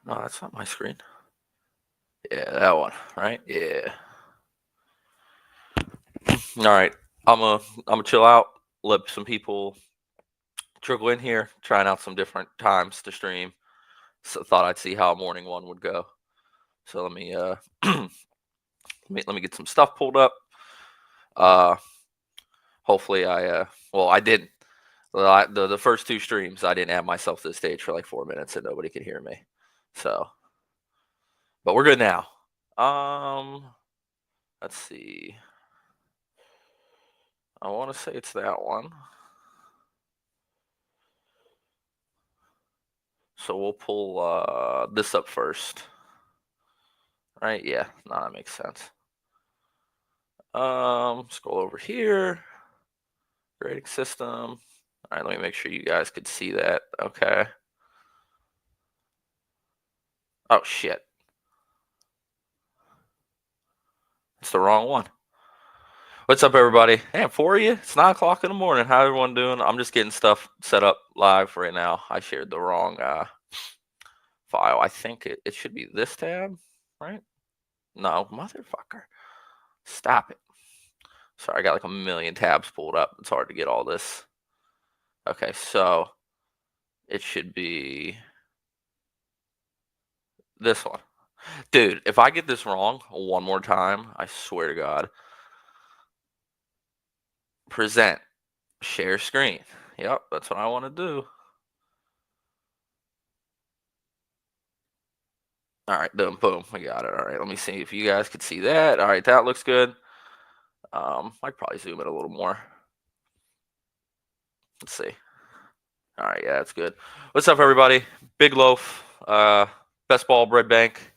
No, that's not my screen. Yeah, that one, right? Yeah. All right. I'm gonna chill out, let some people trickle in here, trying out some different times to stream. So thought I'd see how a morning one would go. So let me let me get some stuff pulled up. Uh hopefully I didn't. The first two streams I didn't have myself to the stage for like 4 minutes and nobody could hear me. So but we're good now. Um let's see. I wanna say it's that one. So we'll pull this up first. Right? Yeah, no, that makes sense. Scroll over here. Grading system. All right, let me make sure you guys could see that. Okay. Oh shit, it's the wrong one. What's up, everybody? Hey, for you, it's 9 o'clock in the morning. How everyone doing? I'm just getting stuff set up live right now. I shared the wrong file. I think it should be this tab, right? No, motherfucker. Stop it. Sorry, I got like a million tabs pulled up. It's hard to get all this. Okay, so it should be this one. Dude, if I get this wrong one more time, I swear to God. Present. Share screen. Yep, that's what I want to do. All right, boom, boom. I got it. All right, let me see if you guys could see that. All right, that looks good. I could probably zoom it a little more. Let's see. All right, yeah, that's good. What's up, everybody? Big Loaf, Best Ball Bread Bank.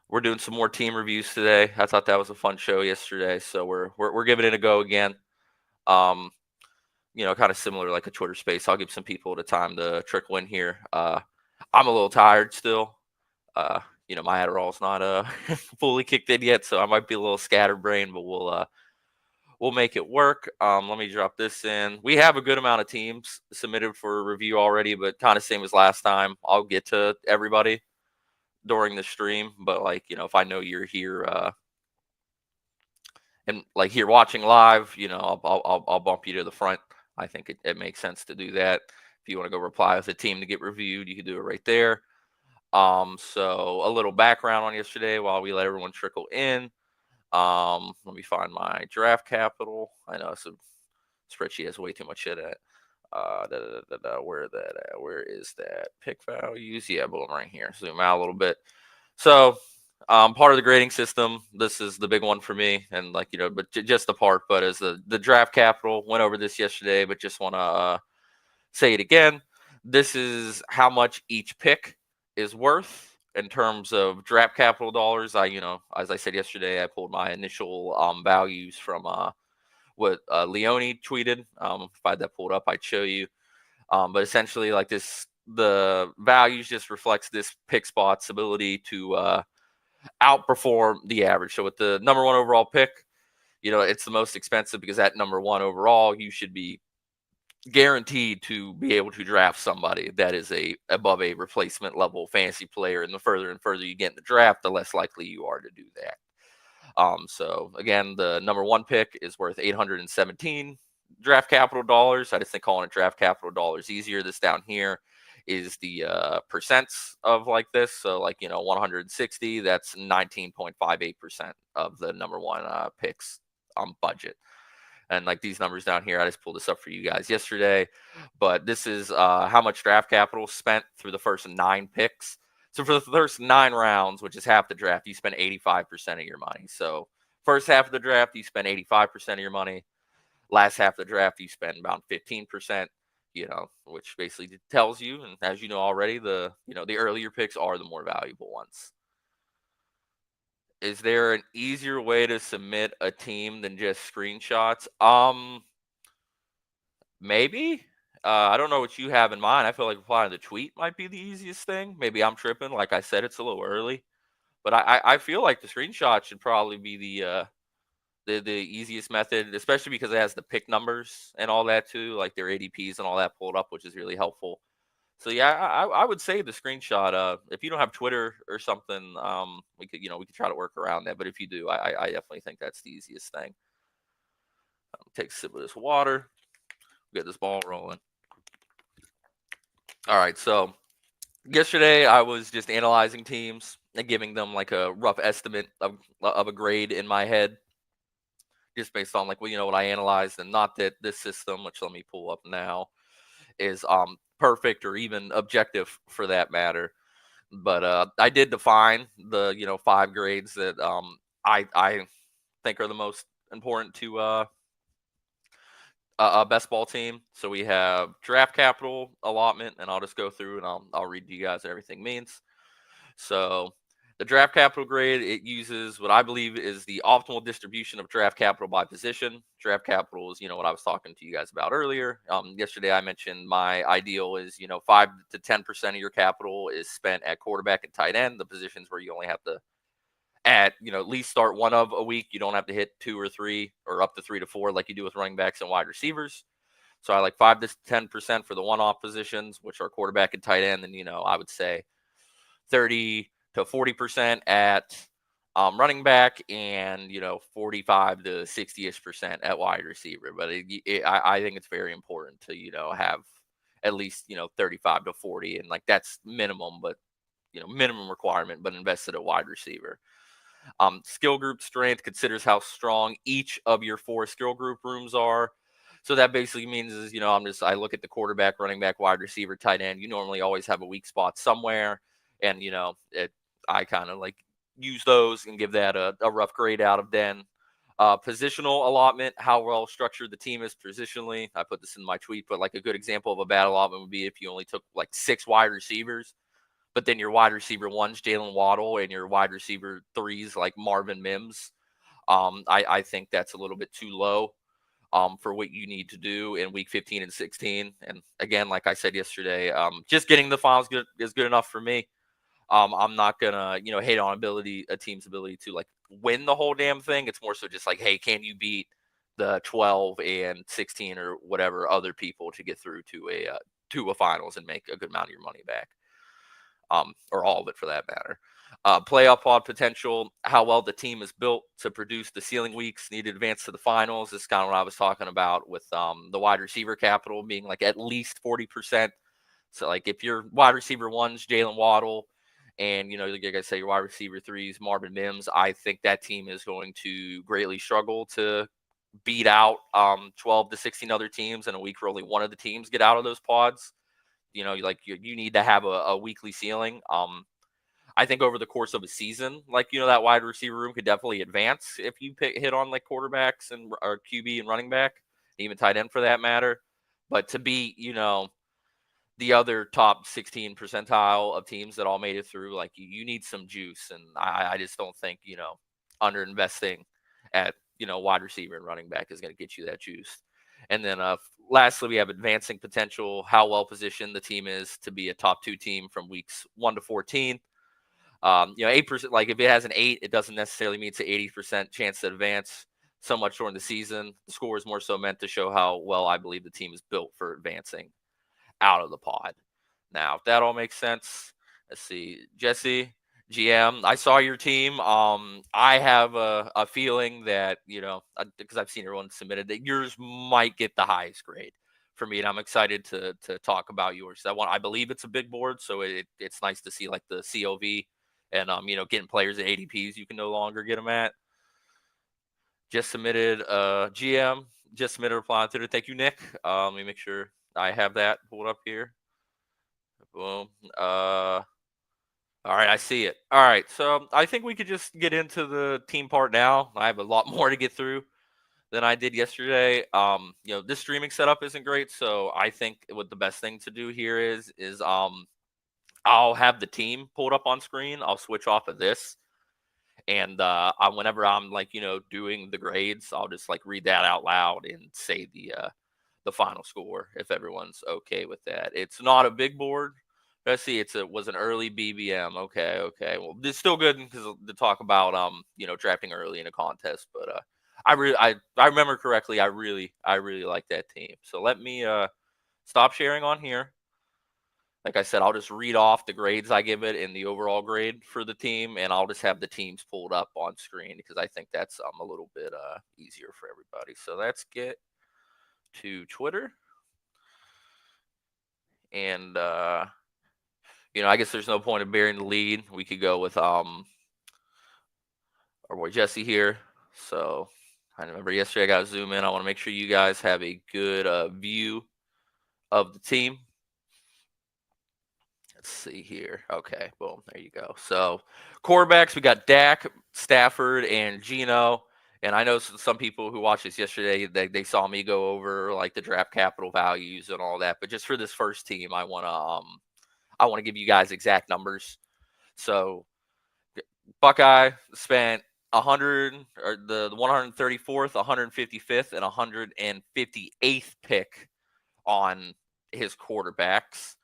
We're doing some more team reviews today. I thought that was a fun show yesterday, so we're giving it a go again. Um, kind of similar like a Twitter space. I'll give some people the time to trickle in here. I'm a little tired still. Uh, my Adderall's not fully kicked in yet, so I might be a little scatterbrained, but we'll make it work. Let me drop this in. We have a good amount of teams submitted for review already, but kind of same as last time. I'll get to everybody during the stream, but like if I know you're here and like here watching live, I'll bump you to the front. I think it makes sense to do that. If you want to go reply with a team to get reviewed, you can do it right there. So a little background on yesterday while we let everyone trickle in. Let me find my draft capital. I know some spreadsheet has way too much shit at. Where that at? Where is that? Pick values. Yeah, boom, right here. Zoom out a little bit. So, part of the grading system. This is the big one for me, and like but just the part. But as the draft capital went over this yesterday, but just want to say it again. This is how much each pick is worth in terms of draft capital dollars. As I said yesterday, I pulled my initial values from what Leone tweeted. If I had that pulled up, I'd show you. But essentially, like this, the values just reflects this pick spot's ability to outperform the average. So with the number one overall pick, it's the most expensive because at number one overall, you should be guaranteed to be able to draft somebody that is above a replacement level fantasy player. And the further and further you get in the draft, the less likely you are to do that. So again, the number one pick is worth 817 draft capital dollars. I just think calling it draft capital dollars easier. This down here is the percents of like this. So like 160, that's 19.58% of the number one picks budget. And like these numbers down here, I just pulled this up for you guys yesterday, but this is how much draft capital spent through the first 9 picks. So for the first 9 rounds, which is half the draft, you spend 85% of your money. So first half of the draft, you spend 85% of your money. Last half of the draft, you spend about 15%. Which basically tells you, and as you know already, the earlier picks are the more valuable ones. Is there an easier way to submit a team than just screenshots? Maybe. I don't know what you have in mind. I feel like replying to the tweet might be the easiest thing. Maybe I'm tripping. Like I said, it's a little early, but I feel like the screenshot should probably be the easiest method, especially because it has the pick numbers and all that too, like their ADPs and all that pulled up, which is really helpful. So yeah, I would say the screenshot. If you don't have Twitter or something, we could try to work around that. But if you do, I definitely think that's the easiest thing. Take a sip of this water. Get this ball rolling. All right. So yesterday I was just analyzing teams and giving them like a rough estimate of a grade in my head, just based on like what I analyzed, and not that this system, which let me pull up now, is perfect or even objective for that matter. But I did define the 5 grades that I think are the most important to a best ball team. So we have draft capital allotment, and I'll just go through and I'll read to you guys what everything means. So the draft capital grade, it uses what I believe is the optimal distribution of draft capital by position. Draft capital is what I was talking to you guys about earlier. Yesterday I mentioned my ideal is 5 to 10% of your capital is spent at quarterback and tight end, the positions where you only have to at least start one of a week. You don't have to hit 2 or 3 or up to 3 to 4 like you do with running backs and wide receivers. So I like 5 to 10% for the one-off positions, which are quarterback and tight end. And I would say 30 to 40% at running back, and 45 to 60ish% at wide receiver. But I think it's very important to have at least 35 to 40, and like that's minimum, but minimum requirement, but invested at wide receiver. Skill group strength considers how strong each of your 4 skill group rooms are. So that basically means is, I look at the quarterback, running back, wide receiver, tight end. You normally always have a weak spot somewhere. And, I kind of like use those and give that a rough grade out of 10. Positional allotment, how well structured the team is positionally. I put this in my tweet, but like a good example of a bad allotment would be if you only took like 6 wide receivers, but then your wide receiver one's Jalen Waddle and your wide receiver threes like Marvin Mims. I think that's a little bit too low for what you need to do in week 15 and 16. And again, like I said yesterday, just getting the finals is good enough for me. I'm not gonna, hate on a team's ability to like win the whole damn thing. It's more so just like, hey, can you beat the 12 and 16 or whatever other people to get through to a finals and make a good amount of your money back, or all of it for that matter. Playoff pod potential, how well the team is built to produce the ceiling weeks needed to advance to the finals. This is kind of what I was talking about with the wide receiver capital being like at least 40%. So like if your wide receiver one's Jalen Waddle, and like I say, your wide receiver threes Marvin Mims, I think that team is going to greatly struggle to beat out 12 to 16 other teams in a week where only one of the teams get out of those pods. You need to have a weekly ceiling. I think over the course of a season, like that wide receiver room could definitely advance if you hit on like quarterbacks and or QB and running back, even tight end for that matter. But to be the other top 16 percentile of teams that all made it through, like you need some juice, and I just don't think under investing at wide receiver and running back is going to get you that juice. And then lastly, we have advancing potential, how well positioned the team is to be a top 2 team from weeks 1 to 14. 8%, like if it has an 8, it doesn't necessarily mean it's an 80% chance to advance so much during the season. The score is more so meant to show how well I believe the team is built for advancing out of the pod. Now, if that all makes sense, let's see. Jesse, GM, I saw your team. I have a feeling that, because I've seen everyone submitted, that yours might get the highest grade for me, and I'm excited to talk about yours. I believe it's a big board, so it's nice to see like the COV and getting players at ADPs you can no longer get them at. Just submitted GM. Just submitted a reply on Twitter. Thank you, Nick. Let me make sure I have that pulled up here. Boom. All right, I see it. All right, so I think we could just get into the team part now. I have a lot more to get through than I did yesterday. This streaming setup isn't great, so I think what the best thing to do here is I'll have the team pulled up on screen. I'll switch off of this, and whenever I'm like doing the grades, I'll just like read that out loud and say the final score if everyone's okay with that. It's not a big board. Let's see, it was an early BBM. Okay. Well, it's still good because to talk about drafting early in a contest. But I remember correctly. I really like that team. So let me stop sharing on here. like I said, I'll just read off the grades I give it in the overall grade for the team, and I'll just have the teams pulled up on screen because I think that's a little bit easier for everybody. So let's get to Twitter, and I guess there's no point in burying the lead. We could go with our boy Jesse here. So I remember yesterday I got to zoom in. I want to make sure you guys have a good view of the team. Let's see here. Okay, boom, there you go. So quarterbacks, we got Dak, Stafford, and Geno. And I know some people who watched this yesterday, they saw me go over like the draft capital values and all that. But just for this first team, I want to give you guys exact numbers. So Buckeye spent 100 or the 134th, 155th, and 158th pick on his quarterbacks.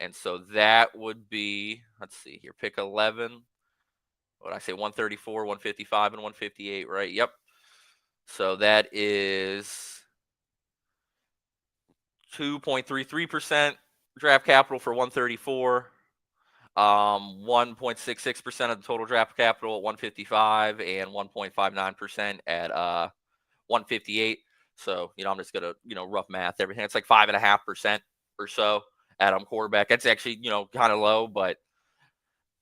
And so that would be, let's see here, pick 11. What did I say? 134, 155, and 158, right? Yep. So that is 2.33% draft capital for 134. 1.66% of the total draft capital at 155 and 1.59% at 158. So, I'm just gonna, rough math everything. It's like 5.5% or so at quarterback. That's actually, kind of low, but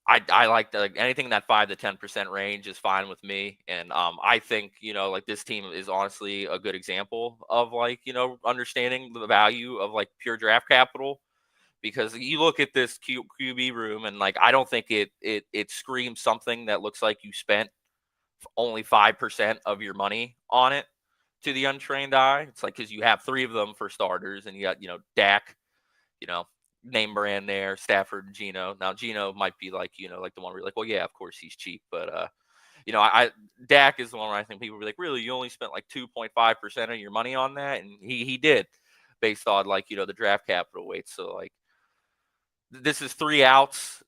I like anything in that 5 to 10% range is fine with me. And I think, like this team is honestly a good example of like, understanding the value of like pure draft capital. Because you look at this QB room and like I don't think it screams something that looks like you spent only 5% of your money on it to the untrained eye. It's like because you have 3 of them for starters, and you got Dak, name brand there, Stafford, Geno. Now Geno might be like like the one where you're like, well, yeah, of course he's cheap, but I Dak is the one where I think people be like, really, you only spent like 2.5% of your money on that, and he did, based on like the draft capital weight. So like. This is 3 outs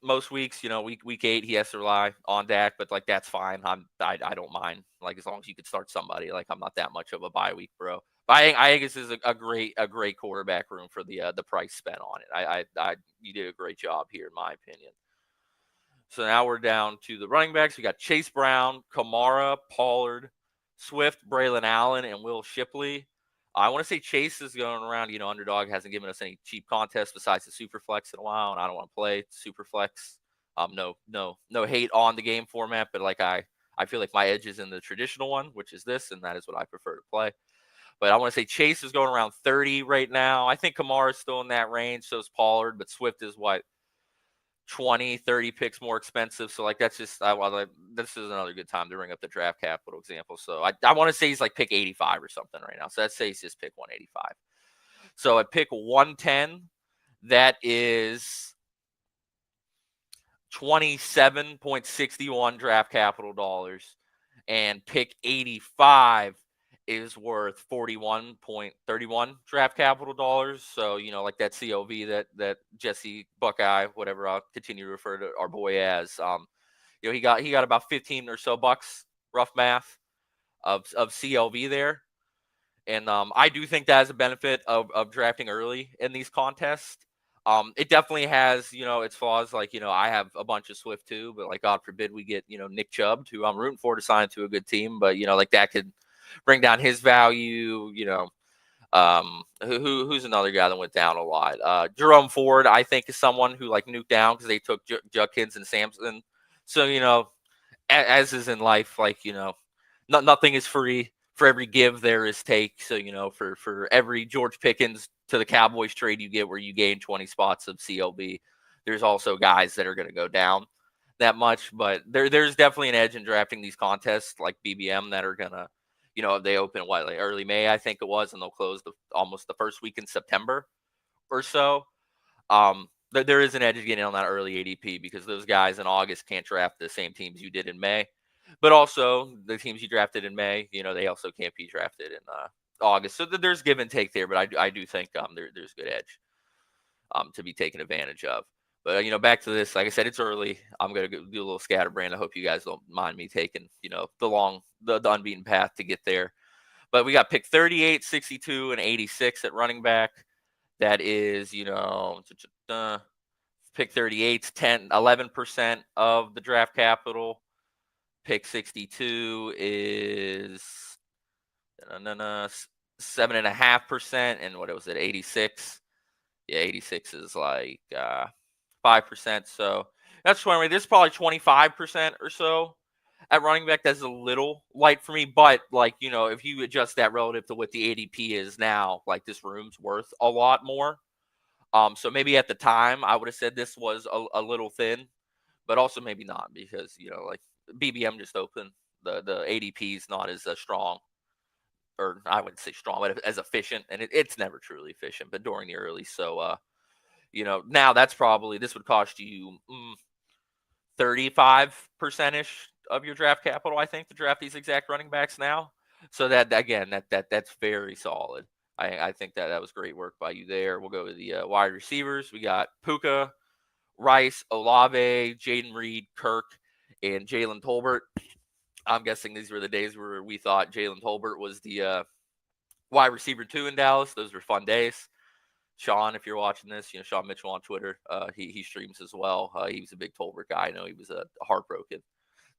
most weeks. Week 8 he has to rely on Dak, but like that's fine. I don't mind, like as long as you could start somebody. Like I'm not that much of a bye week bro. But I think this is a great quarterback room for the price spent on it. I you did a great job here in my opinion. So now we're down to the running backs. We got Chase Brown, Kamara, Pollard, Swift, Braylon Allen, and Will Shipley. I want to say Chase is going around. Underdog hasn't given us any cheap contests besides the Superflex in a while, and I don't want to play Superflex. No hate on the game format, but like I feel like my edge is in the traditional one, which is this, and that is what I prefer to play. But I want to say Chase is going around 30 right now. I think Kamara is still in that range, so is Pollard, but Swift is what, 20, 30 picks more expensive. So like that's just this is another good time to bring up the draft capital example. So I want to say he's like pick 85 or something right now. So let's say he's just pick 185. So at pick 110, that is 27.61 draft capital dollars, and pick 85 is worth 41.31 draft capital dollars. So, like that COV that Jesse Buckeye, whatever I'll continue to refer to our boy as, he got about 15 or so bucks, rough math, of CLV there. And I do think that has a benefit of drafting early in these contests. It definitely has, its flaws. Like, I have a bunch of Swift too, but like, God forbid we get, Nick Chubb, who I'm rooting for to sign to a good team. But, like that could bring down his value. Who's another guy that went down a lot? Jerome Ford, I think, is someone who like nuked down because they took Judkins and Sampson. So, as is in life, like, nothing is free. For every give, there is take. So, for every George Pickens to the Cowboys trade you get where you gain 20 spots of CLB, there's also guys that are going to go down that much. But there's definitely an edge in drafting these contests like BBM that are going to, they open like early May, I think it was, and they'll close almost the first week in September or so. There is an edge of getting on that early ADP because those guys in August can't draft the same teams you did in May. But also the teams you drafted in May, they also can't be drafted in August. So there's give and take there, but I do think there's good edge to be taken advantage of. But back to this, like I said, it's early. I'm gonna do a little scatterbrain. I hope you guys don't mind me taking the unbeaten path to get there. But we got pick 38, 62, and 86 at running back. that is, pick 38's 11% of the draft capital. Pick 62 is 7.5%, and what was it, 86? Yeah, 86 is like 5%. So that's 20. This is probably 25% or so at running back. That's a little light for me, but like, if you adjust that relative to what the ADP is now, like this room's worth a lot more. So maybe at the time I would have said this was a little thin, but also maybe not because, like BBM just opened. The ADP is not as strong, or I wouldn't say strong, but as efficient, and it's never truly efficient, but during the early. So, now this would cost you 35% of your draft capital, I think, to draft these exact running backs now. So that's very solid. I think that was great work by you there. We'll go to the wide receivers. We got Puka, Rice, Olave, Jaden Reed, Kirk, and Jalen Tolbert. I'm guessing these were the days where we thought Jalen Tolbert was the wide receiver 2 in Dallas. Those were fun days. Sean, if you're watching this, Sean Mitchell on Twitter, he streams as well. He was a big Tolbert guy. I know he was heartbroken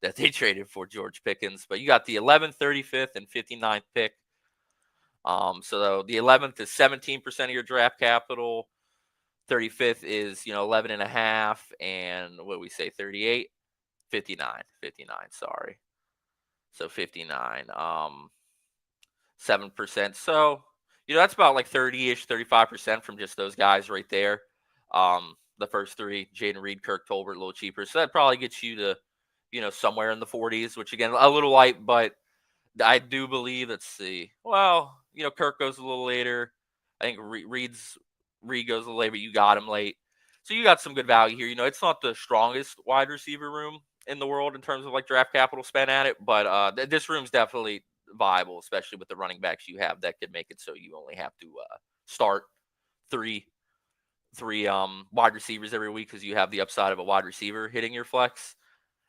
that they traded for George Pickens. But you got the 11th, 35th, and 59th pick. So the 11th is 17% of your draft capital. 35th is 11.5, and what do we say, 38, 59, sorry. So 59, 7%. So that's about like 30-ish, 35% from just those guys right there. The first three, Jaden Reed, Kirk, Tolbert, a little cheaper. So that probably gets you to, somewhere in the 40s, which again, a little light, but I do believe, let's see. Well, Kirk goes a little later. I think Reed goes a little later, but you got him late. So you got some good value here. It's not the strongest wide receiver room in the world in terms of like draft capital spent at it, but this room's definitely viable, especially with the running backs you have that could make it so you only have to start three wide receivers every week because you have the upside of a wide receiver hitting your flex.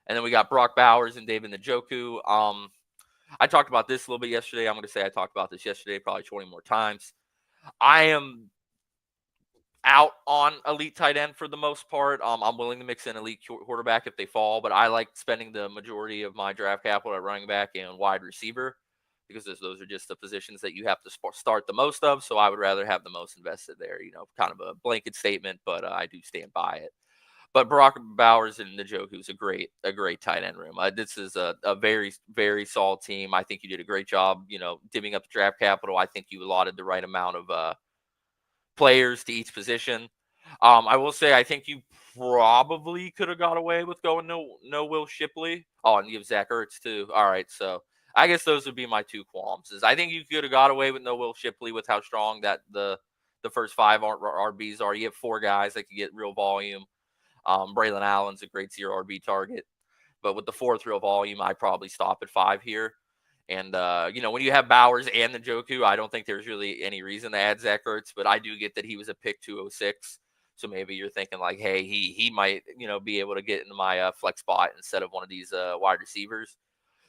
And then we got Brock Bowers and David Njoku. I talked about this a little bit yesterday. I'm going to say I talked about this yesterday probably 20 more times. I am out on elite tight end for the most part. I'm willing to mix in elite quarterback if they fall, but I like spending the majority of my draft capital at running back and wide receiver because those are just the positions that you have to start the most of. So I would rather have the most invested there. Kind of a blanket statement, but I do stand by it. But Brock Bowers and Njoku is a great tight end room. This is a very, very solid team. I think you did a great job, divvying up the draft capital. I think you allotted the right amount of players to each position. I will say I think you probably could have got away with going no Will Shipley. Oh, and you have Zach Ertz too. All right, so I guess those would be my two qualms. I think you could have got away with no Will Shipley with how strong that the first 5 RBs are. You have 4 guys that can get real volume. Braylon Allen's a great 0 RB target. But with the 4th real volume, I probably stop at 5 here. And, when you have Bowers and Njoku, I don't think there's really any reason to add Zach Ertz. But I do get that he was a pick 206. So maybe you're thinking like, hey, he might, be able to get into my flex spot instead of one of these wide receivers.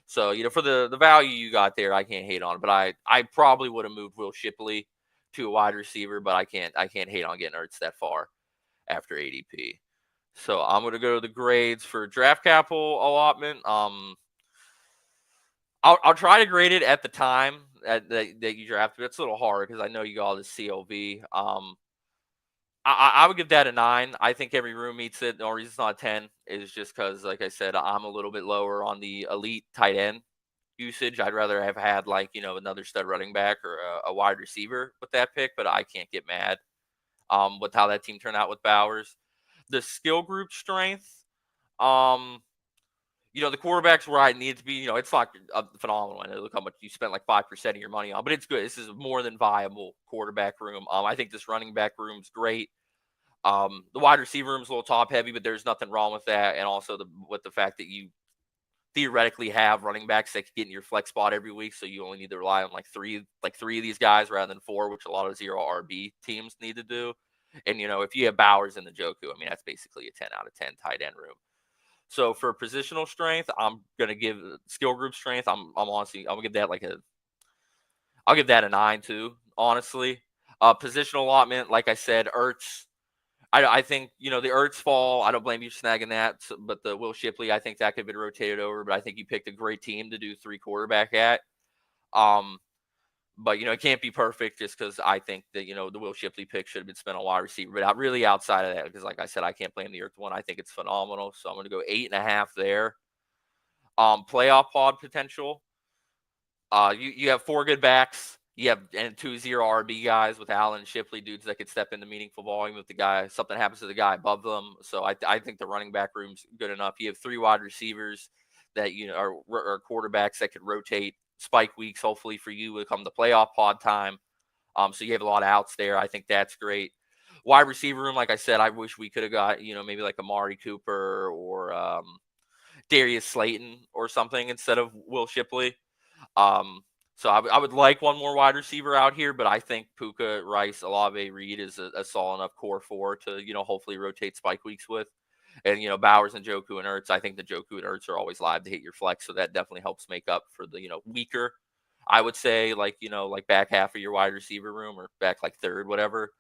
So, for the value you got there, I can't hate on it. But I probably would have moved Will Shipley to a wide receiver, but I can't hate on getting Ertz that far after ADP. So I'm going to go to the grades for draft capital allotment. I'll try to grade it at the time that you draft, but it's a little hard because I know you got all this CLV. I would give that a 9. I think every room meets it. The only reason it's not a 10 is just because, like I said, I'm a little bit lower on the elite tight end usage. I'd rather have had another stud running back or a wide receiver with that pick, but I can't get mad with how that team turned out with Bowers. The skill group strength, the quarterback's where I need to be. It's not a phenomenal one. Look how much you spent, like 5% of your money on, but it's good. This is a more than viable quarterback room. I think this running back room's great. The wide receiver room's a little top heavy, but there's nothing wrong with that. And also with the fact that you theoretically have running backs that can get in your flex spot every week, so you only need to rely on like three of these guys rather than 4, which a lot of 0 RB teams need to do. And, if you have Bowers and Njoku, that's basically a 10 out of 10 tight end room. So for positional strength, I'm going to give skill group strength. I'm honestly, I'll give that a 9 too, honestly. Positional allotment, like I said, Ertz. I think, the Ertz fall, I don't blame you for snagging that. But the Will Shipley, I think that could have been rotated over. But I think you picked a great team to do 3 quarterback at. Um, but, it can't be perfect just because I think that, the Will Shipley pick should have been spent on wide receiver. But really outside of that, because like I said, I can't blame the Ertz one. I think it's phenomenal. So I'm going to go 8.5 there. Playoff pod potential. You have 4 good backs. You have and 2-0 RB guys with Allen and Shipley, dudes that could step into meaningful volume if something happens to the guy above them. So I think the running back room's good enough. You have 3 wide receivers that are quarterbacks that could rotate spike weeks. Hopefully for you, will come the playoff pod time. So you have a lot of outs there. I think that's great. Wide receiver room, like I said, I wish we could have got maybe like Amari Cooper or Darius Slayton or something instead of Will Shipley. So I would like one more wide receiver out here, but I think Puka, Rice, Olave, Reed is a solid enough core 4 to, hopefully rotate spike weeks with. And, Bowers and Joku and Ertz, I think the Joku and Ertz are always live to hit your flex. So that definitely helps make up for the, weaker, I would say, like back half of your wide receiver room or back like third, whatever.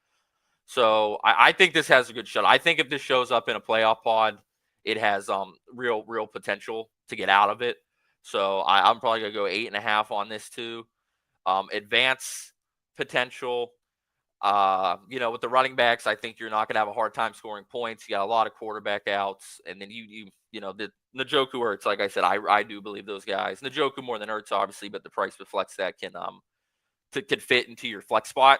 So I think this has a good shot. I think if this shows up in a playoff pod, it has real potential to get out of it. So I'm probably gonna go 8.5 on this too. Advance potential. With the running backs, I think you're not gonna have a hard time scoring points. You got a lot of quarterback outs, and then the Njoku Ertz. Like I said, I do believe those guys. Njoku more than Ertz, obviously, but the price reflects that can fit into your flex spot.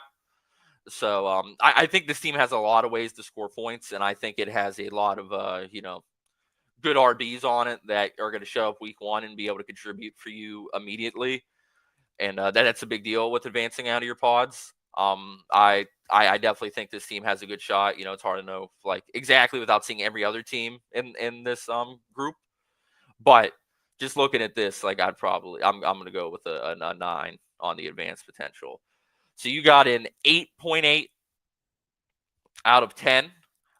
So I think this team has a lot of ways to score points, and I think it has a lot of good RBs on it that are going to show up week 1 and be able to contribute for you immediately. And that's a big deal with advancing out of your pods. I definitely think this team has a good shot. It's hard to know like exactly without seeing every other team in this group, but just looking at this, like I'm going to go with a 9 on the advanced potential. So you got an 8.8 out of 10.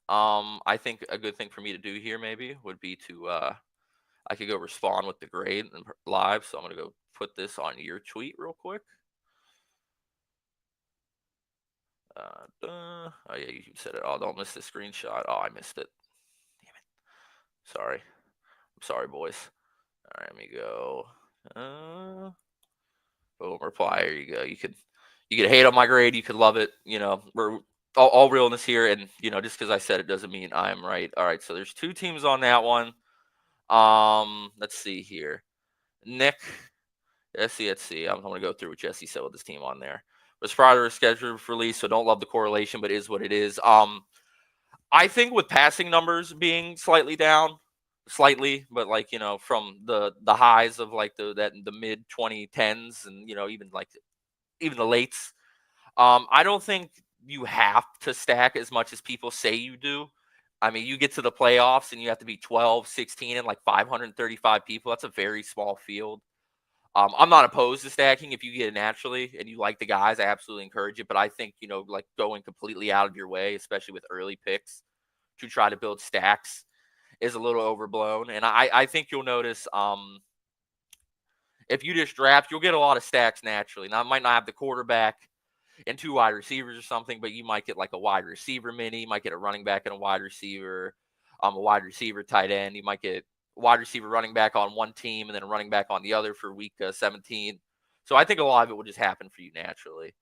I think a good thing for me to do here maybe would be to I could go respond with the grade live. So I'm gonna go put this on your tweet real quick. Oh yeah, you said it. Oh, don't miss the screenshot. Oh, I missed it. Damn it. Sorry. I'm sorry, boys. All right, let me go. Boom, reply. Here you go. You could hate on my grade. You could love it. We're all realness here, and just because I said it doesn't mean I'm right. All right, so there's 2 teams on that one. Let's see here. Nick, let's see. I'm gonna go through what Jesse said with this team on there. Was prior to a scheduled release, so don't love the correlation, but is what it is. I think with passing numbers being slightly down, but like from the highs of like the mid 2010s and even the lates. I don't think you have to stack as much as people say you do. I mean, you get to the playoffs and you have to be 12, 16, and like 535 people. That's a very small field. I'm not opposed to stacking if you get it naturally and you like the guys. I absolutely encourage it. But I think, like going completely out of your way, especially with early picks, to try to build stacks is a little overblown. And I think you'll notice if you just draft, you'll get a lot of stacks naturally. Now, I might not have the quarterback and 2 wide receivers or something, but you might get like a wide receiver mini. You might get a running back and a wide receiver, a wide receiver tight end. You might get wide receiver running back on one team and then a running back on the other for week 17. So I think a lot of it will just happen for you naturally.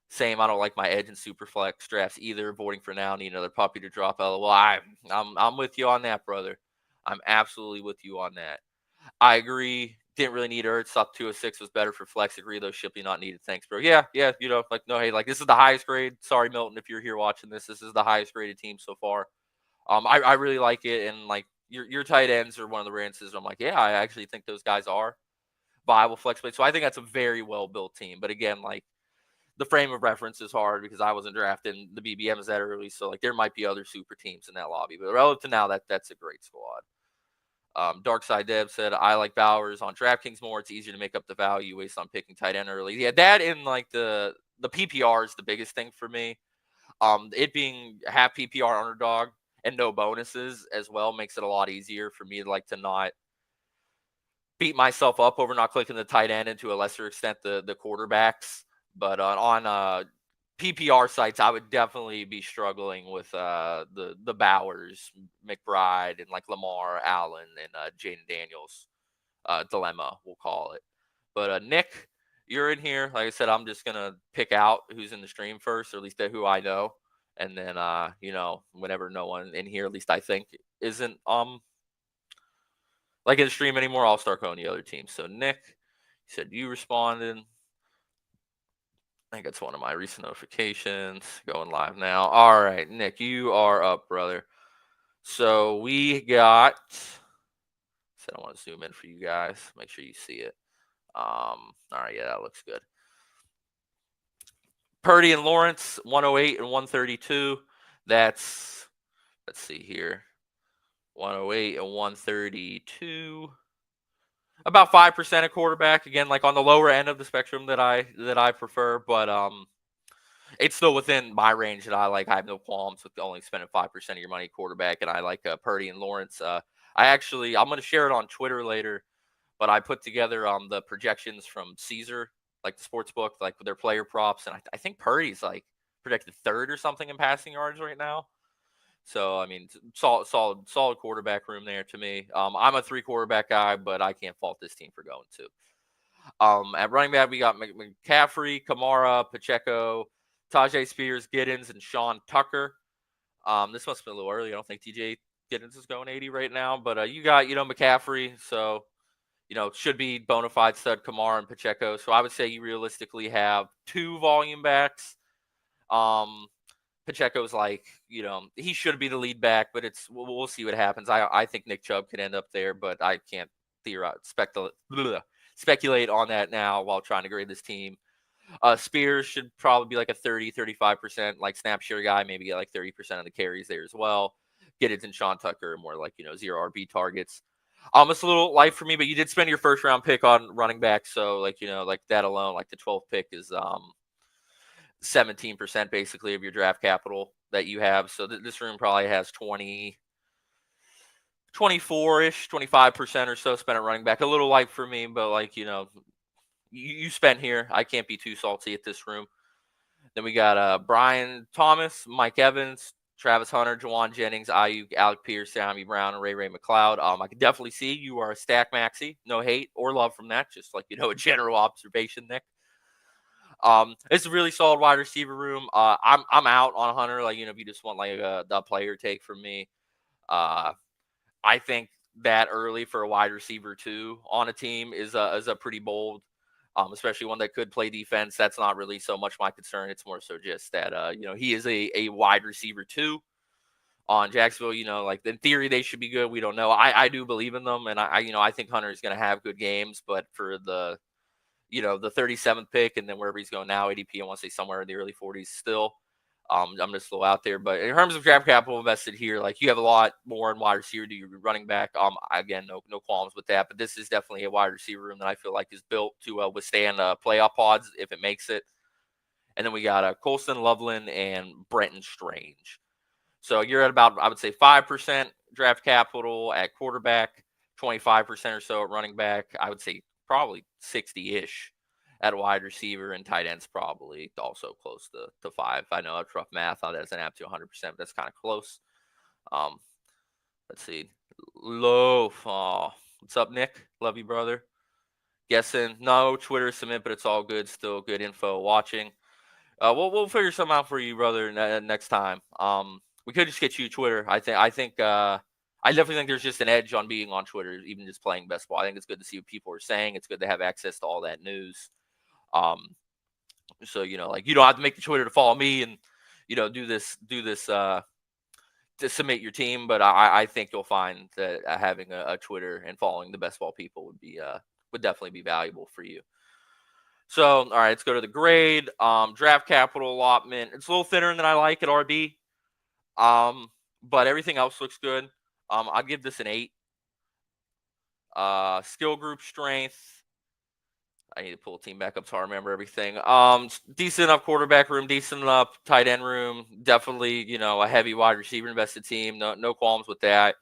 Same, I don't like my edge and super flex drafts either. Avoiding for now, need another puppy to drop. LOL. I'm with you on that, brother. I'm absolutely with you on that. I agree. Didn't really need Ertz. Up 206 was better for flex. Agree though. Shipley not needed. Thanks, bro. Yeah. Like no, hey, like this is the highest grade. Sorry, Milton, if you're here watching this. This is the highest graded team so far. I really like it, and like your tight ends are one of the rare instances. I'm like, yeah, I actually think those guys are viable flex play. So I think that's a very well built team. But again, like the frame of reference is hard because I wasn't drafting the BBMs that early. So like there might be other super teams in that lobby, but relative to now, that's a great squad. Dark Side Dev said, I like Bowers on DraftKings more. It's easier to make up the value based on picking tight end early. Yeah, that and like the PPR is the biggest thing for me. It being half PPR underdog and no bonuses as well makes it a lot easier for me to not beat myself up over not clicking the tight end and to a lesser extent the quarterbacks. But on PPR sites, I would definitely be struggling with the Bowers, McBride, and like Lamar, Allen, and Jaden Daniels dilemma, we'll call it. But Nick, you're in here. Like I said, I'm just gonna pick out who's in the stream first, or at least who I know, and then whenever no one in here, at least I think isn't like in the stream anymore, I'll start calling the other teams. So Nick, you said you responded. I think it's one of my recent notifications going live now. All right, Nick, you are up, brother. So we got. Said I want to zoom in for you guys. Make sure you see it. All right, yeah, that looks good. Purdy and Lawrence, 108 and 132. That's, let's see here, 108 and 132. About 5% a quarterback. Again, like on the lower end of the spectrum that I prefer, but it's still within my range that I like. I have no qualms with only spending 5% of your money quarterback, and I like Purdy and Lawrence. I'm going to share it on Twitter later, but I put together the projections from Caesar, like the sports book, like with their player props, and I think Purdy's like projected third or something in passing yards right now. So I mean, solid quarterback room there to me. I'm a 3 quarterback guy, but I can't fault this team for going 2. At running back, we got McCaffrey, Kamara, Pacheco, Tajay Spears, Giddens, and Sean Tucker. This must have been a little early. I don't think TJ Giddens is going 80 right now, but you got McCaffrey, so should be bona fide stud Kamara and Pacheco. So I would say you realistically have 2 volume backs. Pacheco's like, he should be the lead back, but we'll see what happens. I think Nick Chubb could end up there, but I can't speculate on that now while trying to grade this team. Spears should probably be like a 30-35% like snap share guy, maybe get like 30% of the carries there as well. Giddens and Sean Tucker more like 0 RB targets. It's a little light for me, but you did spend your first round pick on running back, so like that alone, like the 12th pick is 17% basically of your draft capital that you have. So this room probably has 24-ish, 25% or so spent at running back. A little light for me, but like, you spent here. I can't be too salty at this room. Then we got Brian Thomas, Mike Evans, Travis Hunter, Jawan Jennings, Ayuk, Alec Pierce, Sammy Brown, and Ray McLeod. I can definitely see you are a stack maxi. No hate or love from that. Just like, a general observation, Nick. It's a really solid wide receiver room. I'm out on Hunter. Like, if you just want like the player take from me, I think that early for a wide receiver 2 on a team is a pretty bold, especially one that could play defense. That's not really so much my concern. It's more so just that he is a wide receiver 2 on Jacksonville. Like in theory they should be good. We don't know. I do believe in them, and I think Hunter is going to have good games, but for the 37th pick, and then wherever he's going now, ADP, I want to say somewhere in the early 40s still. I'm just a little out there. But in terms of draft capital invested here, like you have a lot more in wide receiver to your running back. Again, no qualms with that. But this is definitely a wide receiver room that I feel like is built to withstand playoff pods if it makes it. And then we got Colston, Loveland, and Brenton Strange. So you're at about, I would say, 5% draft capital at quarterback, 25% or so at running back. I would say probably 60-ish at wide receiver, and tight ends probably also close to 5. I know that's rough math. That doesn't have to 100%, but that's kind of close. Let's see. Loaf. What's up, Nick? Love you, brother. Guessing. No, Twitter submit, but it's all good. Still good info watching. We'll figure something out for you, brother, next time. We could just get you Twitter. I definitely think there's just an edge on being on Twitter, even just playing best ball. I think it's good to see what people are saying. It's good to have access to all that news. So like you don't have to make the Twitter to follow me and do this to submit your team, but I think you'll find that having a Twitter and following the best ball people would definitely be valuable for you. So all right, let's go to the grade. Draft capital allotment. It's a little thinner than I like at RB. But everything else looks good. I'd give this an 8. Skill group strength. I need to pull the team back up so I remember everything. Decent enough quarterback room, decent enough tight end room. Definitely, a heavy wide receiver invested team. No qualms with that.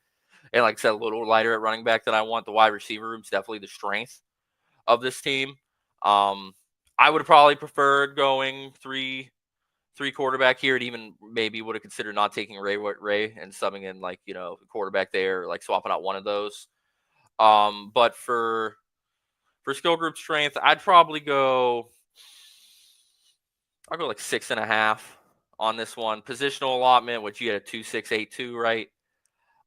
And like I said, a little lighter at running back than I want. The wide receiver room is definitely the strength of this team. I would have probably preferred going 3 three quarterback here, and even maybe would have considered not taking Ray and subbing in like, quarterback there, like swapping out one of those. But for skill group strength, I'll go like 6.5 on this one. Positional allotment, which you had a 2.682, right?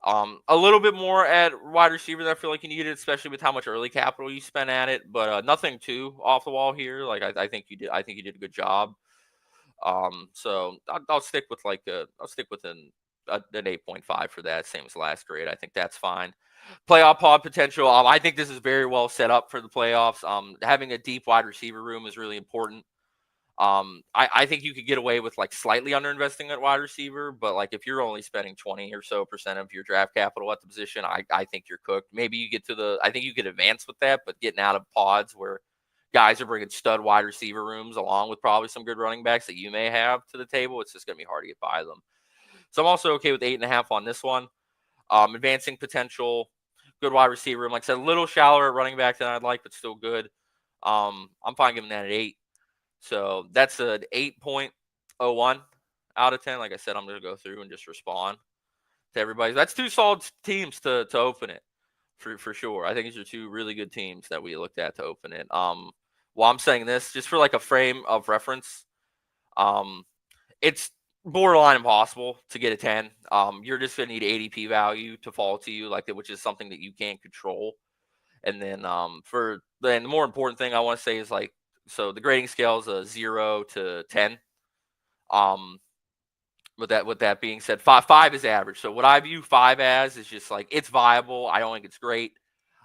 A little bit more at wide receiver that I feel like you needed, especially with how much early capital you spent at it. But nothing too off the wall here. Like I think you did. I think you did a good job. So I'll stick with an 8.5 for that, same as last grade. I think that's fine. Playoff pod potential. I think this is very well set up for the playoffs. Having a deep wide receiver room is really important. I think you could get away with like slightly underinvesting at wide receiver, but like if you're only spending 20 or so % of your draft capital at the position, I think you're cooked. Maybe you get I think you could advance with that, but getting out of pods where guys are bringing stud wide receiver rooms along with probably some good running backs that you may have to the table, it's just going to be hard to get by them. So I'm also okay with 8.5 on this one. Advancing potential, good wide receiver room. Like I said, a little shallower at running back than I'd like, but still good. I'm fine giving that an 8. So that's an 8.01 out of 10. Like I said, I'm going to go through and just respond to everybody. That's two solid teams to open it for sure. I think these are two really good teams that we looked at to open it. While I'm saying this, just for like a frame of reference, it's borderline impossible to get a 10. You're just going to need ADP value to fall to you, which is something that you can't control. And then the more important thing I want to say is so the grading scale is a 0 to 10. With that being said, five is average. So what I view 5 as is just like it's viable. I don't think it's great.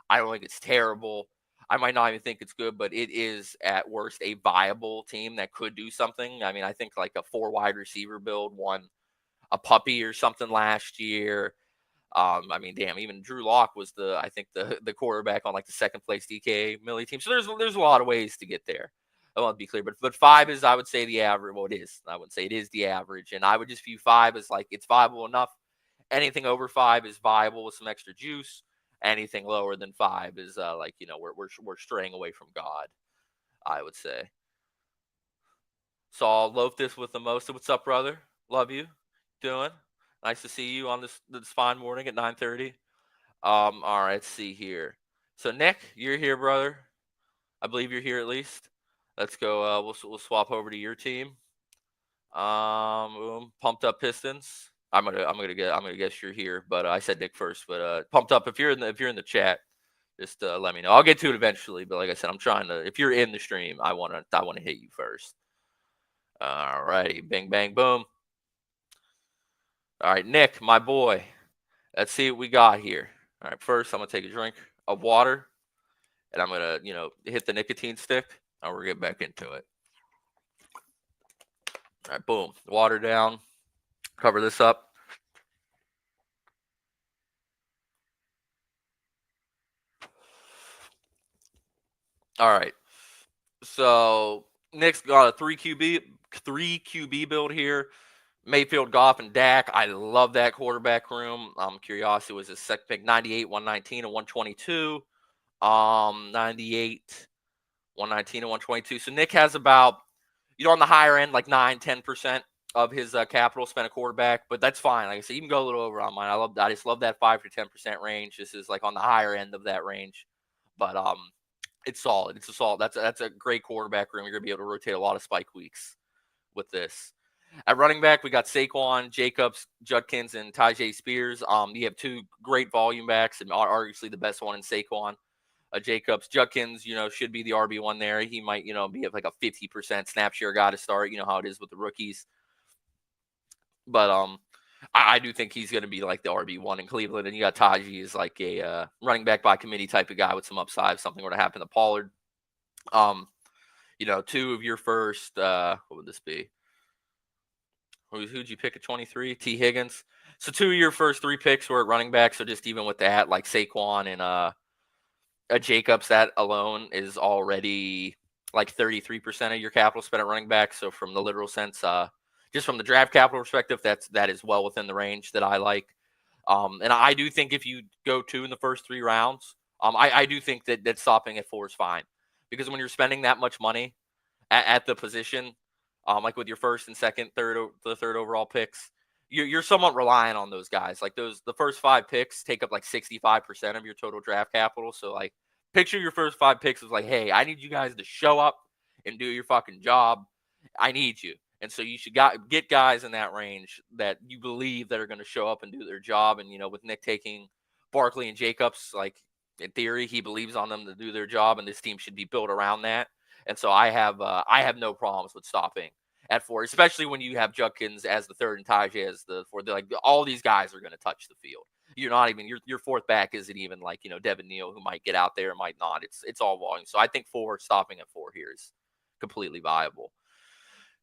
I don't think it's terrible. I might not even think it's good, but it is at worst a viable team that could do something. I mean, I think like a 4 wide receiver build won a puppy or something last year. I mean, damn, even Drew Lock was the quarterback on like the second place DK Millie team. So there's a lot of ways to get there. I want to be clear, but 5 is, I would say, the average. Well, it is. I would say it is the average, and I would just view 5 as like it's viable enough. Anything over 5 is viable with some extra juice. Anything lower than 5 is we're straying away from God, I would say. So I'll loaf this with the most. What's up, brother? Love you. Doing? Nice to see you on this fine morning at 9:30. All right, let's see here. So Nick, you're here, brother. I believe you're here at least. Let's go. We'll swap over to your team. Pumped Up Pistons. I'm gonna guess you're here, but I said Nick first. But Pumped Up, if you're in the chat, just let me know. I'll get to it eventually. But like I said, I'm trying to. If you're in the stream, I want to hit you first. All righty, bing bang boom. All right, Nick, my boy. Let's see what we got here. All right, first I'm gonna take a drink of water, and I'm gonna hit the nicotine stick, and we're getting back into it. All right, boom, water down. Cover this up. All right, so Nick's got a 3 QB build here. Mayfield, Goff, and Dak. I love that quarterback room. Curiosity was his second pick, 98, 119, and 122. 98, 119, and 122. So Nick has about, on the higher end, like 9-10% of his capital spent a quarterback, but that's fine. Like I said, you can go a little over on mine. I just love that 5 to 10% range. This is like on the higher end of that range, but it's solid. It's a solid. That's a great quarterback room. You're gonna be able to rotate a lot of spike weeks with this. At running back, we got Saquon, Jacobs, Judkins, and Tyjae Spears. You have 2 great volume backs, and obviously the best one in Saquon. Jacobs, Judkins, should be the RB1 there. He might, be like a 50% snap share guy to start. You know how it is with the rookies. But I do think he's going to be like the RB1 in Cleveland. And you got Tajee as like a running back by committee type of guy with some upside if something were to happen to Pollard. 2 of your first, what would this be? Who'd you pick at 23? T. Higgins. So 2 of your first 3 picks were at running back. So just even with that, like Saquon and Jacobs, that alone is already like 33% of your capital spent at running back. So from the literal sense, just from the draft capital perspective, that is well within the range that I like. And I do think if you go 2 in the first 3 rounds, I do think that stopping at 4 is fine, because when you're spending that much money at the position, like with your first and second, the third overall picks. You're somewhat reliant on those guys. Like the first 5 picks take up like 65% of your total draft capital. So like picture your first 5 picks as like, hey, I need you guys to show up and do your fucking job. I need you. And so you should get guys in that range that you believe that are going to show up and do their job. And, with Nick taking Barkley and Jacobs, like in theory, he believes on them to do their job, and this team should be built around that. And so I have no problems with stopping at 4, especially when you have Judkins as the third and Tajay as the 4th. Like all these guys are going to touch the field. You're not even your 4th back isn't even like Devin Neal, who might get out there, might not. It's all volume. So I think stopping at 4 here is completely viable.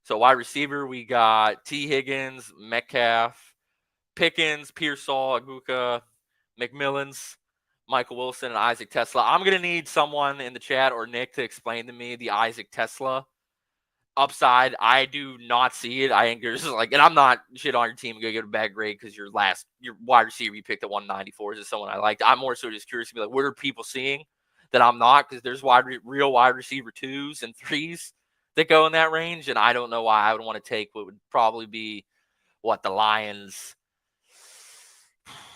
So wide receiver, we got T. Higgins, Metcalf, Pickens, Pearsall, Aguka, McMillans, Michael Wilson, and Isaac Tesla. I'm going to need someone in the chat or Nick to explain to me the Isaac Tesla upside. I do not see it. I think there's and I'm not shit on your team and go get a bad grade because your wide receiver you picked at 194 is someone I liked. I'm more so just curious to be like, what are people seeing that I'm not? Because there's real wide receiver 2s and 3s that go in that range, and I don't know why I would want to take what would probably be the Lions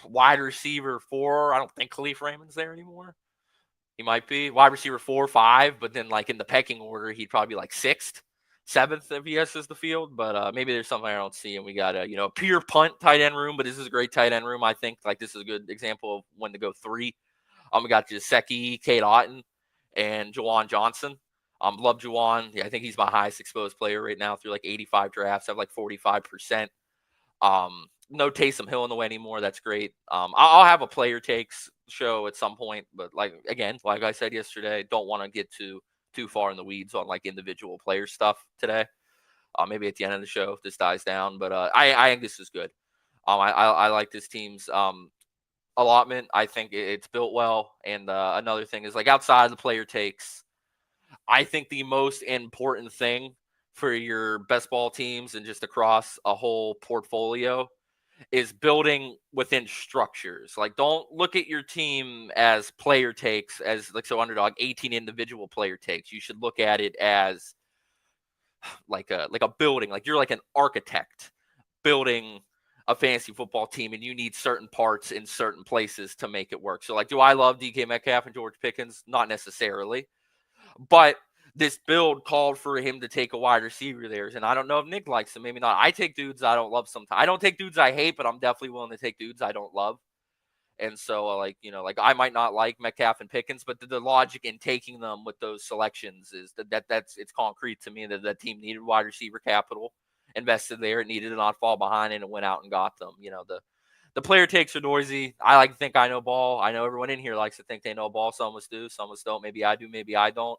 wide receiver 4. I don't think Khalif Raymond's there anymore. He might be wide receiver 4, 5, but then like in the pecking order, he'd probably be like 6th, 7th if he has the field. But maybe there's something I don't see, and we got a pure punt tight end room. But this is a great tight end room. I think like this is a good example of when to go 3. We got Gesicki, Kate Otten, and Juwan Johnson. Love Juwan. Yeah, I think he's my highest exposed player right now through like 85 drafts. I have like 45%. No Taysom Hill in the way anymore. That's great. I'll have a player takes show at some point, but like I said yesterday, don't want to get too far in the weeds on like individual player stuff today. Maybe at the end of the show if this dies down, but I think this is good. I like this team's allotment. I think it's built well. And another thing is like outside of the player takes, I think the most important thing for your best ball teams and just across a whole portfolio is building within structures. Like, don't look at your team as player takes, as like so underdog 18 individual player takes. You should look at it as like a building. Like you're like an architect building a fantasy football team, and you need certain parts in certain places to make it work. So, like, do I love DK Metcalf and George Pickens? Not necessarily. But this build called for him to take a wide receiver there. And I don't know if Nick likes him. Maybe not. I take dudes I don't love sometimes. I don't take dudes I hate, but I'm definitely willing to take dudes I don't love. And so, like I might not like Metcalf and Pickens, but the logic in taking them with those selections is that's it's concrete to me that the team needed wide receiver capital invested there. It needed to not fall behind, and it went out and got them. The player takes are noisy. I like to think I know ball. I know everyone in here likes to think they know ball. Some of us do, some of us don't. Maybe I do, maybe I don't.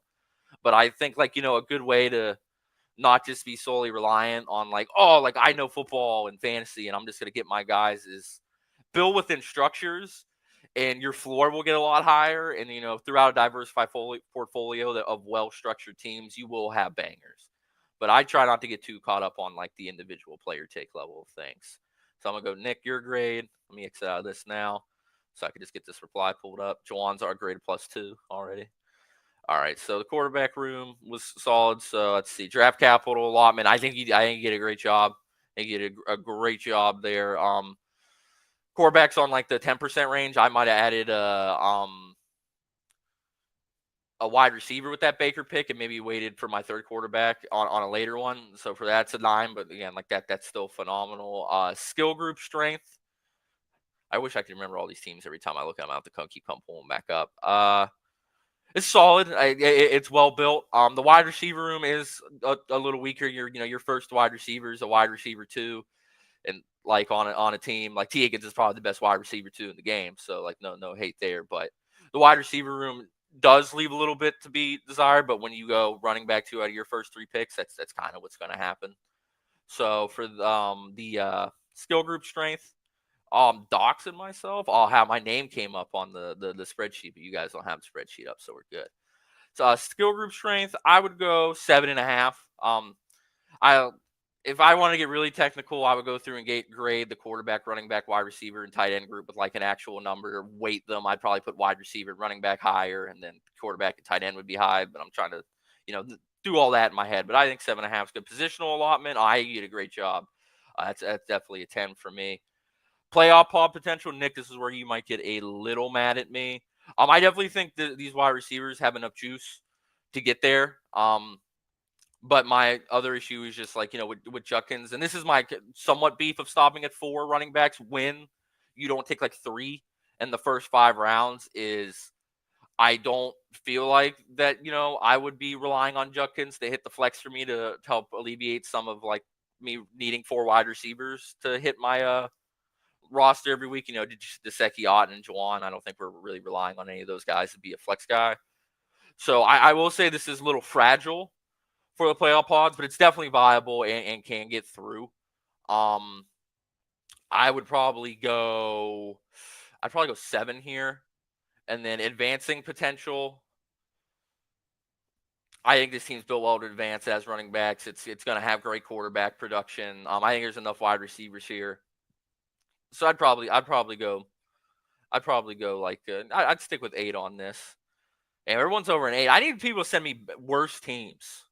But I think a good way to not just be solely reliant on I know football and fantasy and I'm just going to get my guys is build within structures, and your floor will get a lot higher. And, throughout a diversified portfolio of well-structured teams, you will have bangers. But I try not to get too caught up on the individual player take level of things. So I'm going to go, Nick, your grade. Let me exit out of this now so I can just get this reply pulled up. Jawan's our grade +2 already. All right, so the quarterback room was solid. So let's see, draft capital allotment. I think you did a great job. I think you did a great job there. Quarterbacks on the 10% range. I might have added a wide receiver with that Baker pick and maybe waited for my third quarterback on a later one. So for that, it's a 9. But again, that's still phenomenal. Skill group strength. I wish I could remember all these teams every time I look at them. I have to keep pulling back up. It's solid. It's well built. The wide receiver room is a little weaker. Your first wide receiver is a wide receiver 2, and on a team like T. Higgins is probably the best wide receiver 2 in the game. So no hate there. But the wide receiver room does leave a little bit to be desired. But when you go running back 2 out of your first 3 picks, that's kind of what's going to happen. So for the skill group strength. Doxing myself. I'll have my name came up on the spreadsheet, but you guys don't have the spreadsheet up, so we're good. So skill group strength, I would go 7.5. If I want to get really technical, I would go through and grade the quarterback, running back, wide receiver, and tight end group with an actual number, weight them. I'd probably put wide receiver, running back higher, and then quarterback and tight end would be high. But I'm trying to, do all that in my head, but I think 7.5 is good. Positional allotment, you did a great job. That's definitely a 10 for me. Playoff pod potential, Nick, this is where you might get a little mad at me. I definitely think that these wide receivers have enough juice to get there. But my other issue is just like, with Judkins, and this is my somewhat beef of stopping at 4 running backs when you don't take like 3 in the first 5 rounds is I don't feel like that, I would be relying on Judkins to hit the flex for me to help alleviate some of like me needing 4 wide receivers to hit my roster every week. Gesicki, Otten, and Juwan. I don't think we're really relying on any of those guys to be a flex guy. So I will say this is a little fragile for the playoff pods, but it's definitely viable and can get through. I'd probably go 7 here. And then advancing potential, I think this team's built well to advance as running backs. It's going to have great quarterback production. I think there's enough wide receivers here. So I'd probably go like I'd stick with 8 on this. And everyone's over an 8. I need people to send me worse teams.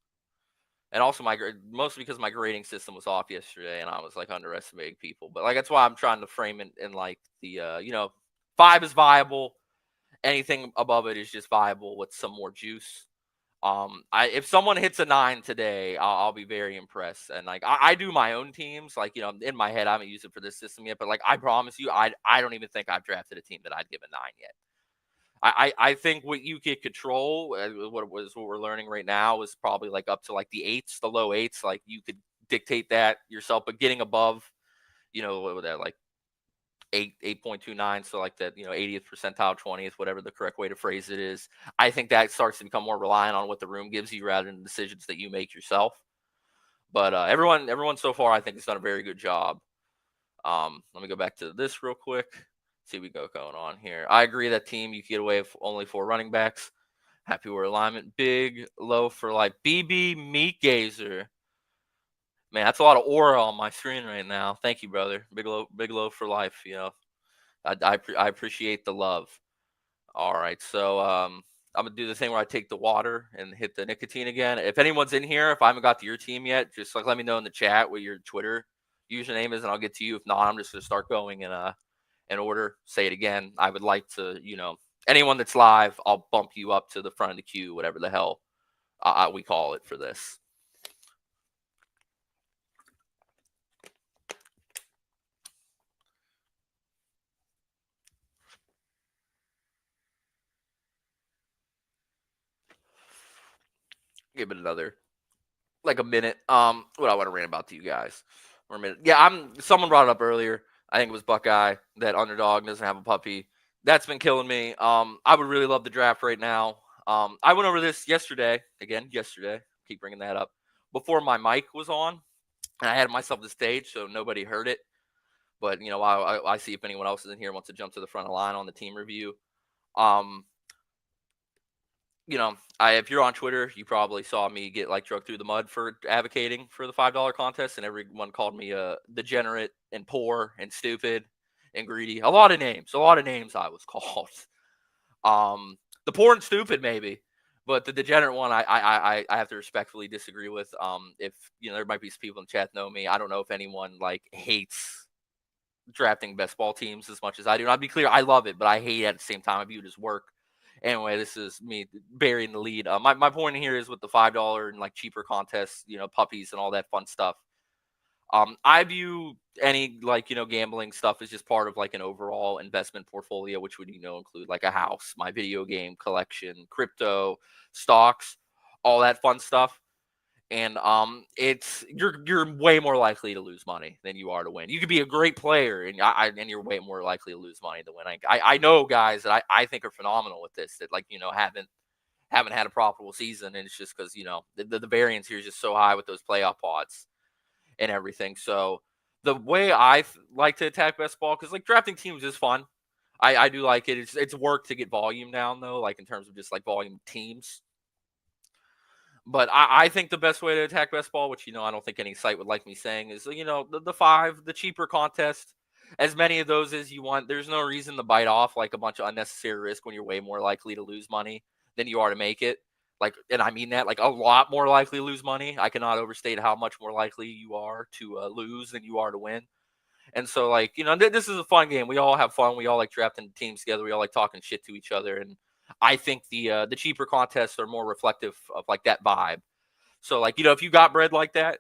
And also mostly because my grading system was off yesterday and I was like underestimating people. But like that's why I'm trying to frame it in like the 5 is viable. Anything above it is just viable with some more juice. If someone hits a 9 today, I'll be very impressed. And like I do my own teams, like in my head, I haven't used it for this system yet, but like I promise you, I don't even think I've drafted a team that I'd give a 9 yet. I think what you could control, what we're learning right now, is probably like up to like the 8s, the low 8s. Like you could dictate that yourself, but getting above, what would that like 8.29, so like that 80th percentile, 20th, whatever the correct way to phrase it is. I think that starts to become more reliant on what the room gives you rather than decisions that you make yourself. But everyone so far, I think, has done a very good job. Let me go back to this real quick. See what we got going on here. I agree that team you can get away with only 4 running backs. Happy with alignment. Big low for like BB Meat Gazer. Man, that's a lot of aura on my screen right now. Thank you, brother. Big low for life. I appreciate the love. All right, so I'm gonna do the thing where I take the water and hit the nicotine again. If anyone's in here, if I haven't got to your team yet, just like let me know in the chat what your Twitter username is, and I'll get to you. If not, I'm just gonna start going in order. Say it again. I would like to, anyone that's live, I'll bump you up to the front of the queue, whatever the hell we call it for this. Give it another like a minute. What I want to rant about to you guys for a minute. Yeah, someone brought it up earlier. I think it was Buckeye that underdog doesn't have a puppy. That's been killing me. I would really love the draft right now. I went over this yesterday. Keep bringing that up before my mic was on, and I had myself the stage so nobody heard it. But I see if anyone else is in here wants to jump to the front of the line on the team review. If you're on Twitter, you probably saw me get like drugged through the mud for advocating for the $5 contest, and everyone called me degenerate and poor and stupid and greedy. A lot of names I was called. The poor and stupid maybe, but the degenerate one I have to respectfully disagree with. If there might be some people in the chat know me. I don't know if anyone like hates drafting best ball teams as much as I do. And I'll be clear, I love it, but I hate it at the same time. I view it as work. Anyway, this is me burying the lead. My point here is with the $5 and like cheaper contests, puppies and all that fun stuff. I view any like gambling stuff as just part of like an overall investment portfolio, which would include like a house, my video game collection, crypto, stocks, all that fun stuff. And it's you're way more likely to lose money than you are to win. You could be a great player, and you're way more likely to lose money than win. I know guys that I think are phenomenal with this that haven't had a profitable season, and it's just because the variance here is just so high with those playoff pods and everything. So the way I like to attack best ball, because like drafting teams is fun. I do like it. It's work to get volume down though, like in terms of just like volume teams. But I think the best way to attack best ball, which I don't think any site would like me saying, is the 5, the cheaper contest, as many of those as you want. There's no reason to bite off like a bunch of unnecessary risk when you're way more likely to lose money than you are to make it. Like, and I mean that, like, a lot more likely to lose money. I cannot overstate how much more likely you are to lose than you are to win. And so, like, this is a fun game. We all have fun. We all like drafting teams together. We all like talking shit to each other. And I think the cheaper contests are more reflective of like that vibe. So, like, if you got bread like that,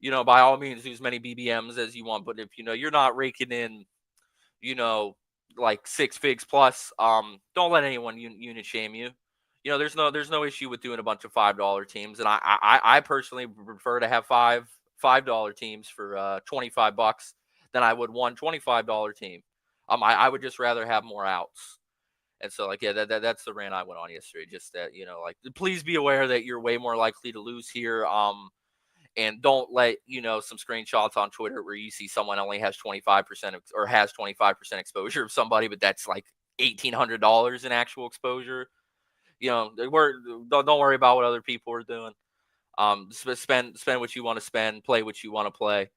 by all means, do as many BBMs as you want. But if you're not raking in, you know, like 6 figs plus, don't let anyone unit shame you. There's no issue with doing a bunch of $5 teams, and I personally prefer to have $5 teams for $25 than I would one $25 team. I would just rather have more outs. And so, like, yeah, that's the rant I went on yesterday. Just that, like, please be aware that you're way more likely to lose here. And don't let, some screenshots on Twitter where you see someone only has 25% or has 25% exposure of somebody, but that's like $1,800 in actual exposure. Don't worry about what other people are doing. Spend what you want to spend, play what you want to play.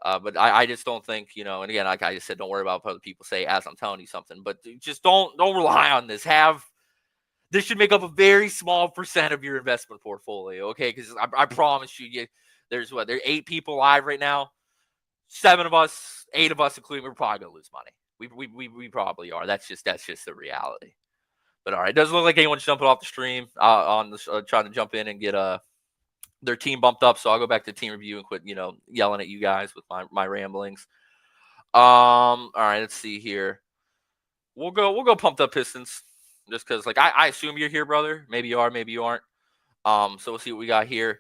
But I just don't think, and again, like I just said, don't worry about what other people say as I'm telling you something, but just don't rely on this. This should make up a very small percent of your investment portfolio. Okay. Cause I promise you, there's 8 people live right now. 8 of us, including, we're probably going to lose money. We probably are. That's just the reality. But all right. It doesn't look like anyone's jumping off the stream trying to jump in and get their team bumped up. So I'll go back to team review and quit, yelling at you guys with my ramblings. All right, let's see here. We'll go pumped up Pistons just because, like, I assume you're here, brother. Maybe you are, maybe you aren't. So we'll see what we got here.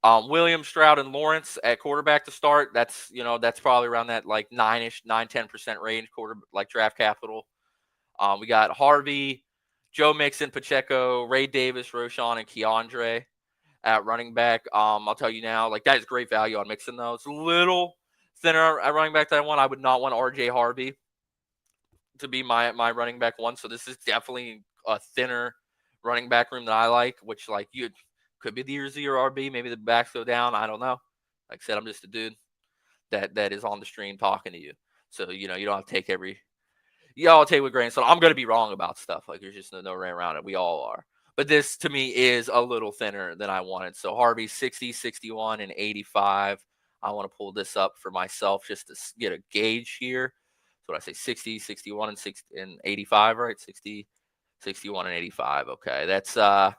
Williams, Stroud, and Lawrence at quarterback to start. That's probably around that like 9-10% range like draft capital. We got Harvey, Joe Mixon, Pacheco, Ray Davis, Roschon, and Keandre at running back. I'll tell you now, like, that is great value on Mixon, though. It's a little thinner at running back than I want. I would not want RJ Harvey to be my running back one. So this is definitely a thinner running back room that I like, which, like, you could be the year 0 RB. Maybe the backs go down. I don't know. Like I said, I'm just a dude that is on the stream talking to you. So, you don't have to take I'll take with grain of salt. I'm going to be wrong about stuff. Like, there's just no way around it. We all are. But this, to me, is a little thinner than I wanted. So Harvey, 60, 61, and 85. I want to pull this up for myself just to get a gauge here. So what I say, 60, 61, and 85, right? 60, 61, and 85. Okay, that's 15%,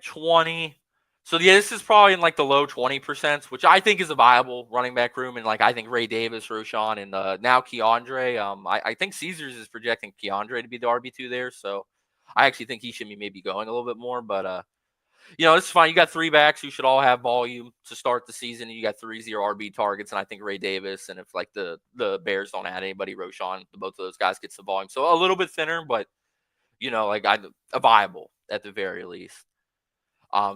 20. So yeah, this is probably in like the low 20%, which I think is a viable running back room. And like, I think Ray Davis, Roschon, and now Keandre. I think Caesars is projecting Keandre to be the RB2 there. So I actually think he should be maybe going a little bit more. But it's fine. You got 3 backs who should all have volume to start the season. You got 3 0 RB targets, and I think Ray Davis. And if like the Bears don't add anybody, Roschon, both of those guys get some volume. So a little bit thinner, but like a viable at the very least.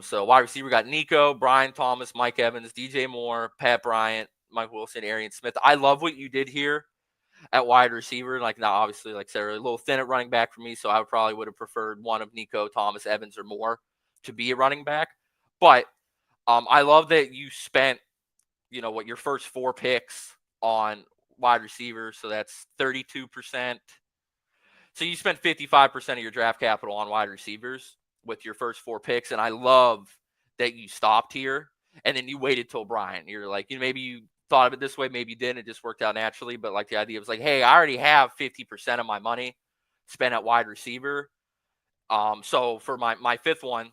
So wide receiver, we got Nico, Brian Thomas, Mike Evans, DJ Moore, Pat Bryant, Mike Wilson, Arian Smith. I love what you did here at wide receiver. Like, now, obviously, like Sarah, a little thin at running back for me, so I probably would have preferred one of Nico, Thomas, Evans, or Moore to be a running back. But I love that you spent, your first 4 picks on wide receiver. So that's 32%. So you spent 55% of your draft capital on wide receivers with your first 4 picks. And I love that you stopped here and then you waited till Brian. You're like, maybe you thought of it this way, maybe you didn't. It just worked out naturally. But like, the idea was like, hey, I already have 50% of my money spent at wide receiver. So for my 5th one,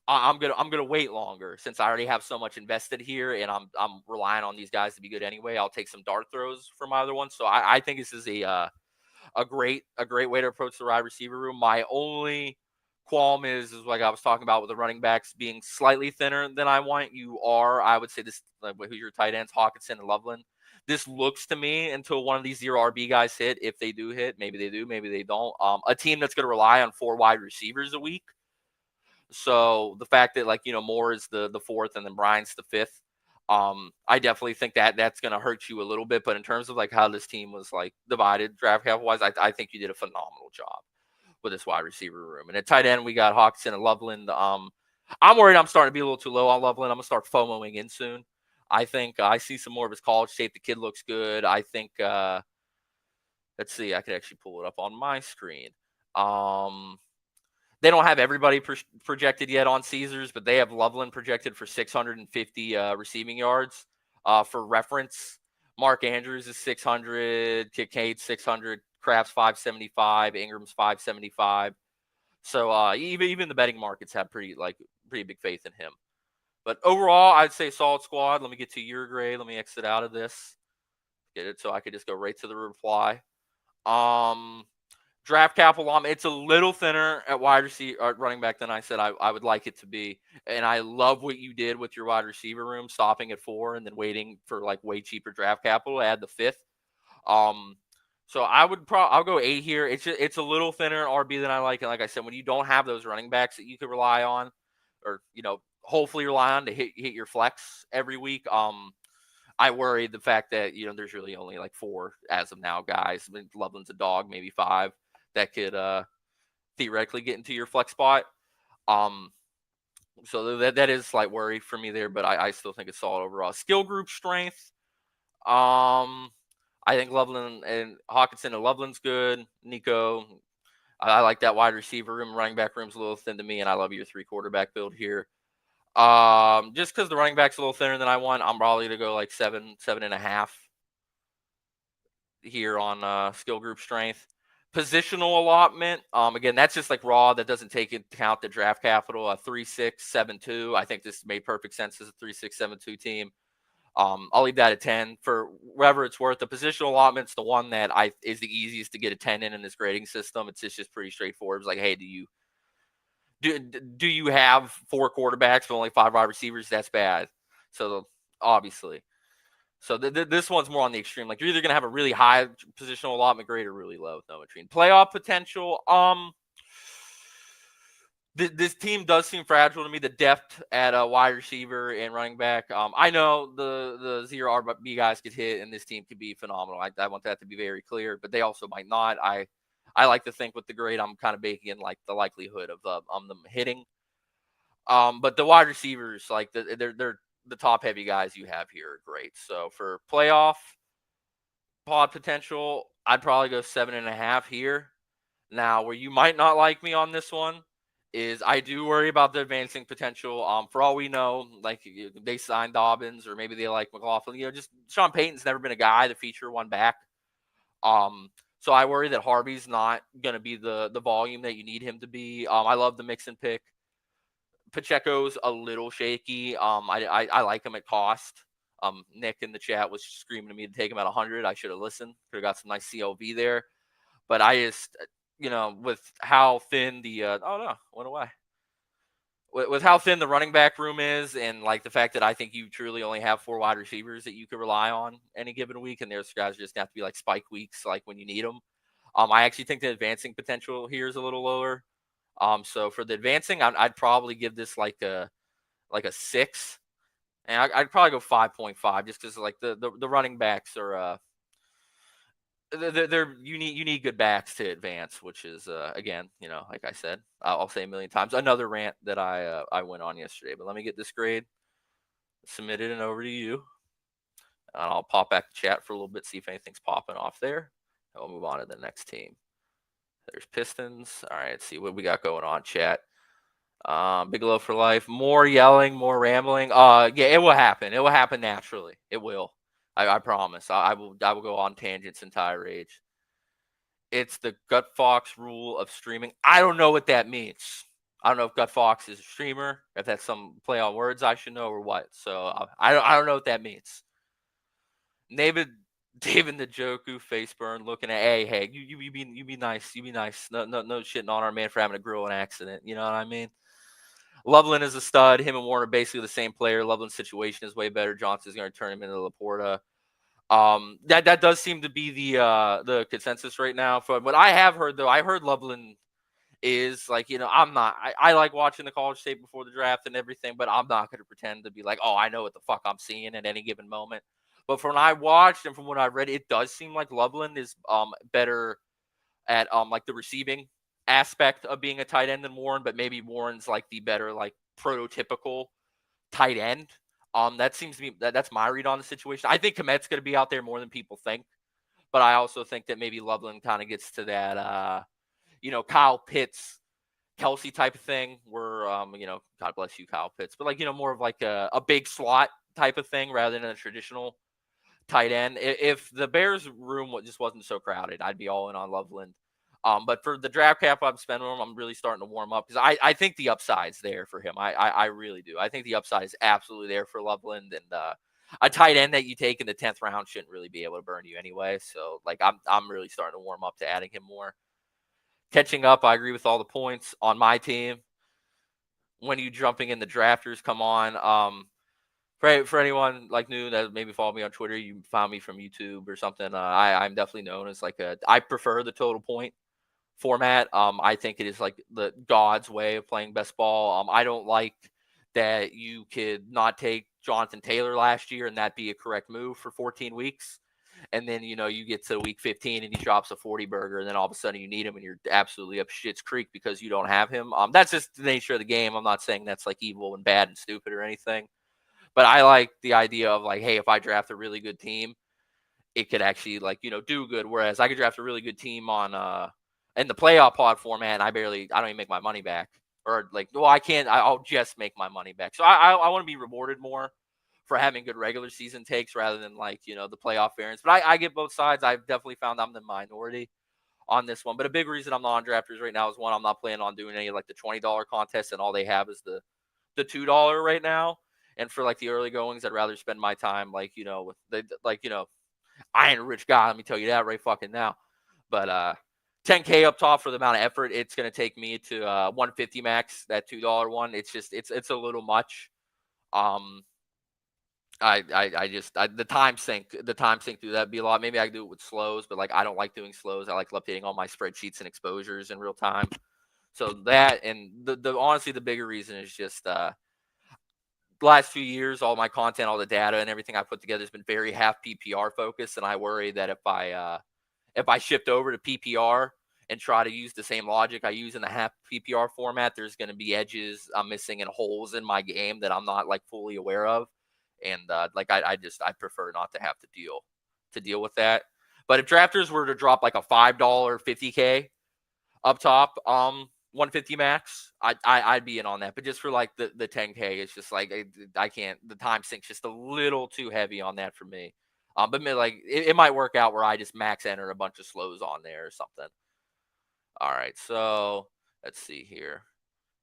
I'm gonna wait longer since I already have so much invested here, and I'm relying on these guys to be good anyway. I'll take some dart throws for my other one. So I think this is a great way to approach the wide receiver room. My only qualm is like I was talking about with the running backs being slightly thinner than I want. I would say this, like, who's your tight ends, Hawkinson and Loveland. This looks to me, until one of these 0 RB guys hit, if they do hit, maybe they do, maybe they don't. A team that's going to rely on 4 wide receivers a week. So the fact that, like, Moore is the 4th and then Brian's the 5th. I definitely think that's going to hurt you a little bit. But in terms of like how this team was like divided draft capital wise, I think you did a phenomenal job with this wide receiver room. And at tight end, we got Hawkinson and Loveland. I'm worried I'm starting to be a little too low on Loveland. I'm going to start FOMOing in soon. I think I see some more of his college tape. The kid looks good. I think, let's see, I could actually pull it up on my screen. They don't have everybody projected yet on Caesars, but they have Loveland projected for 650 receiving yards. For reference, Mark Andrews is 600, Kincaid 600, Kraft's 575, Ingram's 575. So even the betting markets have pretty big faith in him. But overall, I'd say solid squad. Let me get to your grade. Let me exit out of this. Get it so I could just go right to the reply. Draft capital, it's a little thinner at wide receiver, running back than I said I would like it to be. And I love what you did with your wide receiver room, stopping at 4 and then waiting for like way cheaper draft capital to add the 5th. So I'll go 8 here. It's a little thinner RB than I like. And like I said, when you don't have those running backs that you could rely on, or hopefully rely on to hit your flex every week. I worry the fact that there's really only like 4 as of now guys. I mean, Loveland's a dog, maybe 5 that could theoretically get into your flex spot. So that is slight worry for me there, but I still think it's solid overall. Skill group strength. I think Loveland and Hockenson and Loveland's good. Nico, I like that wide receiver room. Running back room's a little thin to me, and I love your 3 quarterback build here. Just because the running back's a little thinner than I want, I'm probably to go like 7.5 here on skill group strength. Positional allotment, again, that's just like raw. That doesn't take into account the draft capital. 3-6-7-2. I think this made perfect sense as a 3-6-7-2 team. I'll leave that at 10 for whatever it's worth. The positional allotment's the one that is the easiest to get a 10 in this grading system. It's just pretty straightforward. It's like, hey, do you have 4 quarterbacks but only 5 wide receivers? That's bad. So obviously. So this one's more on the extreme. Like, you're either going to have a really high positional allotment grade or really low with no between. Playoff potential. This team does seem fragile to me. The depth at wide receiver and running back. I know the 0 RB guys could hit, and this team could be phenomenal. I want that to be very clear, but they also might not. I like to think with the grade, I'm kind of baking in like the likelihood of them hitting. But the wide receivers, like they're the top heavy guys you have here are great. So for playoff pod potential, I'd probably go 7.5 here. Now, where you might not like me on this one is I do worry about the advancing potential. For all we know, like they signed Dobbins or maybe they like McLaughlin. Just Sean Payton's never been a guy to feature one back. So I worry that Harvey's not going to be the volume that you need him to be. I love the Mixon pick. Pacheco's a little shaky. I like him at cost. Nick in the chat was screaming at me to take him at 100. I should have listened. Could have got some nice CLV there. But I just, with how thin went away. With how thin the running back room is, and like the fact that I think you truly only have 4 wide receivers that you could rely on any given week, and there's guys just have to be like spike weeks, like when you need them. I actually think the advancing potential here is a little lower. So for the advancing, I'd probably give this like a 6, and I'd probably go 5.5 just because like the running backs are you need good backs to advance, which is again, like I said, I'll say a million times, another rant that I went on yesterday. But let me get this grade submitted and over to you, and I'll pop back to chat for a little bit, see if anything's popping off there, and we'll move on to the next team. There's Pistons. All right, let's see what we got going on, chat. Bigelow for life. More yelling, more rambling. Yeah, it will happen. It will happen naturally. It will. I promise. I will go on tangents and tirades. It's the Gut Fox rule of streaming. I don't know what that means. I don't know if Gut Fox is a streamer, if that's some play on words I should know or what. So I don't know what that means. David Njoku face burn looking at hey you be nice, no shitting on our man for having a grill an accident, you know what I mean. Loveland is a stud. Him and Warren are basically the same player. Loveland's situation is way better. Johnson's going to turn him into Laporta. That does seem to be the consensus right now. From what I have heard, though, I heard Loveland is like, I like watching the college tape before the draft and everything, but I'm not going to pretend to be like, oh, I know what the fuck I'm seeing at any given moment. But from what I watched and from what I read, it does seem like Loveland is better at like the receiving aspect of being a tight end than Warren, but maybe Warren's like the better like prototypical tight end. That seems to be that's my read on the situation. I think Kmet's going to be out there more than people think, but I also think that maybe Loveland kind of gets to that Kyle Pitts Kelsey type of thing, where God bless you, Kyle Pitts, but like more of like a big slot type of thing rather than a traditional tight end. If the Bears room just wasn't so crowded, I'd be all in on Loveland. But for the draft cap I'm spending on him, I'm really starting to warm up because I think the upside's there for him. I really do. I think the upside is absolutely there for Loveland, and a tight end that you take in the 10th round shouldn't really be able to burn you anyway. So like I'm really starting to warm up to adding him more. Catching up, I agree with all the points on my team. When you jumping in the drafters, come on. For anyone like new that maybe follow me on Twitter, you found me from YouTube or something. I'm definitely known as like I prefer the total point format. I think it is like the God's way of playing best ball. I don't like that you could not take Jonathan Taylor last year and that be a correct move for 14 weeks. And then, you get to week 15 and he drops a 40 burger, and then all of a sudden you need him and you're absolutely up shit's creek because you don't have him. That's just the nature of the game. I'm not saying that's like evil and bad and stupid or anything. But I like the idea of like, hey, if I draft a really good team, it could actually like, do good. Whereas I could draft a really good team on in the playoff pod format, and I don't even make my money back. Or like, well, I'll just make my money back. So I want to be rewarded more for having good regular season takes rather than like, the playoff variance. But I get both sides. I've definitely found I'm the minority on this one. But a big reason I'm not on drafters right now is one, I'm not planning on doing any like the $20 contest, and all they have is the $2 right now. And for like the early goings, I'd rather spend my time like, with I ain't a rich guy, let me tell you that right fucking now. But 10K up top for the amount of effort it's going to take me to 150 max, that $2 one. It's just it's a little much. The time sink through that'd be a lot. Maybe I could do it with slows, but like I don't like doing slows. I like updating all my spreadsheets and exposures in real time. So that, and the honestly the bigger reason is just the last few years, all my content, all the data and everything I put together has been very half PPR focused, and I worry that if I shift over to PPR and try to use the same logic I use in the half PPR format, there's going to be edges I'm missing and holes in my game that I'm not like fully aware of. And I prefer not to have to deal with that. But if drafters were to drop like a $5 50K up top, 150 max, I'd be in on that. But just for like the 10K, it's just like I can't. The time sink's just a little too heavy on that for me. But like it might work out where I just max enter a bunch of slows on there or something. All right, so let's see here.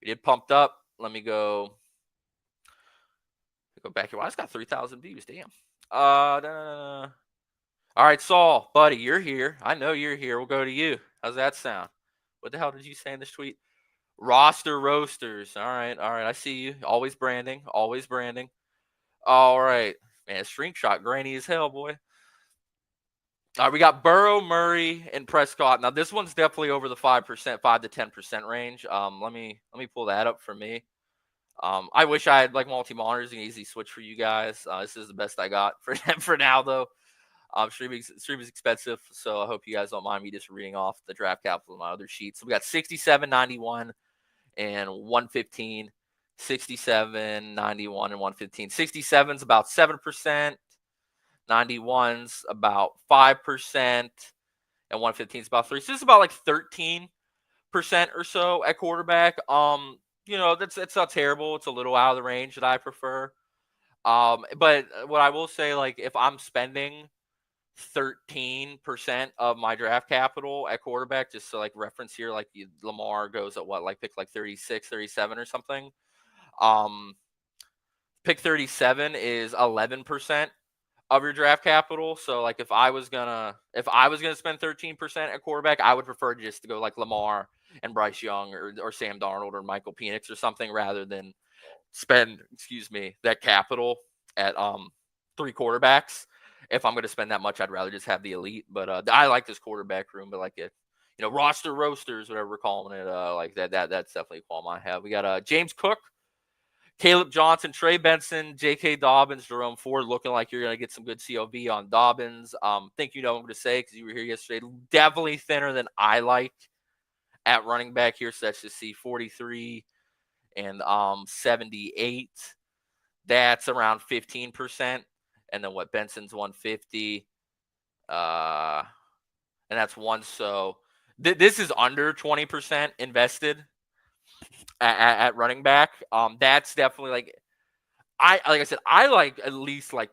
We did pumped up. Let me go back here. Well, I just got 3,000 views. Damn. All right, Saul, buddy, you're here. I know you're here. We'll go to you. How's that sound? What the hell did you say in this tweet? Roster roasters. All right. I see you. Always branding. All right. Man, screenshot grainy as hell, boy. All right, we got Burrow, Murray, and Prescott. Now this one's definitely over the 5%, 5 to 10% range. Let me pull that up for me. I wish I had like multi-monitors and easy switch for you guys. This is the best I got for now, though. Streaming is expensive, so I hope you guys don't mind me just reading off the draft capital on my other sheet. So we got 67, 91, and 115. 67, 91, and 115. 67's about 7%. 91's about 5%. And 115's about 3%. So this is about like 13% or so at quarterback. That's not terrible. It's a little out of the range that I prefer. But what I will say, like, if I'm spending 13% of my draft capital at quarterback, just so like reference here, like Lamar goes at what, like pick like 36, 37 or something. Pick 37 is 11% of your draft capital. So like if I was gonna spend 13% at quarterback, I would prefer just to go like Lamar and Bryce Young or Sam Darnold or Michael Penix or something rather than spend that capital at 3 quarterbacks. If I'm going to spend that much, I'd rather just have the elite. But I like this quarterback room, but like it, roster roasters, whatever we're calling it, like that's definitely a qualm I have. We got James Cook, Caleb Johnson, Trey Benson, J.K. Dobbins, Jerome Ford, looking like you're going to get some good COV on Dobbins. Think you know what I'm going to say because you were here yesterday. Definitely thinner than I like at running back here. So that's just see 43 and 78. That's around 15%. And then what, Benson's 150. And that's one. So this is under 20% invested. at running back. That's definitely like I said, I like at least like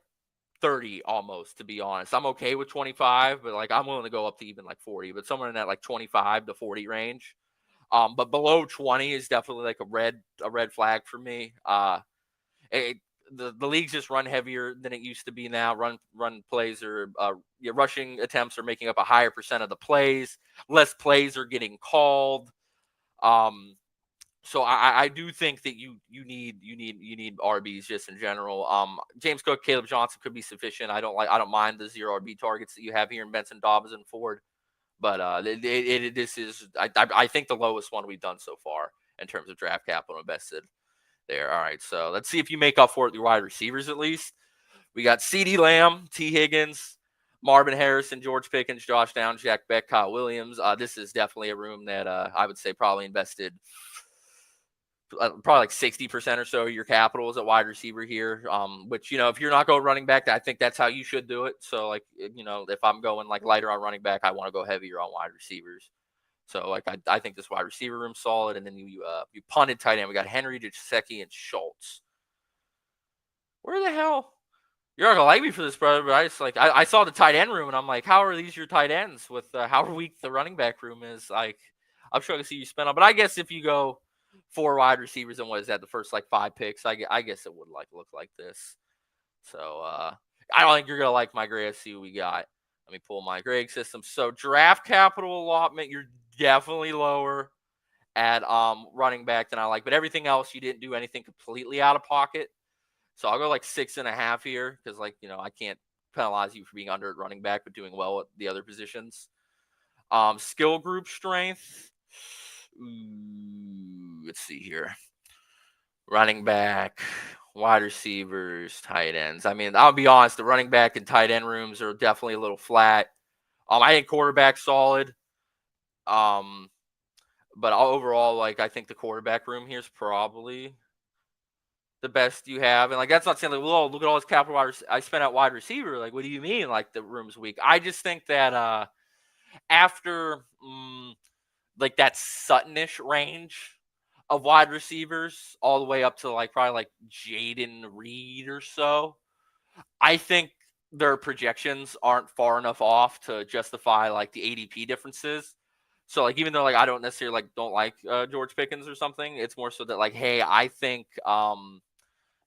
30 almost, to be honest. I'm okay with 25, but like I'm willing to go up to even like 40, but somewhere in that like 25 to 40 range. But below 20 is definitely like a red flag for me. It, the league's just run heavier than it used to be now. Run plays are rushing attempts are making up a higher percent of the plays. Less plays are getting called. Um, so I do think that you need RBs just in general. James Cook, Caleb Johnson could be sufficient. I don't mind the 0 RB targets that you have here in Benson, Dobbins, and Ford. But this is I think the lowest one we've done so far in terms of draft capital invested there. All right, so let's see if you make up for it through wide receivers at least. We got CeeDee Lamb, T. Higgins, Marvin Harrison, George Pickens, Josh Downs, Jack Beck, Kyle Williams. This is definitely a room that I would say probably invested probably like 60% or so of your capital is at wide receiver here. Which, if you're not going running back, I think that's how you should do it. So like, if I'm going like lighter on running back, I want to go heavier on wide receivers. So like, I think this wide receiver room's solid. And then you punted tight end. We got Henry, Gesicki, and Schultz. Where the hell? You're not gonna like me for this, brother, but I just like I saw the tight end room and I'm like, how are these your tight ends with how weak the running back room is? Like, I'm sure to see you spend on, but I guess if you go 4 wide receivers and what is that, the first like 5 picks, I guess it would like look like this. So I don't think you're gonna like my grade. Let's see what we got. Let me pull my grade system. So draft capital allotment, you're definitely lower at running back than I like, but everything else you didn't do anything completely out of pocket. So I'll go like 6.5 here because, like, I can't penalize you for being under at running back, but doing well at the other positions. Skill group strength. Let's see here. Running back, wide receivers, tight ends. I mean, I'll be honest, the running back and tight end rooms are definitely a little flat. I think quarterback solid. But overall, like, I think the quarterback room here is probably the best you have. And like, that's not saying like, well, look at all this capital I spent at wide receiver. Like, what do you mean? Like, the room's weak? I just think that after like that Suttonish range of wide receivers, all the way up to like probably like Jaden Reed or so, I think their projections aren't far enough off to justify like the ADP differences. So like, even though like I don't necessarily like don't like George Pickens or something, it's more so that like, hey, I think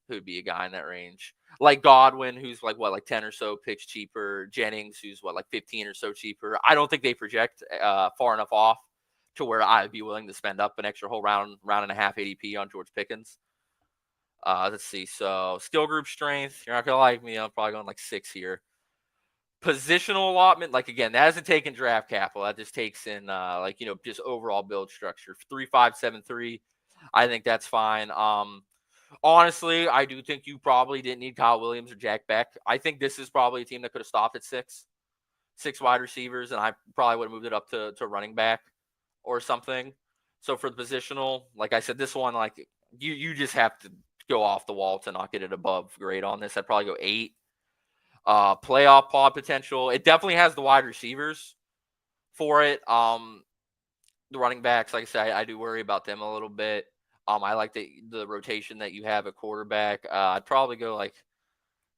who'd be a guy in that range, like Godwin, who's like what, like 10 or so picks cheaper, Jennings, who's what, like 15 or so cheaper. I don't think they project far enough off to where I'd be willing to spend up an extra whole round and a half ADP on George Pickens. Let's see. So skill group strength, you're not gonna like me. I'm probably going like 6 here. Positional allotment, like, again, that hasn't taken draft capital. That just takes in like, just overall build structure. 3-5-7-3. I think that's fine. Honestly, I do think you probably didn't need Kyle Williams or Jack Beck. I think this is probably a team that could have stopped at 6 wide receivers, and I probably would have moved it up to running back or something. So for the positional, like I said, this one, like, you just have to go off the wall to not get it above grade on this. I'd probably go 8. Playoff pod potential. It definitely has the wide receivers for it. The running backs, like I said, I do worry about them a little bit. I like the rotation that you have at quarterback. I'd probably go like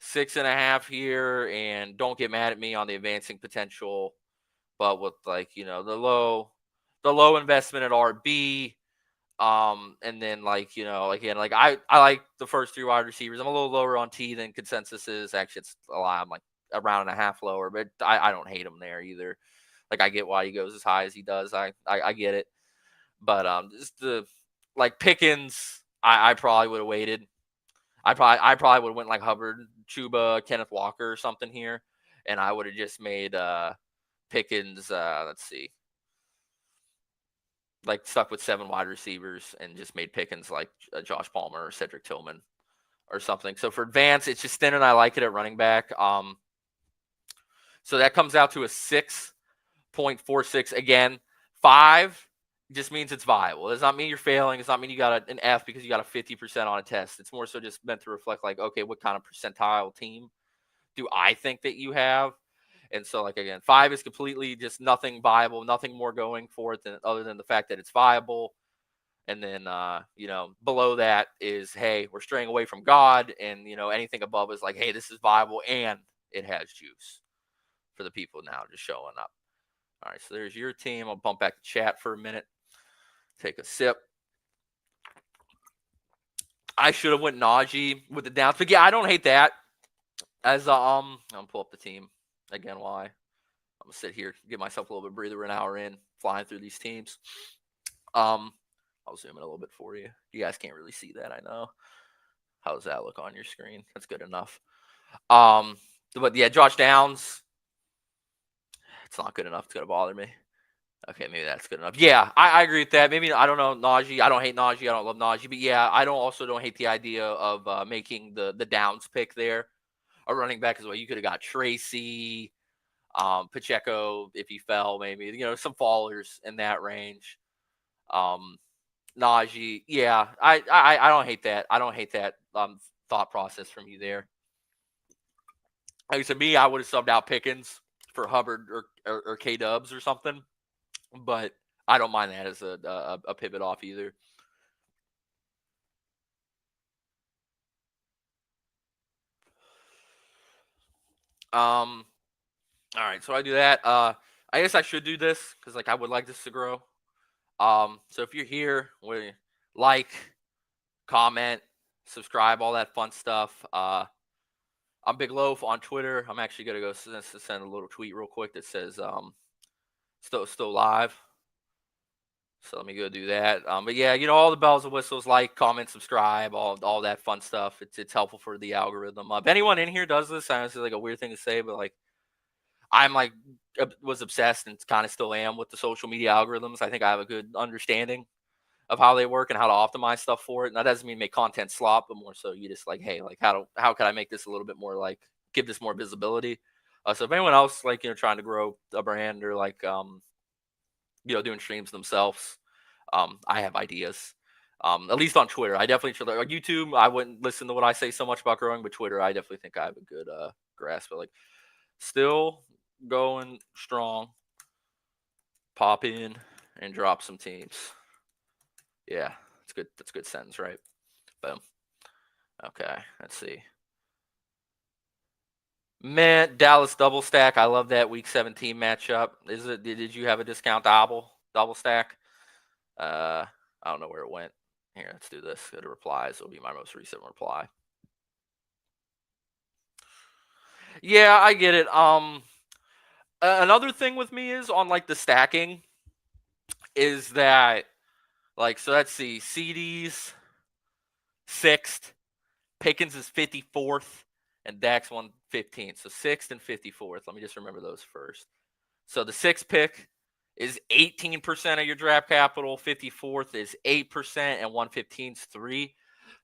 6.5 here, and don't get mad at me on the advancing potential, but with like, the low investment at RB. And then like, again, like I like the first 3 wide receivers. I'm a little lower on T than consensus is. Actually, it's a lot. I'm like a round and a half lower, but I don't hate him there either. Like, I get why he goes as high as he does. I get it. But just the like Pickens, I probably would have waited. I probably would have went like Hubbard, Chuba, Kenneth Walker or something here, and I would have just made Pickens. Let's see, like stuck with 7 wide receivers and just made Pickens like Josh Palmer or Cedric Tillman or something. So for advance, it's just thin, and I like it at running back. So that comes out to a 6.46 again. 5 just means it's viable. It does not mean you're failing. It does not mean you got an F because you got a 50% on a test. It's more so just meant to reflect like, okay, what kind of percentile team do I think that you have? And so, like, again, 5 is completely just nothing viable, nothing more going for it than other than the fact that it's viable. And then, below that is, hey, we're straying away from God. And, anything above is like, hey, this is viable and it has juice for the people now just showing up. All right, so there's your team. I'll bump back to chat for a minute. Take a sip. I should have went Najee with the downs, but yeah, I don't hate that. As I'm gonna pull up the team again. Why? I'm gonna sit here, give myself a little bit of breather. An hour in, flying through these teams. I'll zoom in a little bit for you. You guys can't really see that, I know. How does that look on your screen? That's good enough. But yeah, Josh Downs. It's not good enough. It's gonna bother me. Okay, maybe that's good enough. Yeah, I agree with that. Maybe, I don't know, Najee. I don't hate Najee. I don't love Najee. But yeah, I don't hate the idea of making the Downs pick there. A running back as well. You could have got Tracy, Pacheco if he fell, maybe. Some fallers in that range. Najee. Yeah, I don't hate that. I don't hate that thought process from you there. Like I said, me, I would have subbed out Pickens for Hubbard or K Dubs or something. But I don't mind that as a pivot off either. All right, so I do that. I guess I should do this because I would like this to grow. So if you're here, like, comment, subscribe, all that fun stuff. I'm Big Loaf on Twitter. I'm actually gonna go send a little tweet real quick that says still live. So let me go do that. But yeah, all the bells and whistles, like, comment, subscribe, all that fun stuff. It's helpful for the algorithm. If anyone in here does this, I know it's a weird thing to say, but I'm was obsessed and kind of still am with the social media algorithms. I think I have a good understanding of how they work and how to optimize stuff for it. And that doesn't mean make content slop, but more so you just hey, how can I make this a little bit more give this more visibility? So if anyone else trying to grow a brand or doing streams themselves, I have ideas. At least on Twitter, I definitely should. YouTube, I wouldn't listen to what I say so much about growing, but Twitter, I definitely think I have a good grasp. But still going strong. Pop in and drop some teams. Yeah, that's good. That's a good sentence, right? Boom. Okay, let's see. Man, Dallas double stack. I love that week 17 matchup. Did you have a discount double stack? I don't know where it went. Here, let's do this. Go to replies. It'll be my most recent reply. Yeah, I get it. Another thing with me is on the stacking is that so let's see. CDs 6th, Pickens is 54th, and Dak's 115th. So 6th and 54th. Let me just remember those first. So the 6th pick is 18% of your draft capital, 54th is 8%, and 115th is 3%.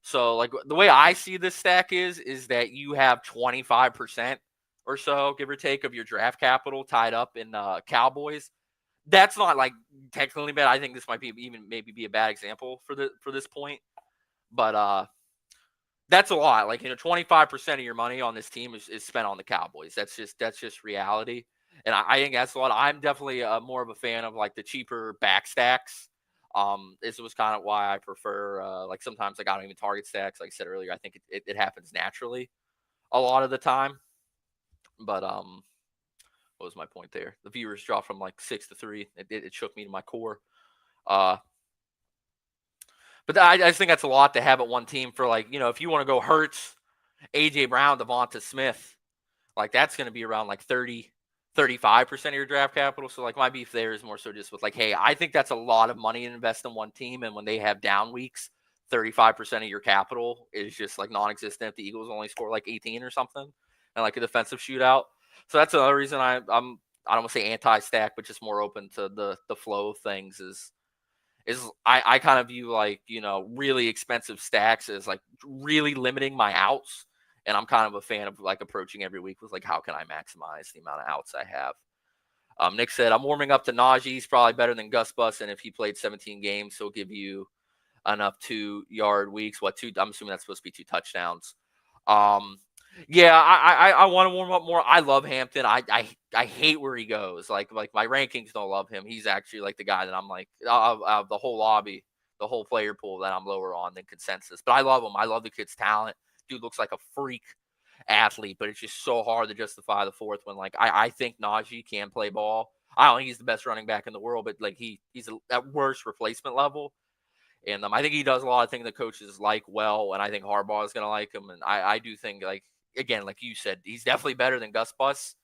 So the way I see this stack is that you have 25% or so, give or take, of your draft capital tied up in Cowboys. That's not technically bad. I think this might be maybe be a bad example for this point, but that's a lot. 25% of your money on this team is spent on the Cowboys. That's just reality. And I think that's a lot. I'm definitely more of a fan of the cheaper back stacks. This was kind of why I prefer sometimes I don't even target stacks. Like I said earlier, I think it happens naturally a lot of the time. But what was my point there? The viewers dropped from 6 to 3. It shook me to my core. But I just think that's a lot to have at one team for if you want to go Hurts, AJ Brown, Devonta Smith, that's going to be around 35% of your draft capital. So my beef there is more so just with hey, I think that's a lot of money to invest in one team. And when they have down weeks, 35% of your capital is just non-existent if the Eagles only score 18 or something and a defensive shootout. So that's another reason I don't want to say anti-stack, but just more open to the flow of things is I kind of view really expensive stacks as really limiting my outs. And I'm kind of a fan of approaching every week with how can I maximize the amount of outs I have. Nick said, I'm warming up to Najee. He's probably better than Gus Bus. And if he played 17 games, he'll give you enough 2-yard weeks. I'm assuming that's supposed to be 2 touchdowns. Yeah, I want to warm up more. I love Hampton. I hate where he goes. My rankings don't love him. He's actually the guy that I'm the whole lobby the whole player pool that I'm lower on than consensus. But I love him. I love the kid's talent. Dude looks like a freak athlete, but it's just so hard to justify the fourth one. Like I think Najee can play ball. I don't think he's the best running back in the world, but like he's at worst replacement level. And I think he does a lot of things the coaches like well, and I think Harbaugh is going to like him. And I do think, like, again, like you said, he's definitely better than Gus Bus.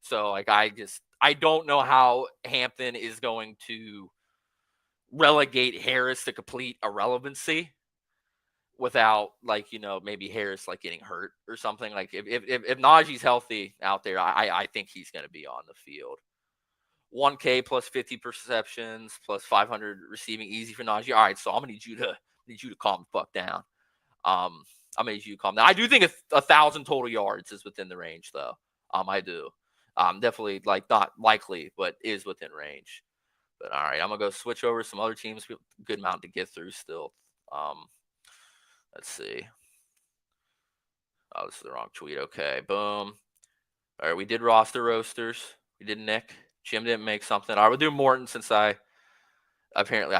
So, like, I don't know how Hampton is going to relegate Harris to complete irrelevancy without, like, maybe Harris, like, getting hurt or something. Like, if Najee's healthy out there, I think he's going to be on the field. 1K plus 50 perceptions plus 500 receiving, easy for Najee. All right, so I'm gonna need you to calm the fuck down. I'm gonna need you to calm down. I do think 1,000 total yards is within the range, though. I do. Definitely, like, not likely, but is within range. But all right, I'm gonna go switch over some other teams. Good amount to get through still. Let's see. Oh, this is the wrong tweet. Okay, boom. All right, we did roster roasters. We did Nick. Jim didn't make something. I would do Morton since I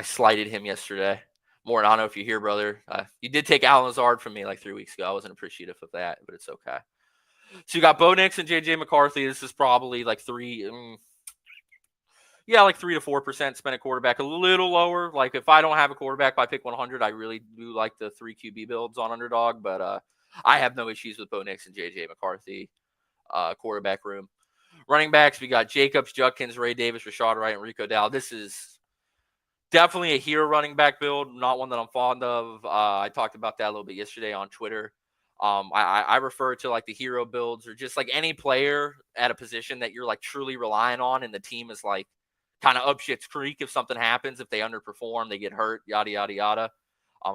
slighted him yesterday. Morton, I don't know if you're here, brother. You did take Alan Lazard from me like 3 weeks ago. I wasn't appreciative of that, but it's okay. So you got Bo Nix and JJ McCarthy. This is probably like 3 to 4% spent a quarterback. A little lower. Like if I don't have a quarterback by pick 100, I really do like the 3 QB builds on Underdog. But I have no issues with Bo Nix and JJ McCarthy quarterback room. Running backs, we got Jacobs, Judkins, Ray Davis, Rashad Wright, and Rico Dowdle. This is definitely a hero running back build, not one that I'm fond of. I talked about that a little bit yesterday on Twitter. I refer to like the hero builds or just like any player at a position that you're like truly relying on, and the team is like kind of up shit's creek if something happens, if they underperform, they get hurt, yada yada yada. I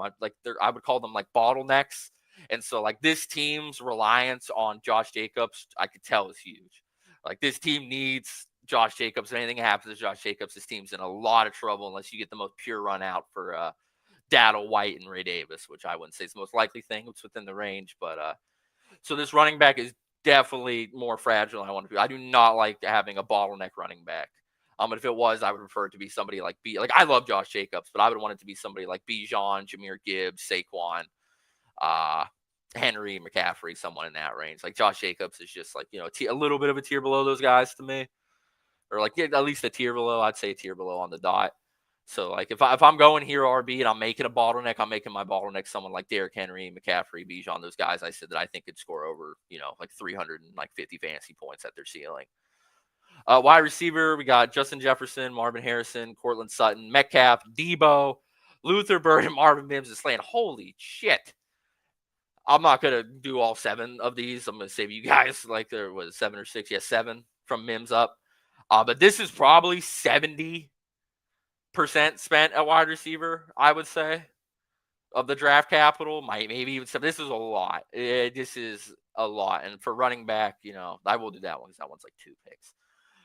would call them like bottlenecks, and so like this team's reliance on Josh Jacobs, I could tell is huge. Like this team needs Josh Jacobs. If anything happens to Josh Jacobs, this team's in a lot of trouble unless you get the most pure run out for Dowdle, White, and Ray Davis, which I wouldn't say is the most likely thing. It's within the range, but so this running back is definitely more fragile than I want to be. I do not like having a bottleneck running back. But if it was, I would prefer it to be somebody like I love Josh Jacobs, but I would want it to be somebody like Bijan, Jahmyr Gibbs, Saquon, Henry, McCaffrey, someone in that range. Like Josh Jacobs is just like, a little bit of a tier below those guys to me, or like at least a tier below. I'd say a tier below on the dot. So like if I'm going hero RB and I'm making a bottleneck, I'm making my bottleneck someone like Derrick Henry, McCaffrey, Bijan, those guys I said that I think could score over, like 350 fantasy points at their ceiling. Wide receiver, we got Justin Jefferson, Marvin Harrison, Cortland Sutton, Metcalf, Debo, Luther Bird, and Marvin Mims is slaying. Holy shit. I'm not going to do all 7 of these. I'm going to save you guys like there was 7 or 6. Yeah, 7 from Mims up. But this is probably 70% spent at wide receiver, I would say, of the draft capital. Maybe even 7. This is a lot. This is a lot. And for running back, I will do that one because that one's like 2 picks.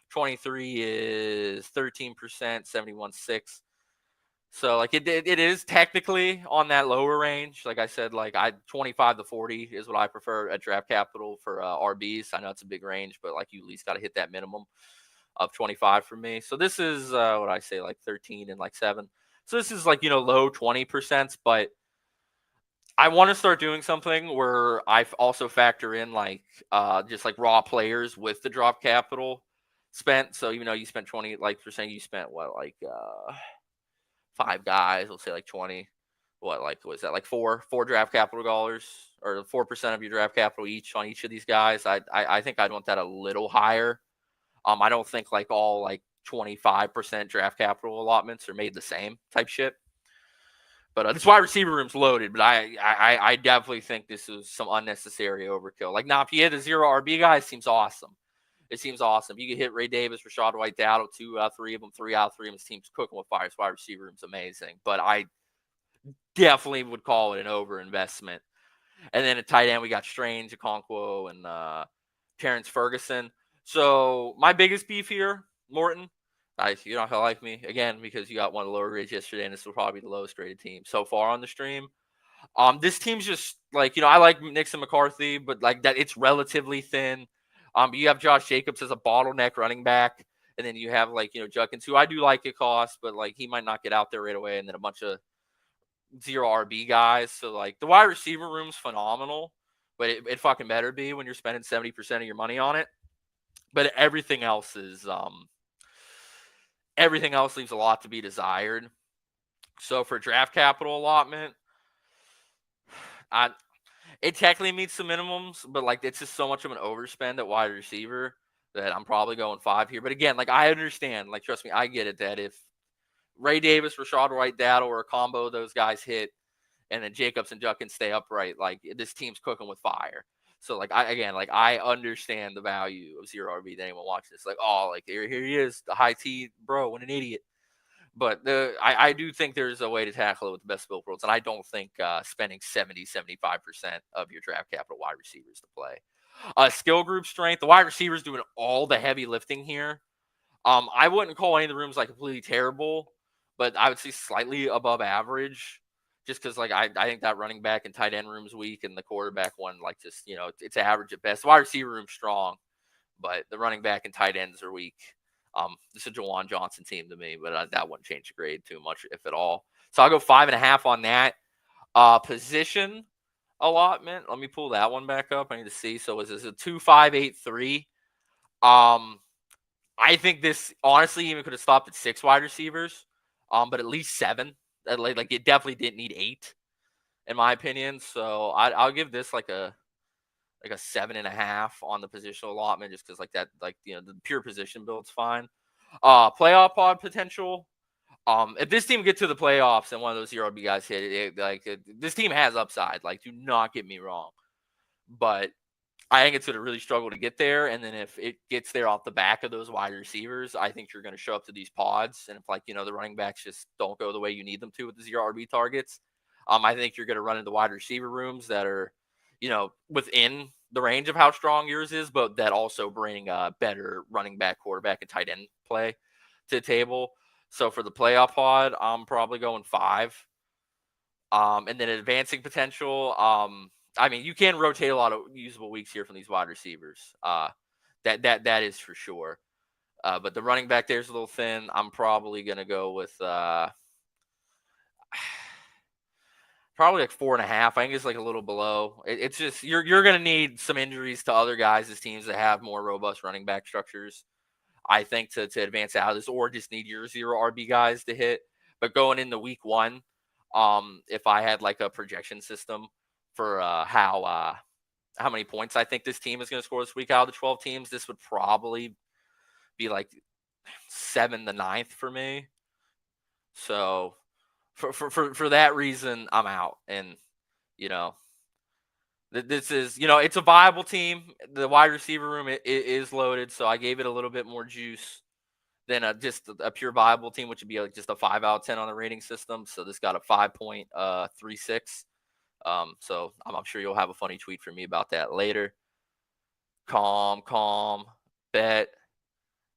23 is 13%, 71.6. So, like, it is technically on that lower range. Like I said, like, 25 to 40 is what I prefer at draft capital for RBs. I know it's a big range, but, like, you at least got to hit that minimum of 25 for me. So, this is, what I say, like, 13 and, like, 7. So, this is, like, low 20%, but I want to start doing something where I also factor in, like, just, like, raw players with the drop capital spent. So, even though you spent 20, like, percent, you spent, what, like, 5 guys, let's say like 20. What was that? Like four draft capital dollars, or 4% of your draft capital each on each of these guys. I think I'd want that a little higher. I don't think like all like 25% draft capital allotments are made the same type shit. But this wide receiver room's loaded. But I definitely think this is some unnecessary overkill. Like now, if you hit a 0 RB guy, it seems awesome. It seems awesome. You can hit Ray Davis, Rashad White, Dowdle, 2 out of 3 of them, 3 out of 3 of them. His team's cooking with fire. His wide receiver room's amazing. But I definitely would call it an overinvestment. And then at tight end, we got Strange, Okonkwo, and Terrence Ferguson. So my biggest beef here, Morton, you're not going to like me, again, because you got one of the lower grades yesterday, and this will probably be the lowest graded team so far on the stream. This team's just like, I like Nixon McCarthy, but like that it's relatively thin. You have Josh Jacobs as a bottleneck running back, and then you have like, Judkins, who I do like at cost, but like he might not get out there right away, and then a bunch of zero RB guys. So like the wide receiver room's phenomenal, but it fucking better be when you're spending 70% of your money on it. But everything else leaves a lot to be desired. So for draft capital allotment, I it technically meets the minimums, but like it's just so much of an overspend at wide receiver that I'm probably going 5 here. But again, like I understand, like trust me, I get it that if Ray Davis, Rashad White, Dowdle, or a combo of those guys hit, and then Jacobs and Duck can stay upright, like this team's cooking with fire. So like I understand the value of zero RB that anyone watching this. Like, oh, like here he is, the high T bro, what an idiot. But I do think there's a way to tackle it with the best built worlds. And I don't think spending 75% of your draft capital wide receivers to play. Skill group strength, the wide receivers doing all the heavy lifting here. I wouldn't call any of the rooms like completely terrible, but I would say slightly above average. Just because like I think that running back and tight end room's weak, and the quarterback one, like just, it's average at best. The wide receiver room's strong, but the running back and tight ends are weak. This is a Jawan Johnson team to me, but that wouldn't change the grade too much, if at all. So I'll go 5.5 on that. Position allotment. Let me pull that one back up. I need to see. So is this a 2-5-8-3? I think this honestly even could have stopped at 6 wide receivers, but at least 7. Like it definitely didn't need 8, in my opinion. So I'll give this like a 7.5 on the positional allotment, just because like that, like the pure position build's fine. Playoff pod potential. If this team get to the playoffs and one of those zero RB guys hit it, this team has upside. Like, do not get me wrong, but I think it's going to really struggle to get there. And then if it gets there off the back of those wide receivers, I think you're going to show up to these pods. And if the running backs just don't go the way you need them to with the zero RB targets, I think you're going to run into wide receiver rooms that are, within the range of how strong yours is, but that also bring better running back, quarterback, and tight end play to the table. So for the playoff pod, I'm probably going 5. And then advancing potential, you can rotate a lot of usable weeks here from these wide receivers. That is for sure. But the running back there's a little thin. I'm probably gonna go with probably like 4.5. I think it's like a little below. It's just you're gonna need some injuries to other guys' teams that have more robust running back structures, I think, to advance out of this, or just need your zero RB guys to hit. But going into week 1, if I had like a projection system for how many points I think this team is going to score this week out of the 12 teams, this would probably be like 7 the 9th for me. So for that reason, I'm out. And this is, it's a viable team. The wide receiver room it is loaded, so I gave it a little bit more juice than just a pure viable team, which would be like just a 5 out of 10 on the rating system. So this got a 5.36. So I'm sure you'll have a funny tweet for me about that later. Calm, bet.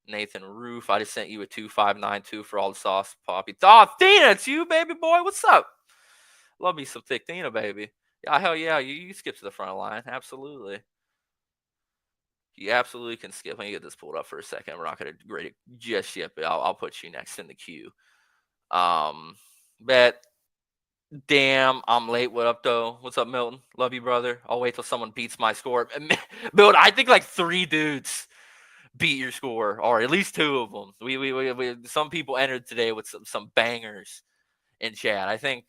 Nathan Roof, I just sent you a 2592 for all the sauce, Poppy. Oh, Thina, it's you, baby boy. What's up? Love me some thick Thina, baby. Yeah, hell yeah. You skip to the front line. Absolutely. You absolutely can skip. Let me get this pulled up for a second. We're not going to grade it just yet, but I'll put you next in the queue. Bet. Damn, I'm late. What up, though? What's up, Milton? Love you, brother. I'll wait till someone beats my score. Milton, I think like 3 dudes beat your score, or at least 2 of them. We some people entered today with some bangers in chat. I think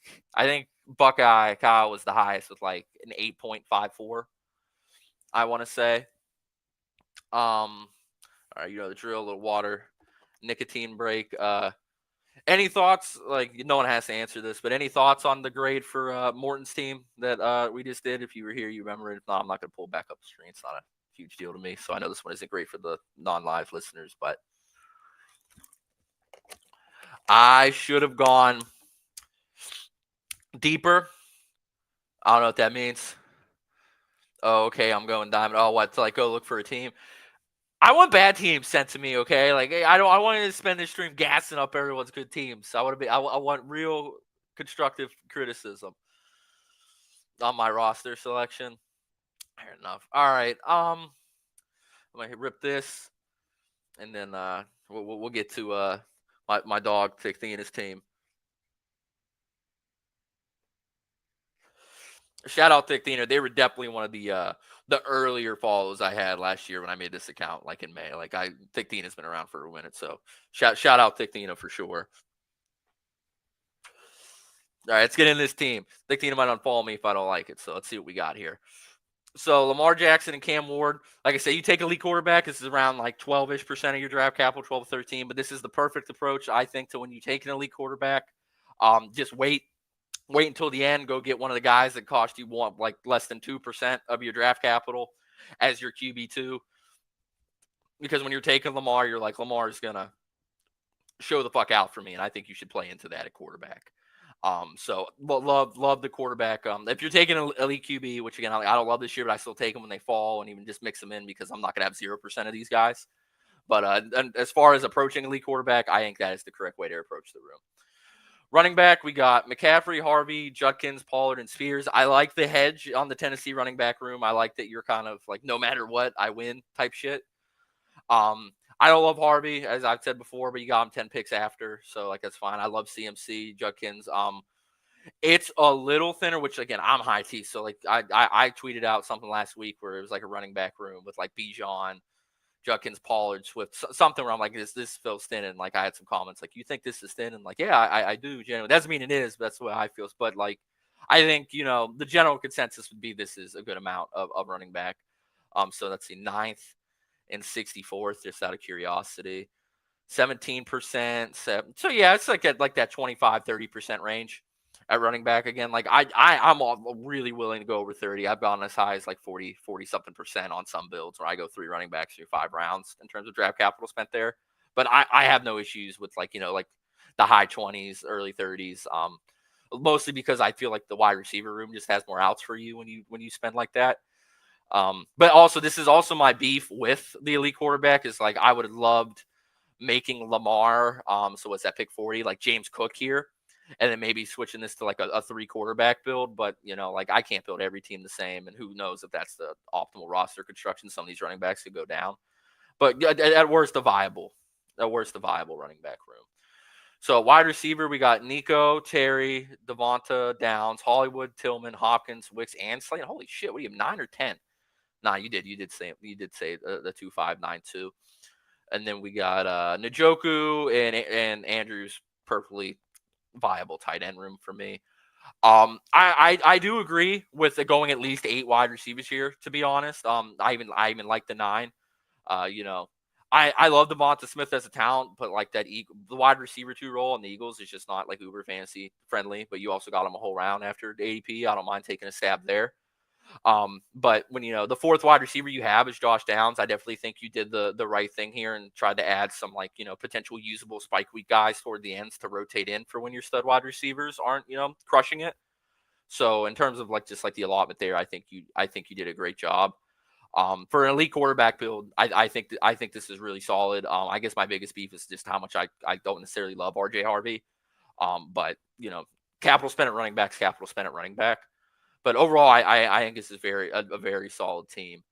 Buckeye Kyle was the highest with like an 8.54. I want to say. All right, the drill. A little water, nicotine break. Any thoughts? Like, no one has to answer this, but any thoughts on the grade for Morton's team that we just did? If you were here, you remember it. If not, I'm not going to pull back up the screen. It's not a huge deal to me. So I know this one isn't great for the non-live listeners, but I should have gone deeper. I don't know what that means. Oh, okay, I'm going diamond. Oh, what? To like go look for a team? I want bad teams sent to me, okay? Like I wanted to spend this stream gassing up everyone's good teams. I want real constructive criticism on my roster selection. Fair enough. All right. I'm gonna rip this, and then we'll get to my dog Thick and his team. Shout out Thick Dino. They were definitely one of the earlier follows I had last year when I made this account, like in May. Like Thick Dino's been around for a minute, so shout out Thick Dino for sure. All right, let's get in this team. Thick Dino might unfollow me if I don't like it, so let's see what we got here. So Lamar Jackson and Cam Ward, like I say, you take elite quarterback. This is around like 12-ish% of your draft capital, 12 to 13. But this is the perfect approach, I think, to when you take an elite quarterback. Just wait until the end. Go get one of the guys that cost you like less than 2% of your draft capital as your QB2. Because when you're taking Lamar, you're like, Lamar is gonna show the fuck out for me, and I think you should play into that at quarterback. So love the quarterback. If you're taking an elite QB, which again I don't love this year, but I still take them when they fall and even just mix them in because I'm not gonna have 0% of these guys. But and as far as approaching elite quarterback, I think that is the correct way to approach the room. Running back, we got McCaffrey, Harvey, Judkins, Pollard, and Spears. I like the hedge on the Tennessee running back room. I like that you're kind of like no matter what, I win type shit. I don't love Harvey, as I've said before, but you got him 10 picks after, so like that's fine. I love CMC, Judkins. It's a little thinner, which again I'm high T. So like I tweeted out something last week where it was like a running back room with like Bijan, Judkins, Pollard, Swift, something where I'm like this feels thin, and like I had some comments like you think this is thin, and like yeah I do genuinely. Doesn't mean it is, but that's the way I feel. But like I think the general consensus would be this is a good amount of running back. So let's see, 9th and 64th, just out of curiosity. 17%. So yeah, it's like at like that 25-30% range at running back again. Like I'm really willing to go over 30. I've gone as high as like 40 something percent on some builds where I go 3 running backs through 5 rounds in terms of draft capital spent there. But I have no issues with like like the high 20s, early 30s. Mostly because I feel like the wide receiver room just has more outs for you when you spend like that. But also this is also my beef with the elite quarterback is like I would have loved making Lamar. So what's that, pick 40, like James Cook here, and then maybe switching this to like a 3 quarterback build. But like I can't build every team the same, and who knows if that's the optimal roster construction. Some of these running backs could go down, but at worst, the viable running back room. So wide receiver, we got Nico, Terry, Devonta, Downs, Hollywood, Tillman, Hopkins, Wicks, and Slayton. Holy shit, what do you have, 9 or 10? Nah, you did say the 2-5-9-2. And then we got Njoku and Andrews, perfectly viable tight end room for me. I do agree with going at least 8 wide receivers here, to be honest. I even like the 9. I love Devonta Smith as a talent, but like the wide receiver 2 role on the Eagles is just not like uber fantasy friendly. But you also got him a whole round after ADP. I don't mind taking a stab there. But when the 4th wide receiver you have is Josh Downs, I definitely think you did the right thing here and tried to add some like potential usable spike week guys toward the ends to rotate in for when your stud wide receivers aren't crushing it. So in terms of like just like the allotment there, I think you did a great job. For an elite quarterback build, I think this is really solid. I guess my biggest beef is just how much I don't necessarily love RJ Harvey. But capital spent at running backs, capital spent at running back. But overall, I think this is a very solid team.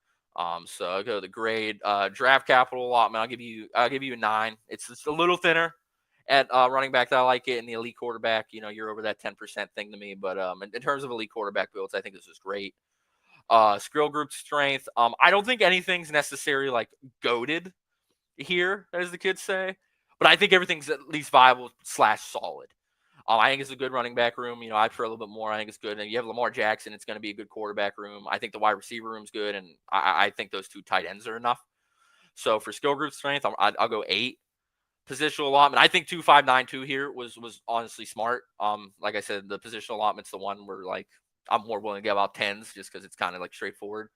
So I'll go to the grade. Draft capital allotment, I'll give you a 9. It's just a little thinner at running back that I like it. And the elite quarterback, you're over that 10% thing to me. But in terms of elite quarterback builds, I think this is great. Skrill group strength. I don't think anything's necessarily like goated here, as the kids say. But I think everything's at least viable / solid. I think it's a good running back room. I prefer a little bit more. I think it's good. And you have Lamar Jackson. It's going to be a good quarterback room. I think the wide receiver room's good. And I think those 2 tight ends are enough. So for skill group strength, I'll go 8. Positional allotment, I think 2-5-9-2 here was honestly smart. Like I said, the positional allotment's the one where like I'm more willing to give out 10s just because it's kind of like straightforward.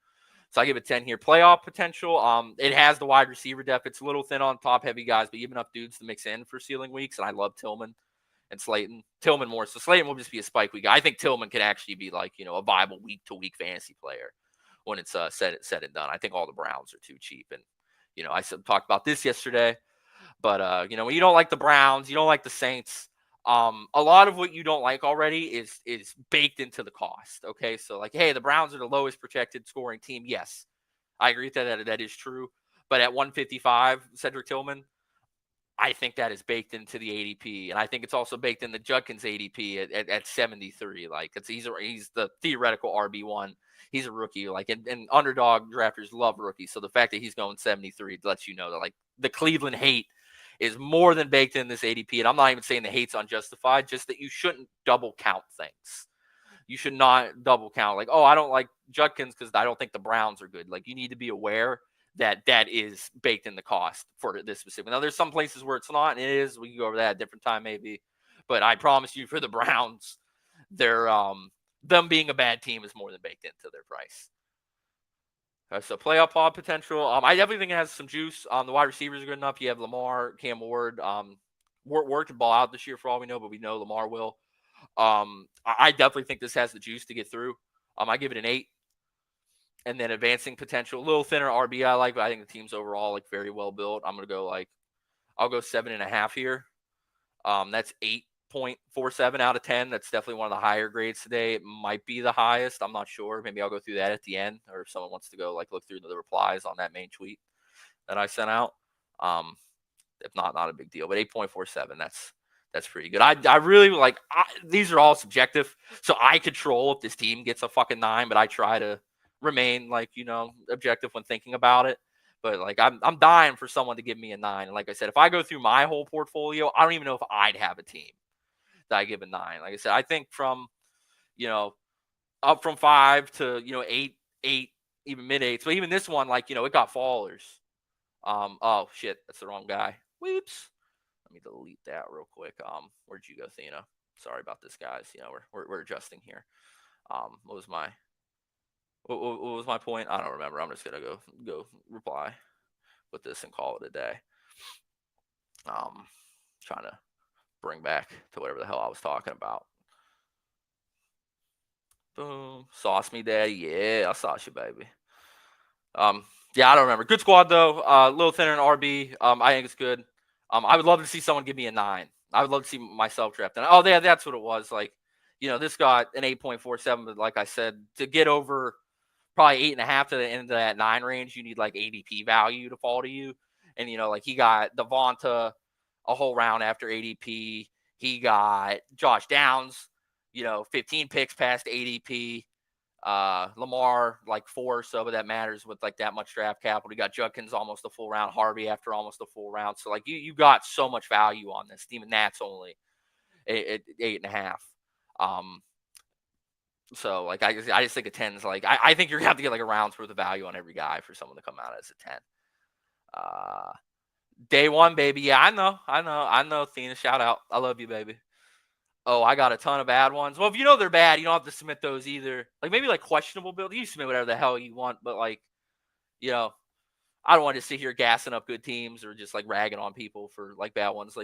So I give it 10 here. Playoff potential. It has the wide receiver depth. It's a little thin on top heavy guys, but you have enough dudes to mix in for ceiling weeks. And I love Tillman and Slayton. Tillman more. So Slayton will just be a spike week. I think Tillman can actually be like, a viable week-to-week fantasy player when it's said and done. I think all the Browns are too cheap. And, I talked about this yesterday. But, when you don't like the Browns, you don't like the Saints, a lot of what you don't like already is baked into the cost. Okay. So like, hey, the Browns are the lowest projected scoring team. Yes, I agree with that is true. But at 155, Cedric Tillman, I think that is baked into the ADP, and I think it's also baked in the Judkins ADP at 73. Like he's the theoretical RB1. He's a rookie, like and underdog drafters love rookies. So the fact that he's going 73 lets you know that like the Cleveland hate is more than baked in this ADP. And I'm not even saying the hate's unjustified, just that you shouldn't double count things. You should not double count. Like, oh, I don't like Judkins because I don't think the Browns are good. Like, you need to be aware that that is baked in the cost for this specific. Now, there's some places where it's not, and it is. We can go over that at a different time, maybe. But I promise you, for the Browns, they're them being a bad team is more than baked into their price. So playoff pod potential. I definitely think it has some juice. The wide receivers are good enough. You have Lamar, Cam Ward. Ward can ball out this year for all we know, but we know Lamar will. I definitely think this has the juice to get through. I give it an 8. And then advancing potential, a little thinner RB I like, but I think the team's overall like very well built. I'm gonna go I'll go 7.5 here. That's 8.47 out of 10. That's definitely one of the higher grades today. It might be the highest. I'm not sure. Maybe I'll go through that at the end, or if someone wants to go look through the replies on that main tweet that I sent out. If not a big deal. But 8.47, that's pretty good. I really like. These are all subjective, so I control if this team gets a fucking 9, but I try to remain objective when thinking about it. But I'm dying for someone to give me a 9. And like I said, if I go through my whole portfolio, I don't even know if I'd have a team that I give a 9. Like I said, I think from up from 5 to 8, even mid-8s. But even this one, it got fallers. Oh shit, that's the wrong guy. Whoops. Let me delete that real quick. Where'd you go, Thena? Sorry about this, guys. We're adjusting here. What was my point? I don't remember. I'm just gonna go reply with this and call it a day. Trying to bring back to whatever the hell I was talking about. Boom, sauce me, daddy. Yeah, I'll sauce you, baby. Yeah, I don't remember. Good squad though. A little thinner in RB. I think it's good. I would love to see someone give me a 9. I would love to see myself drafted. Oh, yeah, that's what it was. This got an 8.47, but like I said, to get over probably 8.5 to the end of that 9 range, you need ADP value to fall to you. And he got Devonta a whole round after ADP. He got Josh Downs, 15 picks past ADP. Lamar 4 or so, but that matters with that much draft capital. You got Judkins almost a full round, Harvey after almost a full round. So you got so much value on this. Even that's only at 8.5. So I just think a 10 is I think you're gonna have to get a round's worth of value on every guy for someone to come out as a 10. Day one, baby. Yeah, I know. Thena, shout out. I love you, baby. Oh, I got a ton of bad ones. Well, if they're bad, you don't have to submit those either. Maybe questionable build. You submit whatever the hell you want, but I don't want to sit here gassing up good teams or just ragging on people for bad ones.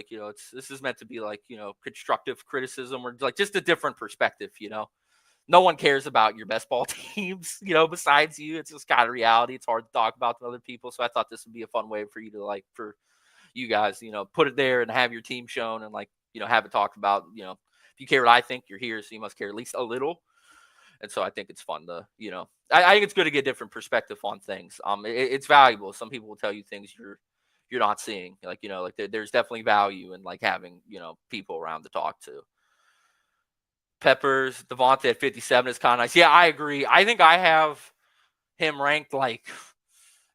This is meant to be constructive criticism or just a different perspective. No one cares about your best ball teams, besides you. It's just kind of reality. It's hard to talk about to other people. So I thought this would be a fun way for you to for you guys, put it there and have your team shown and have it talked about. If you care what I think, you're here, so you must care at least a little. And so I think it's fun to, I think it's good to get different perspective on things. It's valuable. Some people will tell you things you're not seeing. There's definitely value in having, people around to talk to. Peppers, Devonta at 57 is kind of nice. Yeah, I agree. I think I have him ranked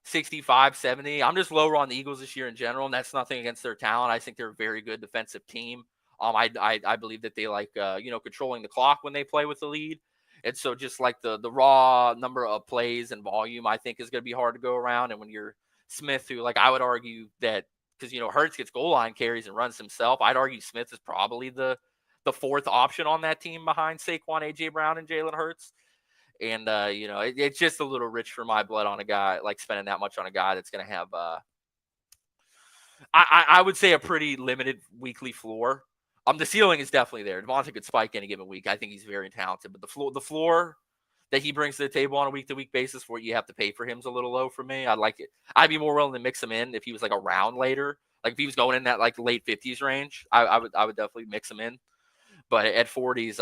65, 70. I'm just lower on the Eagles this year in general, and that's nothing against their talent. I think they're a very good defensive team. I believe that they controlling the clock when they play with the lead. And so just the raw number of plays and volume, I think is going to be hard to go around. And when you're Smith, who I would argue that because, Hurts gets goal line carries and runs himself, I'd argue Smith is probably the fourth option on that team behind Saquon, A.J. Brown, and Jalen Hurts. And, it's just a little rich for my blood on a guy, spending that much on a guy that's going to have, I would say, a pretty limited weekly floor. The ceiling is definitely there. Devonta could spike any given week. I think he's very talented, but the floor that he brings to the table on a week-to-week basis for what you have to pay for him is a little low for me. I'd like it. I'd be more willing to mix him in if he was a round later. If he was going in that late 50s range, I would definitely mix him in. But at 40s,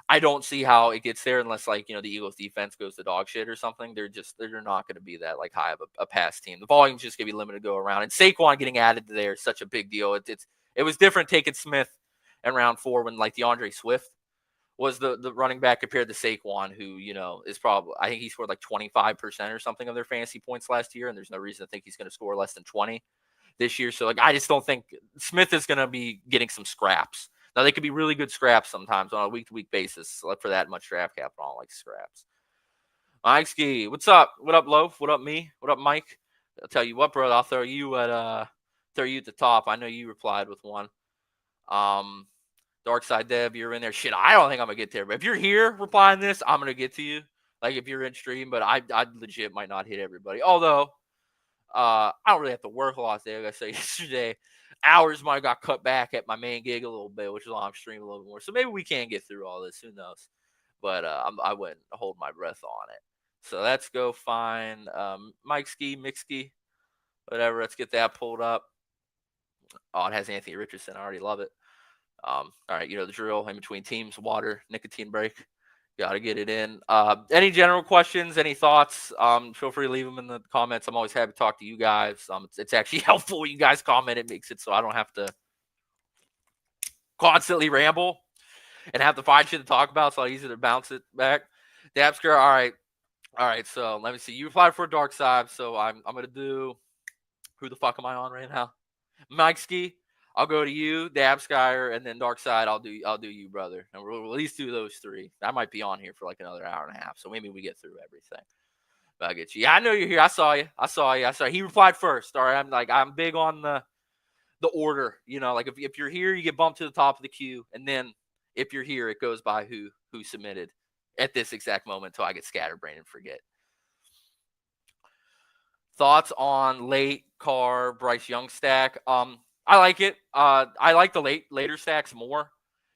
I don't see how it gets there unless, like, the Eagles defense goes to dog shit or something. They're not going to be that like high of a pass team. The volume's just going to be limited to go around. And Saquon getting added to there is such a big deal. It was different taking Smith in round 4 when like DeAndre Swift was the running back compared to Saquon, who, is probably, I think he scored like 25% or something of their fantasy points last year. And there's no reason to think he's going to score less than 20 this year. So like, I just don't think Smith is going to be getting some scraps. Now, they could be really good scraps sometimes on a week-to-week basis. Look for that much draft capital. I don't like scraps. Mike Ski, what's up? What up, Loaf? What up, me? What up, Mike? I'll tell you what, brother. I'll throw you at the top. I know you replied with one. Dark Side Dev, you're in there. Shit, I don't think I'm gonna get there. But if you're here replying this, I'm gonna get to you. Like if you're in stream, but I legit might not hit everybody. Although, I don't really have to work a lot today. Like I said yesterday, hours might have got cut back at my main gig a little bit, which is why I'm streaming a little bit more. So maybe we can get through all this. Who knows? But I wouldn't hold my breath on it. So let's go find Mike Ski, Mick Ski, whatever. Let's get that pulled up. Oh, it has Anthony Richardson. I already love it. All right, the drill. In between teams, water, nicotine break. Got to get it in. Any general questions, any thoughts? Feel free to leave them in the comments. I'm always happy to talk to you guys. It's actually helpful when you guys comment. It makes it so I don't have to constantly ramble and have to find shit to talk about. So it's easy to bounce it back. Dabsker, all right. So let me see. You applied for a Dark Side, so I'm gonna do. Who the fuck am I on right now? Mike Ski. I'll go to you, Dabskyer, and then Dark Side. I'll do you, brother. And we'll at least do those 3. I might be on here for like another hour and a half, so maybe we get through everything. But I'll get you. Yeah, I know you're here. I saw you. He replied first. All right. I'm big on the order. Like if you're here, you get bumped to the top of the queue, and then if you're here, it goes by who submitted at this exact moment until I get scatterbrained and forget. Thoughts on late Carr Bryce Young stack? I like it. I like the later stacks more,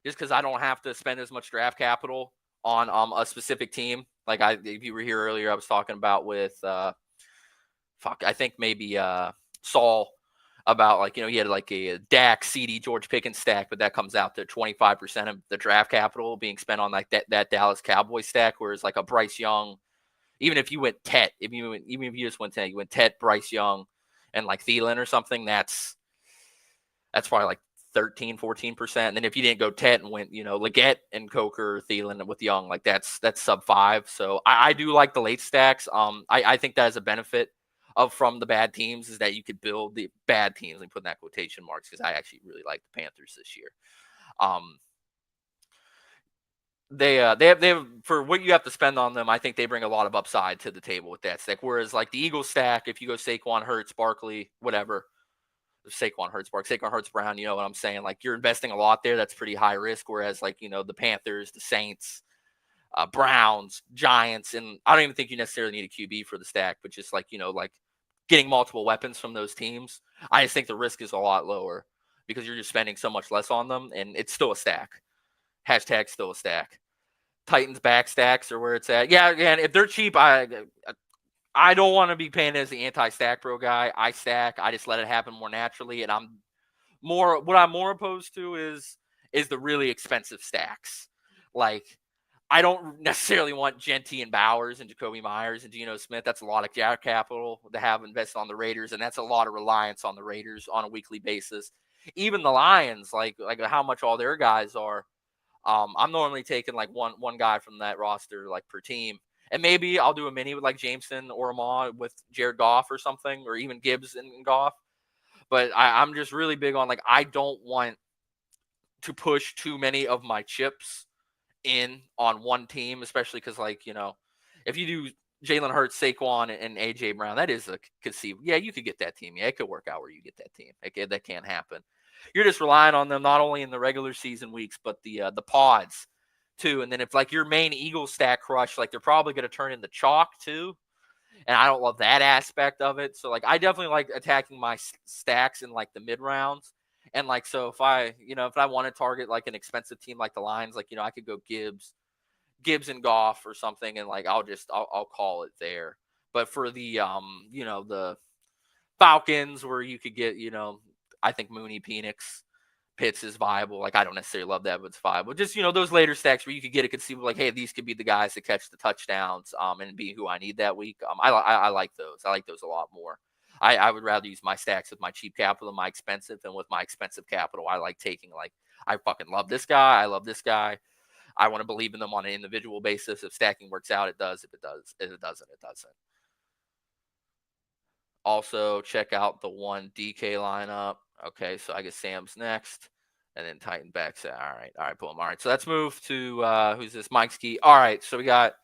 just because I don't have to spend as much draft capital on a specific team. Like if you were here earlier, I was talking about with I think maybe Saul about like he had like a Dak, CD, George Pickens stack, but that comes out to 25% of the draft capital being spent on like that Dallas Cowboys stack, whereas like a Bryce Young, even if you went Tet, even if you just went Tet, you went Tet, Bryce Young, and like Thielen or something, that's probably like 13-14%. And then if you didn't go Tet and went, Leggett and Coker, Thielen with Young, like that's sub 5. So I do like the late stacks. I think that is a benefit from the bad teams, is that you could build the bad teams, and put in that quotation marks, because I actually really like the Panthers this year. They have for what you have to spend on them. I think they bring a lot of upside to the table with that stack. Whereas like the Eagles stack, if you go Saquon, Hurts, Barkley, whatever, Saquon, Hurts, Brown, you know what I'm saying? Like you're investing a lot there. That's pretty high risk. Whereas like, the Panthers, the Saints, Browns, Giants, and I don't even think you necessarily need a QB for the stack, but just like, like getting multiple weapons from those teams, I just think the risk is a lot lower because you're just spending so much less on them, and it's still a stack. Hashtag still a stack. Titans back stacks are where it's at. Yeah, and if they're cheap, I don't want to be paying as the anti-stack bro guy. I stack. I just let it happen more naturally, and what I'm more opposed to is the really expensive stacks. Like I don't necessarily want Genty and Bowers and Jacoby Myers and Geno Smith. That's a lot of capital to have invested on the Raiders, and that's a lot of reliance on the Raiders on a weekly basis. Even the Lions, like how much all their guys are. I'm normally taking like one guy from that roster like per team. And maybe I'll do a mini with like Jameson or Ahmad with Jared Goff or something, or even Gibbs and Goff. But I'm just really big on like I don't want to push too many of my chips in on one team, especially because like, if you do Jalen Hurts, Saquon, and AJ Brown, that is a conceivable. Yeah, you could get that team. Yeah, it could work out where you get that team. That can happen. You're just relying on them not only in the regular season weeks, but the pods too. And then if like your main Eagles stack crush, like they're probably going to turn into chalk too. And I don't love that aspect of it. So like I definitely like attacking my stacks in like the mid rounds. And like so if I want to target like an expensive team like the Lions, like I could go Gibbs and Goff or something, and like I'll call it there. But for the the Falcons, where you could get I think Mooney, Penix Pitts is viable. Like, I don't necessarily love that, but it's viable. Just, those later stacks where you could get a conceivable, like, hey, these could be the guys that catch the touchdowns and be who I need that week. I like those. I like those a lot more. I would rather use my stacks with my cheap capital than my expensive. And with my expensive capital, I like taking, like, I fucking love this guy. I love this guy. I want to believe in them on an individual basis. If stacking works out, it does. If it does, if it doesn't, it doesn't. Also, check out the one DK lineup. Okay, so I guess Sam's next. And then Titan backs. All right, boom. All right, so let's move to who's this? Mike's Key. All right, so we got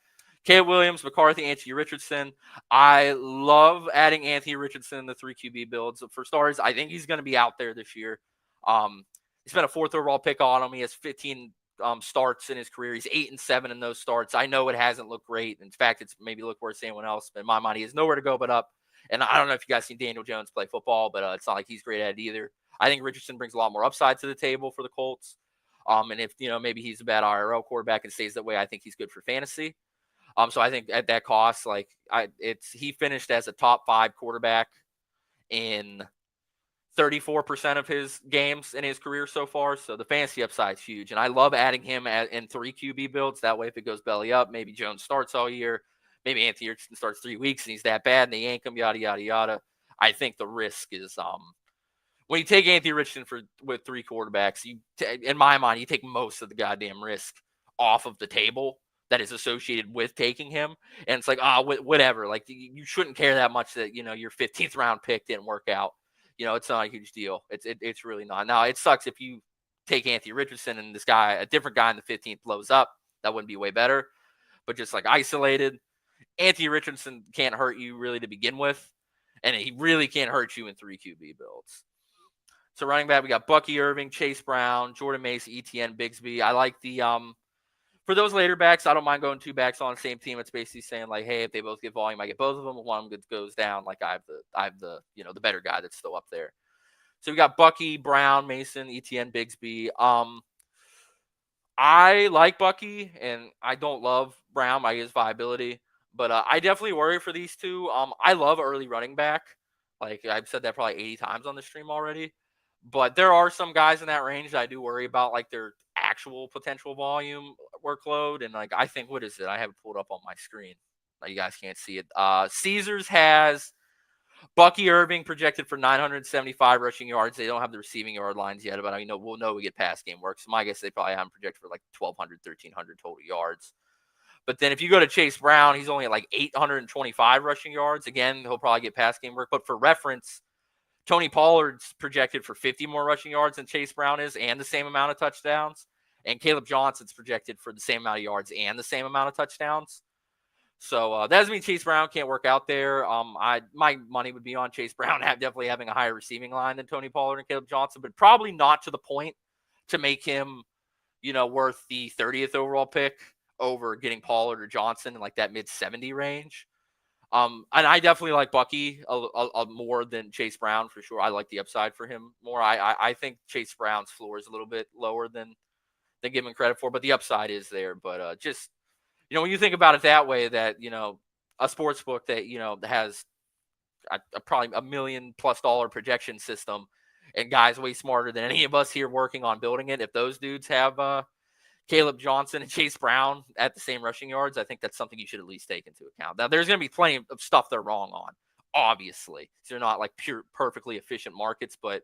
Caleb Williams, McCarthy, Anthony Richardson. I love adding Anthony Richardson in the 3 QB builds. For starters, I think he's going to be out there this year. He spent a 4th overall pick on him. He has 15 starts in his career. He's 8-7 in those starts. I know it hasn't looked great. In fact, it's maybe looked worse than anyone else. But in my mind, he has nowhere to go but up. And I don't know if you guys seen Daniel Jones play football, but it's not like he's great at it either. I think Richardson brings a lot more upside to the table for the Colts. And if, maybe he's a bad IRL quarterback and stays that way, I think he's good for fantasy. So I think at that cost, like he finished as a top 5 quarterback in 34% of his games in his career so far. So the fantasy upside is huge. And I love adding him in 3 QB builds. That way, if it goes belly up, maybe Jones starts all year. Maybe Anthony Richardson starts 3 weeks and he's that bad and they yank him, yada, yada, yada. I think the risk is when you take Anthony Richardson with 3 quarterbacks, in my mind, you take most of the goddamn risk off of the table that is associated with taking him. And it's like, whatever. Like, you shouldn't care that much that, your 15th round pick didn't work out. It's not a huge deal. It's really not. Now, it sucks if you take Anthony Richardson and a different guy in the 15th blows up. That wouldn't be way better. But just like isolated, Anthony Richardson can't hurt you really to begin with, and he really can't hurt you in 3 QB builds. So running back, we got Bucky Irving, Chase Brown, Jordan Mason, ETN, Bigsby. I like the for those later backs, I don't mind going 2 backs on the same team. It's basically saying like, hey, if they both get volume, I get both of them. If one of them goes down, like I have the the better guy that's still up there. So we got Bucky, Brown, Mason, ETN, Bigsby. I like Bucky, and I don't love Brown by his viability. But I definitely worry for these two. I love early running back. Like, I've said that probably 80 times on the stream already. But there are some guys in that range that I do worry about, like, their actual potential volume workload. And, like, I think, what is it? I have it pulled up on my screen. You guys can't see it. Caesars has Bucky Irving projected for 975 rushing yards. They don't have the receiving yard lines yet, but we'll know we get pass game work. So my guess, they probably have him projected for, like, 1,200, 1,300 total yards. But then if you go to Chase Brown, he's only at like 825 rushing yards. Again, he'll probably get pass game work. But for reference, Tony Pollard's projected for 50 more rushing yards than Chase Brown is and the same amount of touchdowns. And Caleb Johnson's projected for the same amount of yards and the same amount of touchdowns. So that doesn't mean Chase Brown can't work out there. My money would be on Chase Brown definitely having a higher receiving line than Tony Pollard and Caleb Johnson, but probably not to the point to make him, worth the 30th overall pick over getting Pollard or Johnson in like that mid-70 range. And I definitely like Bucky a more than Chase Brown for sure. I like the upside for him more. I think Chase Brown's floor is a little bit lower than give him credit for, but the upside is there. But just, when you think about it that way, that, a sports book that, that has probably $1 million+ projection system and guys way smarter than any of us here working on building it, if those dudes have Caleb Johnson and Chase Brown at the same rushing yards, I think that's something you should at least take into account. Now, there's going to be plenty of stuff they're wrong on, obviously. They're not like perfectly efficient markets, but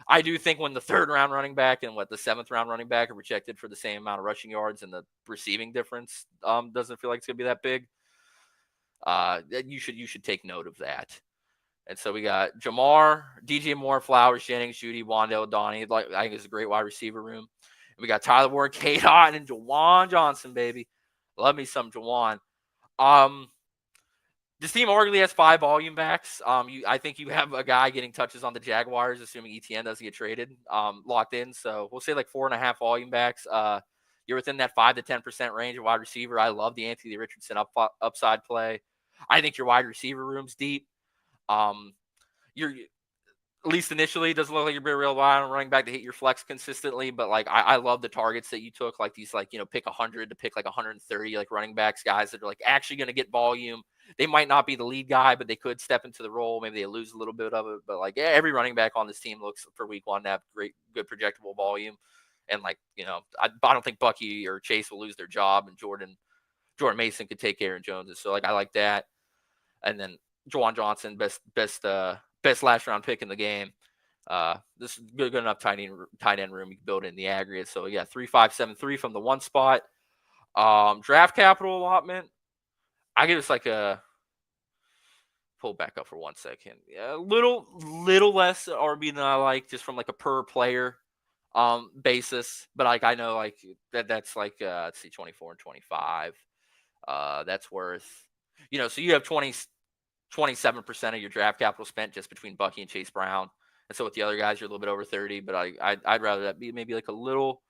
I do think when the 3rd round running back and the 7th round running back are projected for the same amount of rushing yards and the receiving difference doesn't feel like it's going to be that big, you should take note of that. And so we got Jamar, DJ Moore, Flowers, Jennings, Judy, Wandale, Donnie. I think it's a great wide receiver room. And we got Tyler Ward, Kate Otten, and Jawan Johnson, baby. Love me some Jawan. This team arguably has 5 volume backs. I think you have a guy getting touches on the Jaguars, assuming ETN doesn't get traded, locked in. So we'll say like 4.5 volume backs. You're within that 5 to 10% range of wide receiver. I love the Anthony Richardson upside play. I think your wide receiver room's deep. You're at least initially, it doesn't look like you're very real wide on running back to hit your flex consistently, but like I love the targets that you took, like these pick 100 to pick like 130 like running backs, guys that are like actually going to get volume They might not be the lead guy, but they could step into the role. Maybe they lose a little bit of it. But like, yeah, every running back on this team looks for week one to have good projectable volume. And like, I don't think Bucky or Chase will lose their job, and Jordan Mason could take Aaron Jones. So like, I like that. And then Juwan Johnson, best last round pick in the game. This is good enough tight end room. You can build it in the aggregate. So yeah, 3.573 from the one spot. Draft capital allotment. I give us like a pull back up for 1 second. Yeah, a little less RB than I like, just from like a per player basis. But like, I know like that's like let's see, 24 and 25. That's worth, so you have 27% of your draft capital spent just between Bucky and Chase Brown. And so with the other guys, you're a little bit over 30, but I'd rather that be maybe like a little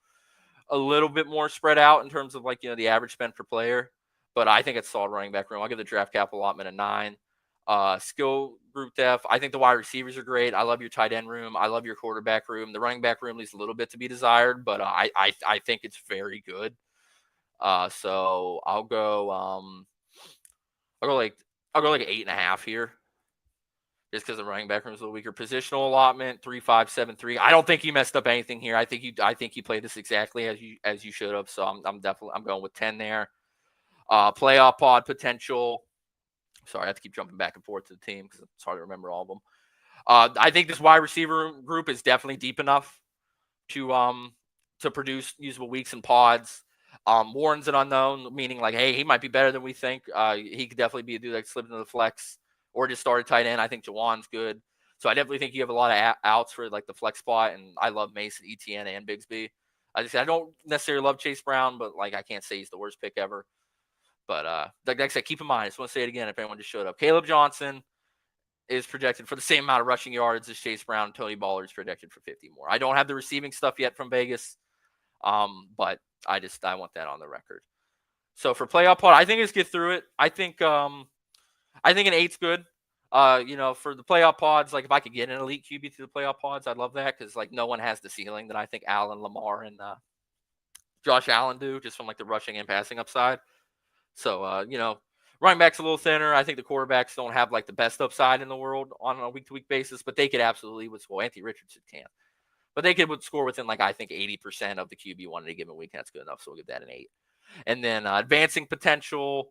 bit more spread out in terms of like, the average spend per player. But I think it's solid running back room. I'll give the draft capital allotment a 9. Skill group depth. I think the wide receivers are great. I love your tight end room. I love your quarterback room. The running back room leaves a little bit to be desired, but I think it's very good. So I'll go like 8.5 here, just because the running back room is a little weaker. Positional allotment 3.573. I don't think you messed up anything here. I think you played this exactly as you should have. So I'm going with 10 there. Playoff pod potential. Sorry, I have to keep jumping back and forth to the team because it's hard to remember all of them. I think this wide receiver group is definitely deep enough to produce usable weeks and pods. Warren's an unknown, meaning like, hey, he might be better than we think. He could definitely be a dude that slipped into the flex or just started tight end. I think Juwan's good. So I definitely think you have a lot of outs for like the flex spot. And I love Mason, Etienne, and Bigsby. I don't necessarily love Chase Brown, but like, I can't say he's the worst pick ever. But like I said, keep in mind, I just want to say it again if anyone just showed up. Caleb Johnson is projected for the same amount of rushing yards as Chase Brown. Tony Ballard is projected for 50 more. I don't have the receiving stuff yet from Vegas, but I want that on the record. So for playoff pod, I think let's get through it. I think an 8's good. For the playoff pods, like if I could get an elite QB to the playoff pods, I'd love that because like no one has the ceiling that I think Allen, Lamar, and Josh Allen do, just from like the rushing and passing upside. So, running back's a little thinner. I think the quarterbacks don't have like the best upside in the world on a week-to-week basis, but they could absolutely score. Anthony Richardson can. But they could score within like, I think 80% of the QB1 in a given week. That's good enough. So we'll give that an 8. And then advancing potential,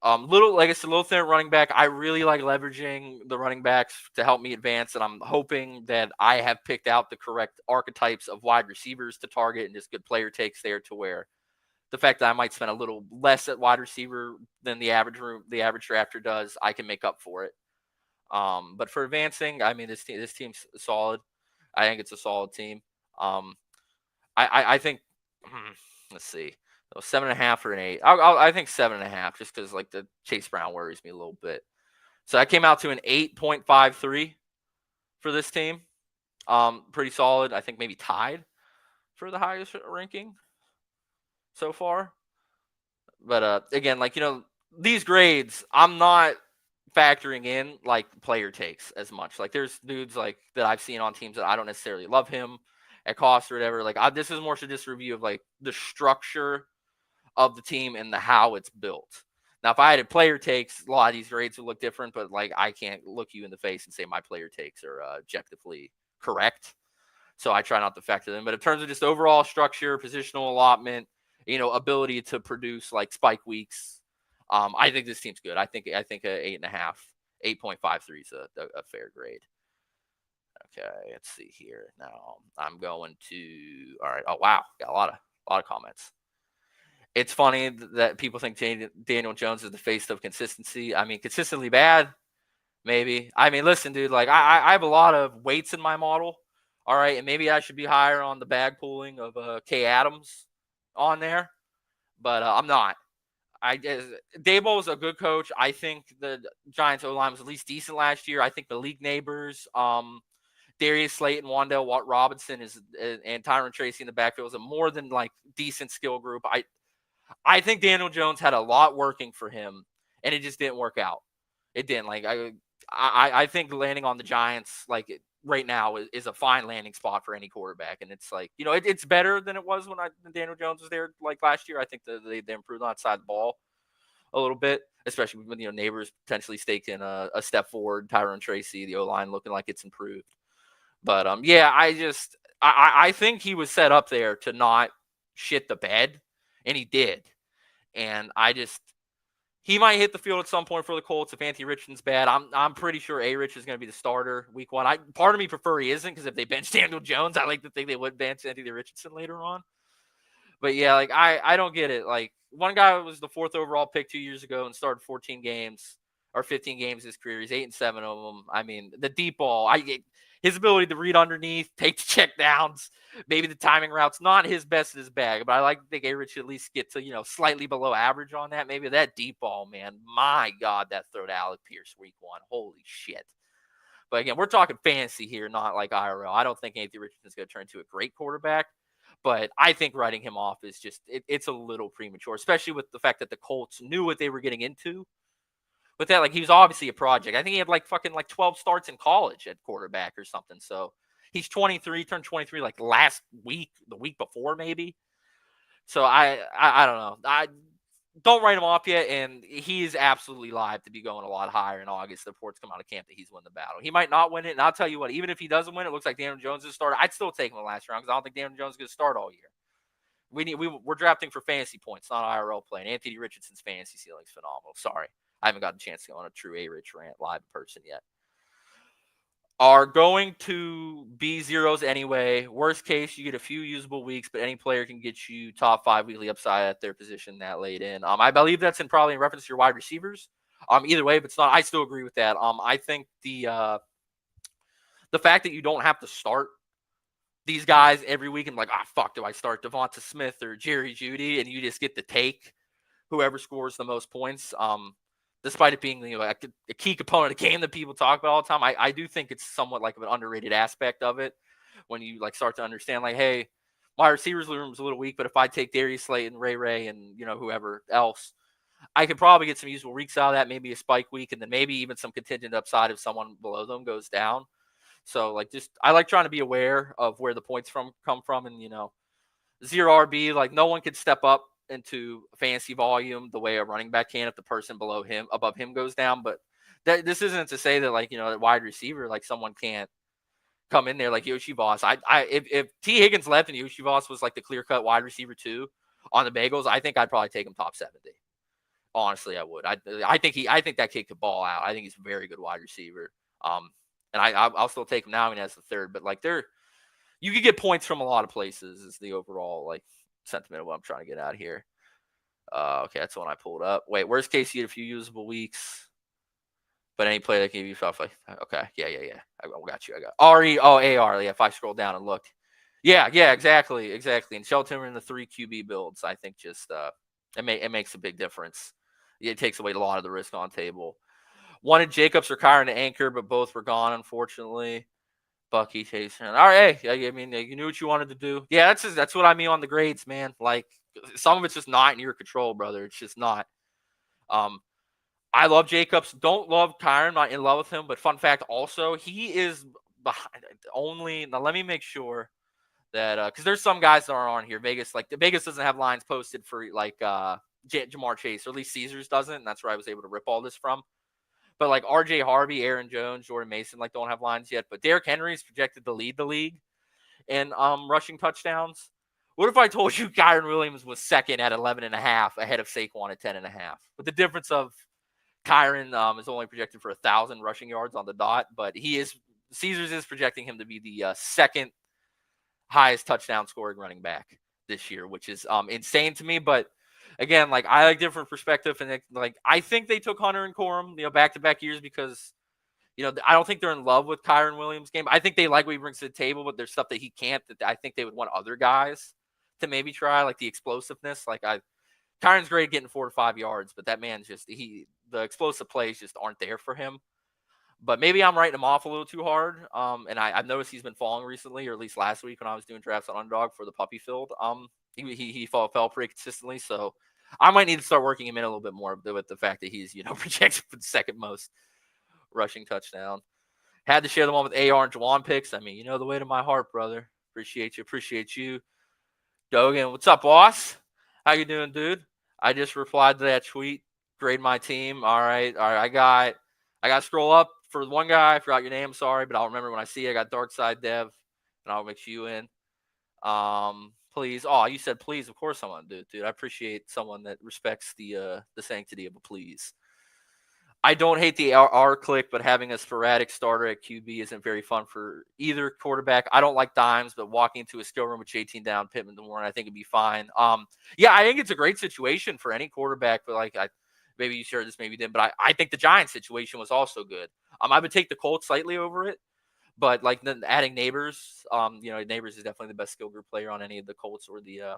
little thinner running back. I really like leveraging the running backs to help me advance. And I'm hoping that I have picked out the correct archetypes of wide receivers to target and just good player takes there to where the fact that I might spend a little less at wide receiver than the average drafter does, I can make up for it. But for advancing, I mean, this team's solid. I think it's a solid team. I think, let's see, 7.5 or an 8. I think 7.5, just because like the Chase Brown worries me a little bit. So I came out to an 8.53 for this team. Pretty solid. I think maybe tied for the highest ranking so far. But again, like, these grades, I'm not factoring in like player takes as much. Like there's dudes like that I've seen on teams that I don't necessarily love him at cost or whatever. Like this is more so just a review of like the structure of the team and the how it's built. Now, if I had player takes, a lot of these grades would look different, but like I can't look you in the face and say my player takes are objectively correct. So I try not to factor them. But in terms of just overall structure, positional allotment, ability to produce like spike weeks, I think this team's good. I think a 8.5, 8.53 is a fair grade. Okay, let's see here. Now I'm going to. All right. Oh wow, got a lot of comments. It's funny that people think Daniel Jones is the face of consistency. I mean, consistently bad, maybe. I mean, listen, dude. Like I have a lot of weights in my model. All right, and maybe I should be higher on the bag pooling of Kay Adams on there, but I'm not. Daboll is a good coach. I think the Giants O-line was at least decent last year. I think the league neighbors, Darius Slayton, Wan'Dale Robinson and Tyron Tracy in the backfield is a more than like decent skill group. I think Daniel Jones had a lot working for him, and it just didn't work out. It didn't. Like I think landing on the Giants like right now is a fine landing spot for any quarterback, and it's like it's better than it was when Daniel Jones was there like last year. I think they improved on that side of the ball a little bit, especially when, Neighbors potentially taking a step forward. Tyrone Tracy, the O-line looking like it's improved. But, yeah, I think he was set up there to not shit the bed, and he did. And he might hit the field at some point for the Colts if Anthony Richardson's bad. I'm pretty sure A-Rich is going to be the starter week 1. Part of me prefer he isn't, because if they bench Daniel Jones, I like to think they would bench Anthony Richardson later on. But yeah, like I don't get it. Like, one guy was the 4th overall pick 2 years ago and started 14 games or 15 games his career. He's 8-7 of them. I mean, the deep ball, his ability to read underneath, take the check downs, maybe the timing route's not his best in his bag, but I like to think A-Rich should at least get to, slightly below average on that. Maybe that deep ball, man. My God, that throw to Alec Pierce week 1. Holy shit. But again, we're talking fantasy here, not like IRL. I don't think Anthony Richardson's going to turn into a great quarterback, but I think writing him off is just, it's a little premature, especially with the fact that the Colts knew what they were getting into. But that, like, he was obviously a project. I think he had like 12 starts in college at quarterback or something. So he's 23, turned 23 like last week, the week before maybe. So I don't know. I don't write him off yet, and he is absolutely live to be going a lot higher in August. The reports come out of camp that he's won the battle. He might not win it, and I'll tell you what, even if he doesn't win it, looks like Daniel Jones is a starter. I'd still take him in the last round because I don't think Daniel Jones is going to start all year. We're drafting for fantasy points, not IRL play. And Anthony Richardson's fantasy ceiling is phenomenal. Sorry, I haven't gotten a chance to go on a true A-Rich rant live in person yet. Are going to be zeros anyway. Worst case, you get a few usable weeks, but any player can get you top 5 weekly upside at their position that late in. I believe that's probably in reference to your wide receivers. Either way, but it's not. I still agree with that. I think the fact that you don't have to start these guys every week and like, fuck, do I start Devonta Smith or Jerry Jeudy? And you just get to take whoever scores the most points. Despite it being a key component of the game that people talk about all the time, I do think it's somewhat like an underrated aspect of it when you like start to understand, like, hey, my receivers room's a little weak, but if I take Darius Slayton, Ray, and whoever else, I could probably get some useful weeks out of that, maybe a spike week, and then maybe even some contingent upside if someone below them goes down. So like, I like trying to be aware of where the points come from, and zero RB, like no one could step up into fantasy volume the way a running back can if the person above him goes down. But this isn't to say that like, that wide receiver, like someone can't come in there like Yoshi Voss. If T Higgins left and Yoshi Voss was like the clear cut wide receiver 2 on the Bagels, I think I'd probably take him top 70. Honestly, I would. I think that kid could ball out. I think he's a very good wide receiver. And I'll still take him now. I mean, as the third, but like you could get points from a lot of places is the overall like sentiment of what I'm trying to get out here. Okay, that's the one I pulled up. Wait, worst case, you get a few usable weeks, but any play that can give you stuff like, okay, yeah. I got you. I got AR. Yeah, if I scroll down and look, yeah, exactly. And Shelton in the 3 QB builds, I think just it makes a big difference. It takes away a lot of the risk on table. Wanted Jacobs or Kyron to anchor, but both were gone, unfortunately. Bucky chasing. All right, hey, I mean, you knew what you wanted to do. Yeah, that's what I mean on the grades, man. Like, some of it's just not in your control, brother. It's just not. I love Jacobs. Don't love Kyron. Not in love with him. But fun fact, also, he is behind only. Now, let me make sure that because there's some guys that are on here. Vegas doesn't have lines posted for like Ja'Marr Chase, or at least Caesars doesn't, and that's where I was able to rip all this from. But like RJ Harvey, Aaron Jones, Jordan Mason, like don't have lines yet. But Derrick Henry is projected to lead the league in rushing touchdowns. What if I told you Kyren Williams was second at 11.5 ahead of Saquon at 10.5? With the difference of Kyren is only projected for 1,000 rushing yards on the dot, but Caesars is projecting him to be the second highest touchdown scoring running back this year, which is insane to me. But again, like I like different perspective, and like I think they took Hunter and Corum, back-to-back years because I don't think they're in love with Kyren Williams' game. I think they like what he brings to the table, but there's stuff that he can't that I think they would want other guys to maybe try, like the explosiveness. Like Kyron's great getting 4 to 5 yards, but that man's just the explosive plays just aren't there for him. But maybe I'm writing him off a little too hard. And I've noticed he's been falling recently, or at least last week when I was doing drafts on Underdog for the puppy field. He fell pretty consistently, so I might need to start working him in a little bit more with the fact that he's projected for the second most rushing touchdown. Had to share them all with AR and Juwan picks. I mean, the way to my heart, brother. Appreciate you. Dogan, what's up, boss? How you doing, dude? I just replied to that tweet grade my team. All right. I got to scroll up for one guy. I forgot your name. Sorry, but I'll remember when I see it. I got Dark Side Dev, and I'll mix you in. Please. Oh, you said please. Of course I want to do it, dude. I appreciate someone that respects the sanctity of a please. I don't hate the R click, but having a sporadic starter at QB isn't very fun for either quarterback. I don't like dimes, but walking into a skill room with 18 down, Pittman to Warren, I think it'd be fine. Yeah, I think it's a great situation for any quarterback, but like maybe you shared this, maybe you didn't, but I think the Giants situation was also good. I would take the Colts slightly over it, but like adding Neighbors, Neighbors is definitely the best skill group player on any of the Colts or the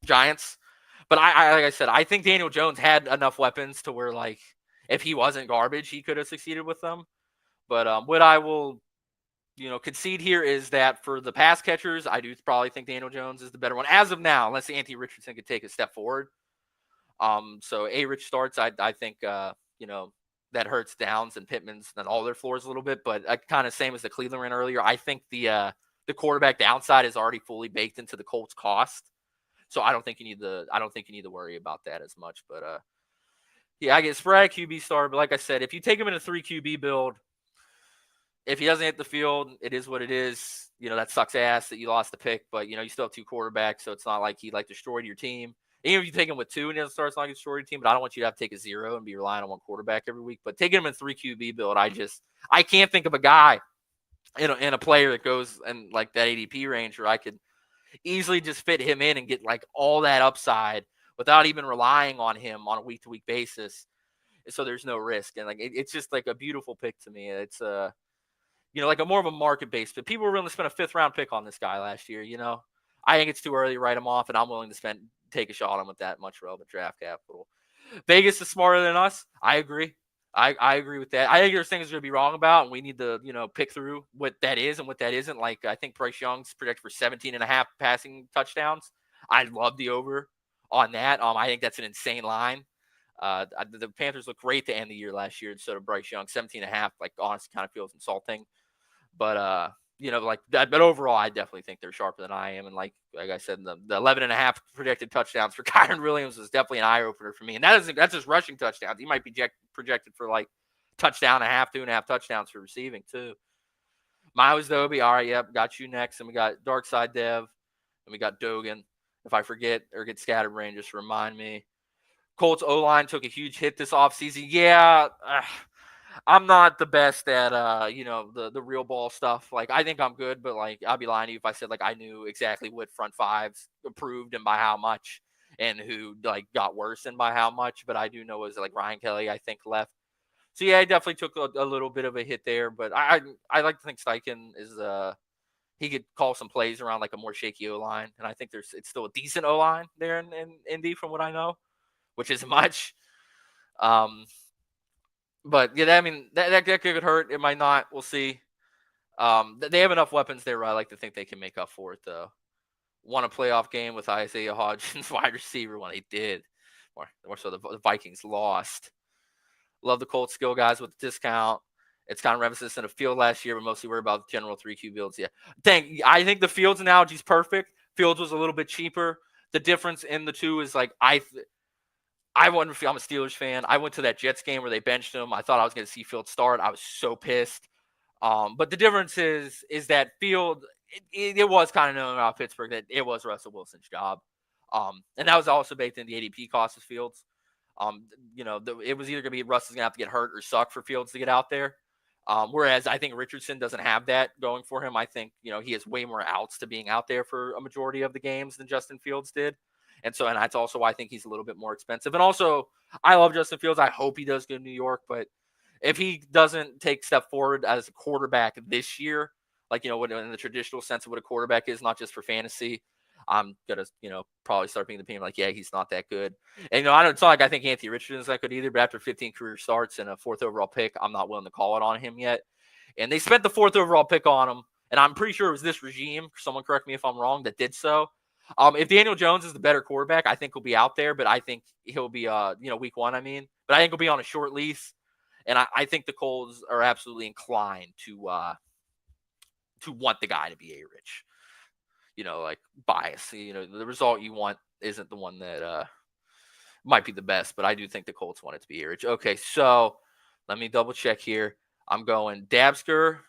Giants. But I like I said, I think Daniel Jones had enough weapons to where like if he wasn't garbage, he could have succeeded with them. But what I will, concede here is that for the pass catchers, I do probably think Daniel Jones is the better one as of now, unless Anthony Richardson could take a step forward. So A-Rich starts. I think that hurts Downs and Pittman's and all their floors a little bit, but kind of same as the Cleveland ran earlier. I think the quarterback downside is already fully baked into the Colts cost. So I don't think you need to worry about that as much. But yeah, I get sporadic QB star. But like I said, if you take him in a 3 QB build, if he doesn't hit the field, it is what it is. That sucks ass that you lost the pick, but you still have 2 quarterbacks, so it's not like he destroyed your team. Even if you take him with 2 and he doesn't start, it's not like he destroyed your team. But I don't want you to have to take a 0 and be relying on one quarterback every week. But taking him in 3 QB build, I can't think of a guy in a player that goes in like that ADP range where I could easily just fit him in and get like all that upside without even relying on him on a week-to-week basis. So there's no risk. And like it's just like a beautiful pick to me. It's like a more of a market-based fit. People were willing to spend a 5th-round pick on this guy last year. I think it's too early to write him off, and I'm willing to take a shot on him with that much relevant draft capital. Vegas is smarter than us. I agree. I agree with that. I think there's things we're going to be wrong about, and we need to, pick through what that is and what that isn't. Like, I think Bryce Young's projected for 17.5 passing touchdowns. I'd love the over on that. I think that's an insane line. The Panthers looked great to end the year last year instead of Bryce Young. 17.5, like, honestly, kind of feels insulting. But, like that. But overall, I definitely think they're sharper than I am. And like I said, the 11.5 projected touchdowns for Kyren Williams was definitely an eye opener for me. And that's just rushing touchdowns. He might be projected for like touchdown and a half, 2.5 touchdowns for receiving too. Miles Dobie, all right, yep, got you next. And we got Dark Side Dev, and we got Dogan. If I forget or get scattered brain, just remind me. Colts O-line took a huge hit this offseason. Yeah, I'm not the best at the real ball stuff. Like I think I'm good, but like I'll be lying to you if I said like I knew exactly what front fives improved and by how much, and who like got worse and by how much. But I do know it was like Ryan Kelly, I think, left. So yeah, I definitely took a little bit of a hit there. But I like to think Steichen is he could call some plays around like a more shaky O line, and I think it's still a decent O line there in Indy from what I know, which isn't much. But yeah, I mean that could hurt. It might not. We'll see. They have enough weapons there where I like to think they can make up for it though. Won a playoff game with Isaiah Hodgins, wide receiver, when they did. More so the Vikings lost. Love the Colts skill guys with the discount. It's kind of reminiscent of Field last year, but mostly worried about general 3Q builds. Yeah, I think the Fields analogy is perfect. Fields was a little bit cheaper. The difference in the two is like I'm a Steelers fan. I went to that Jets game where they benched him. I thought I was going to see Fields start. I was so pissed. But the difference is that Field, it was kind of known about Pittsburgh that it was Russell Wilson's job. And that was also baked in the ADP cost of Fields. It was either going to be Russ is going to have to get hurt or suck for Fields to get out there. Whereas I think Richardson doesn't have that going for him. I think, he has way more outs to being out there for a majority of the games than Justin Fields did. And that's also why I think he's a little bit more expensive. And also, I love Justin Fields. I hope he does go to New York. But if he doesn't take a step forward as a quarterback this year, like, in the traditional sense of what a quarterback is, not just for fantasy, I'm going to, probably start being the opinion like, yeah, he's not that good. And, it's not like I think Anthony Richardson is that good either. But after 15 career starts and a 4th overall pick, I'm not willing to call it on him yet. And they spent the 4th overall pick on him. And I'm pretty sure it was this regime, someone correct me if I'm wrong, that did so. If Daniel Jones is the better quarterback, I think he'll be out there, but I think he'll be, week 1, I mean. But I think he'll be on a short lease, and I think the Colts are absolutely inclined to want the guy to be A-Rich. Like bias. The result you want isn't the one that might be the best, but I do think the Colts want it to be here. Okay, so let me double check here. I'm going Dabsker,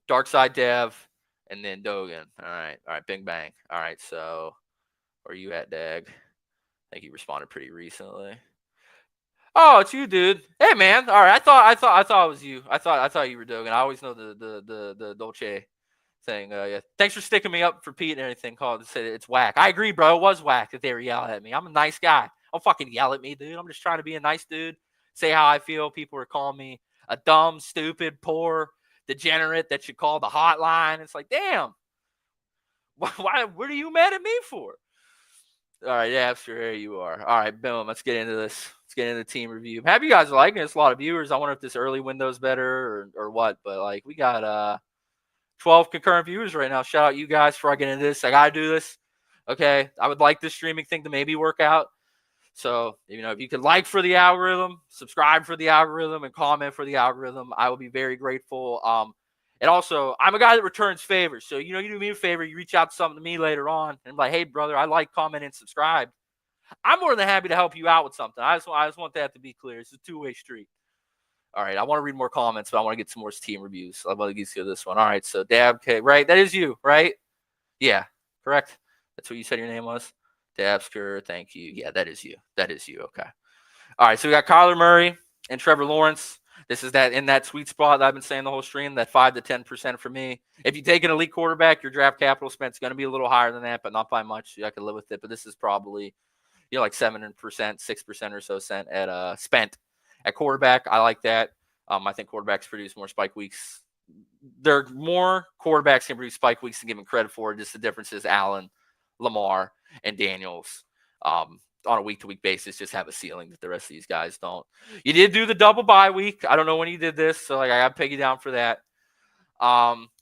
Darkside Dev, and then Dogan. All right, bing bang. All right, so where are you at, Dag? I think he responded pretty recently. Oh, it's you, dude. Hey, man. All right, I thought it was you. I thought you were Dogan. I always know the Dolce thing. Yeah. Thanks for sticking me up for Pete and everything. Called said it's whack. I agree, bro. It was whack that they were yelling at me. I'm a nice guy. Don't fucking yell at me, dude. I'm just trying to be a nice dude. Say how I feel. People are calling me a dumb, stupid, poor, degenerate that should call the hotline. It's like, damn. Why? What are you mad at me for? All right, yeah, sure. Here you are. All right, boom. Let's get into this. Let's get into the team review. Have you guys liking this? A lot of viewers. I wonder if this early window's better or what. But like, we got 12 concurrent viewers right now. Shout out you guys for getting into this. I gotta do this. Okay, I would like this streaming thing to maybe work out. So if you could like for the algorithm, subscribe for the algorithm, and comment for the algorithm, I will be very grateful. And also, I'm a guy that returns favors. So, you do me a favor, you reach out to something to me later on and be like, hey, brother, I like, comment, and subscribe. I'm more than happy to help you out with something. I just want that to be clear. It's a two-way street. All right, I want to read more comments, but I want to get some more team reviews. I'm going to get to this one. All right, so Dab, okay, right? That is you, right? Yeah, correct? That's what you said your name was? Dabsker, thank you. Yeah, that is you. That is you, okay. All right, so we got Kyler Murray and Trevor Lawrence. This is in that sweet spot that I've been saying the whole stream, that 5 to 10% for me. If you take an elite quarterback, your draft capital spent is going to be a little higher than that, but not by much. I can live with it. But this is probably like 7%, 6% or so spent at quarterback. I like that. I think quarterbacks produce more spike weeks. There are more quarterbacks can produce spike weeks than given credit for. Just the difference is Allen, Lamar, and Daniels. On a week-to-week basis, just have a ceiling that the rest of these guys don't. You did do the double bye week. I don't know when you did this, so I got to peg you down for that. Bijan,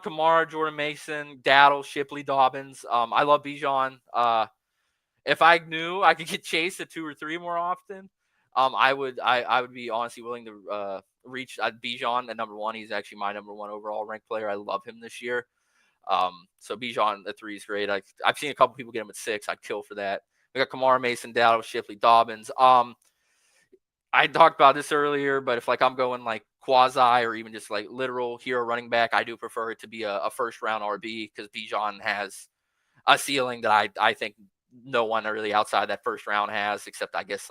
Kamara, Jordan Mason, Daddle, Shipley, Dobbins. I love Bijan. If I knew I could get Chase at 2 or 3 more often, I would be honestly willing to reach Bijan at number 1. He's actually my number 1 overall ranked player. I love him this year. So Bijan at 3 is great. I've seen a couple people get him at 6. I'd kill for that. We got Kamara, Mason, Dowdle, Shipley, Dobbins. I talked about this earlier, but if I'm going like quasi or even just like literal hero running back, I do prefer it to be a first round RB because Bijan has a ceiling that I think no one really outside that first round has, except I guess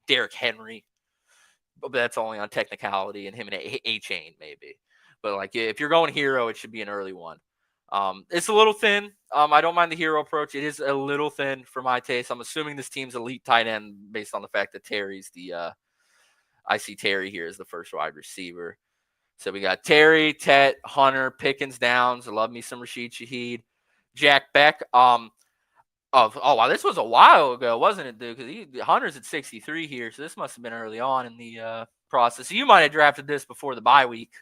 Derrick Henry. But that's only on technicality and him and A-Chain maybe. But if you're going hero, it should be an early one. It's a little thin. I don't mind the hero approach. It is a little thin for my taste. I'm assuming this team's elite tight end based on the fact that Terry's I see Terry here as the first wide receiver. So we got Terry, Tet, Hunter, Pickens, Downs. I love me some Rashid Shaheed, Jack Beck. Wow, this was a while ago, wasn't it, dude? Because Hunter's at 63 here, so this must have been early on in the process. So you might have drafted this before the bye week,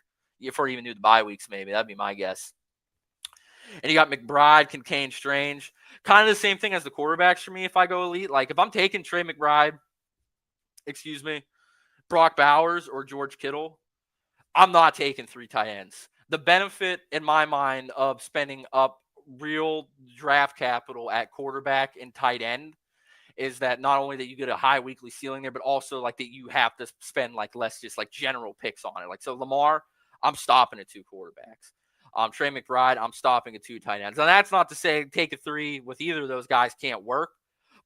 before you even knew the bye weeks, maybe. That'd be my guess. And you got McBride, Kincaid, Strange. Kind of the same thing as the quarterbacks for me if I go elite. If I'm taking Trey McBride, Brock Bowers, or George Kittle, I'm not taking 3 tight ends. The benefit, in my mind, of spending up real draft capital at quarterback and tight end is that not only that you get a high weekly ceiling there, but also that you have to spend less just general picks on it. So Lamar, I'm stopping at 2 quarterbacks. Trey McBride, I'm stopping at 2 tight ends. And that's not to say take a 3 with either of those guys can't work.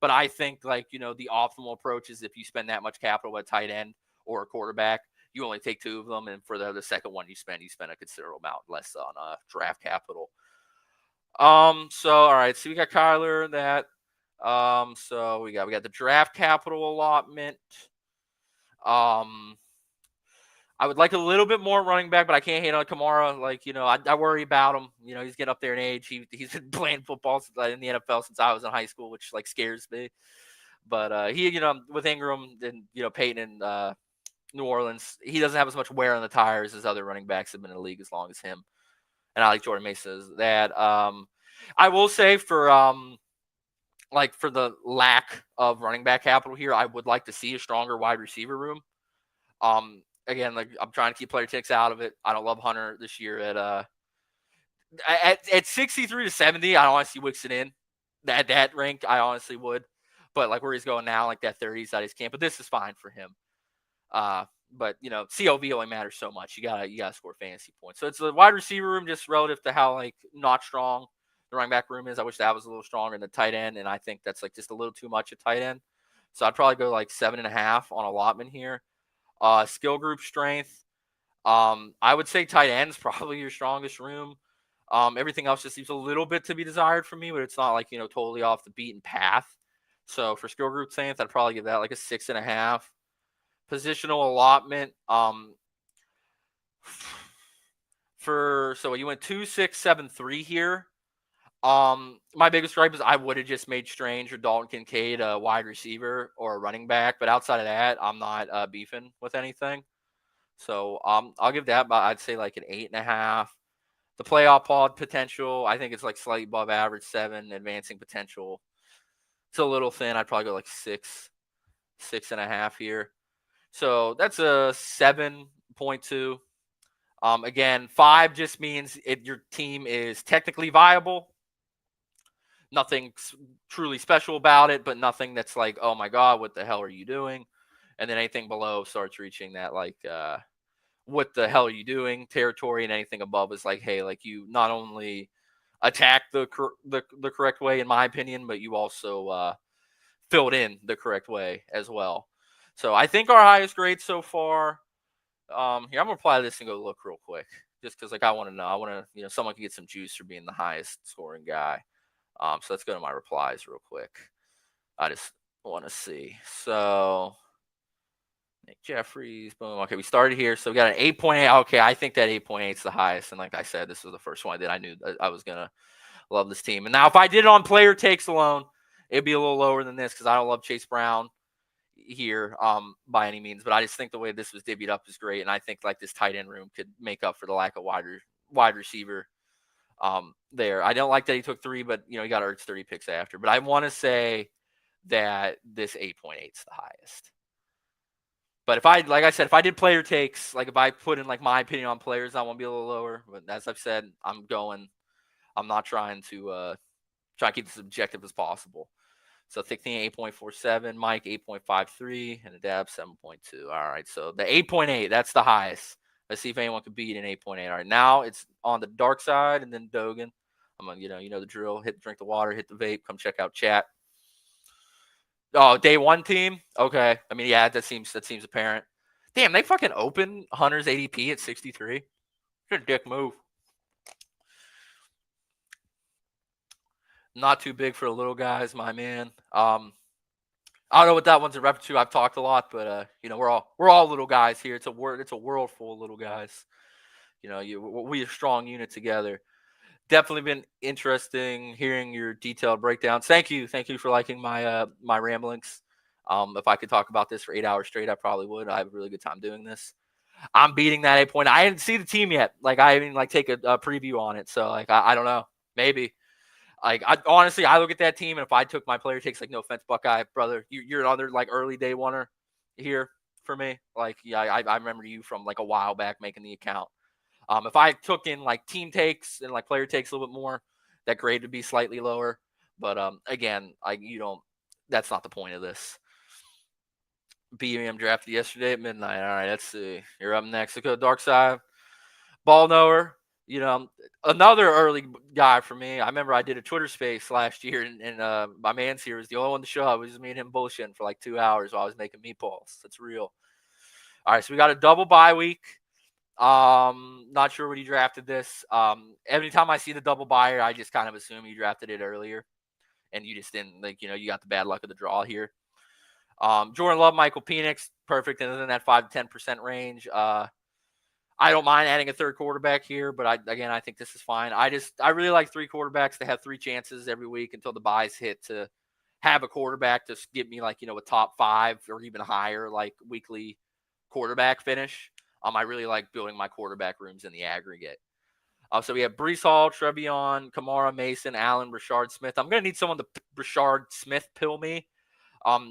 But I think the optimal approach is if you spend that much capital at tight end or a quarterback, you only take 2 of them. And for the second one you spend a considerable amount less on draft capital. So, all right. So we got Kyler that. So we got the draft capital allotment. I would like a little bit more running back, but I can't hate on Kamara. I worry about him. He's getting up there in age. He's been playing football in the NFL since I was in high school, which scares me. But he, with Ingram and Peyton and New Orleans, he doesn't have as much wear on the tires as other running backs have been in the league as long as him. And I like Jordan Mason as that. I will say for the lack of running back capital here, I would like to see a stronger wide receiver room. Again, I'm trying to keep player ticks out of it. I don't love Hunter this year at 63 to 70. I don't honestly Wixon in at that rank. I honestly would, But like where he's going now, like that 30s, I just can't. But this is fine for him. But COV only matters so much. You gotta score fantasy points. So it's the wide receiver room just relative to how like not strong the running back room is. I wish that was a little stronger in the tight end, and I think that's like just a little too much at tight end. So I'd probably go like 7.5 on allotment here. Skill group strength. I would say tight end's probably your strongest room. Everything else just leaves a little bit to be desired for me, but it's not like totally off the beaten path. So for skill group strength, I'd probably give that like a 6.5. Positional allotment. So you went 2, 6, 7, 3 here. My biggest gripe is I would have just made Strange or Dalton Kincaid a wide receiver or a running back, but outside of that, I'm not beefing with anything. So I'll give that, but I'd say like an 8.5. The playoff pod potential, I think it's like slightly above average 7. Advancing potential, it's a little thin. I'd probably go like 6.5 here. So that's a 7.2. Again, 5 just means your team is technically viable. Nothing truly special about it, but nothing that's like, oh my God, what the hell are you doing? And then anything below starts reaching that like, what the hell are you doing territory, and anything above is like, hey, like you not only attack the correct way, in my opinion, but you also filled in the correct way as well. So I think our highest grade so far. Here, I'm gonna apply this and go look real quick, just because like I want to know. I want to, someone can get some juice for being the highest scoring guy. So let's go to my replies real quick. I just want to see. So Nick Jeffries, boom. Okay, we started here. So we got an 8.8. Okay, I think that 8.8 is the highest. And like I said, this was the first one that I knew that I was gonna love this team. And now if I did it on player takes alone, it'd be a little lower than this because I don't love Chase Brown here by any means, but I just think the way this was divvied up is great, and I think like this tight end room could make up for the lack of wide receiver there. I don't like that he took 3, but he got Ertz 30 picks after. But I want to say that this 8.8 is the highest. But like I said, if I did player takes, like if I put in like my opinion on players, I want to be a little lower. But as I've said, I'm not trying to keep this objective as possible. So Thickthing 8.47, Mike 8.53, and Adab 7.2. All right, so the 8.8, that's the highest. Let's see if anyone can beat an 8.8. All right, now it's on the dark side, and then Dogan. I'm gonna, you know the drill. Drink the water, hit the vape. Come check out chat. Oh, day one team. Okay, I mean, yeah, that seems apparent. Damn, they fucking open Hunter's ADP at 63. Good dick move. Not too big for the little guys, my man. I don't know what that one's a rep to. I've talked a lot, but we're all little guys here. It's a world full of little guys. We a strong unit together. Definitely been interesting hearing your detailed breakdowns. Thank you for liking my my ramblings. If I could talk about this for 8 hours straight, I probably would. I have a really good time doing this. I'm beating that 8 point. I didn't see the team yet. Like I didn't like take a preview on it. So like I don't know. Maybe. Like honestly, I look at that team, and if I took my player takes, like no offense, Buckeye brother, you're another like early day oneer here for me. Like yeah, I remember you from like a while back making the account. If I took in like team takes and like player takes a little bit more, that grade would be slightly lower. But again, that's not the point of this. BM drafted yesterday at midnight. All right, let's see. You're up next. Let's go Dark Side. Ball knower. Another early guy for me. I remember I did a Twitter space last year, and my man's here was the only one to show up. It was me and him bullshitting for like 2 hours while I was making meatballs. That's real. All right, so we got a double bye week. Not sure when he drafted this. Every time I see the double buyer, I just kind of assume you drafted it earlier, and you just didn't you got the bad luck of the draw here. Jordan Love, Michael Penix, perfect, and in that 5 to 10% range. I don't mind adding a third quarterback here, but I think this is fine. I really like 3 quarterbacks to have 3 chances every week until the buys hit to have a quarterback to get me like, a top 5 or even higher, like weekly quarterback finish. I really like building my quarterback rooms in the aggregate. So we have Breece Hall, Trevion, Kamara, Mason, Allen, Rashard Smith. I'm going to need someone to Rashard Smith pill me.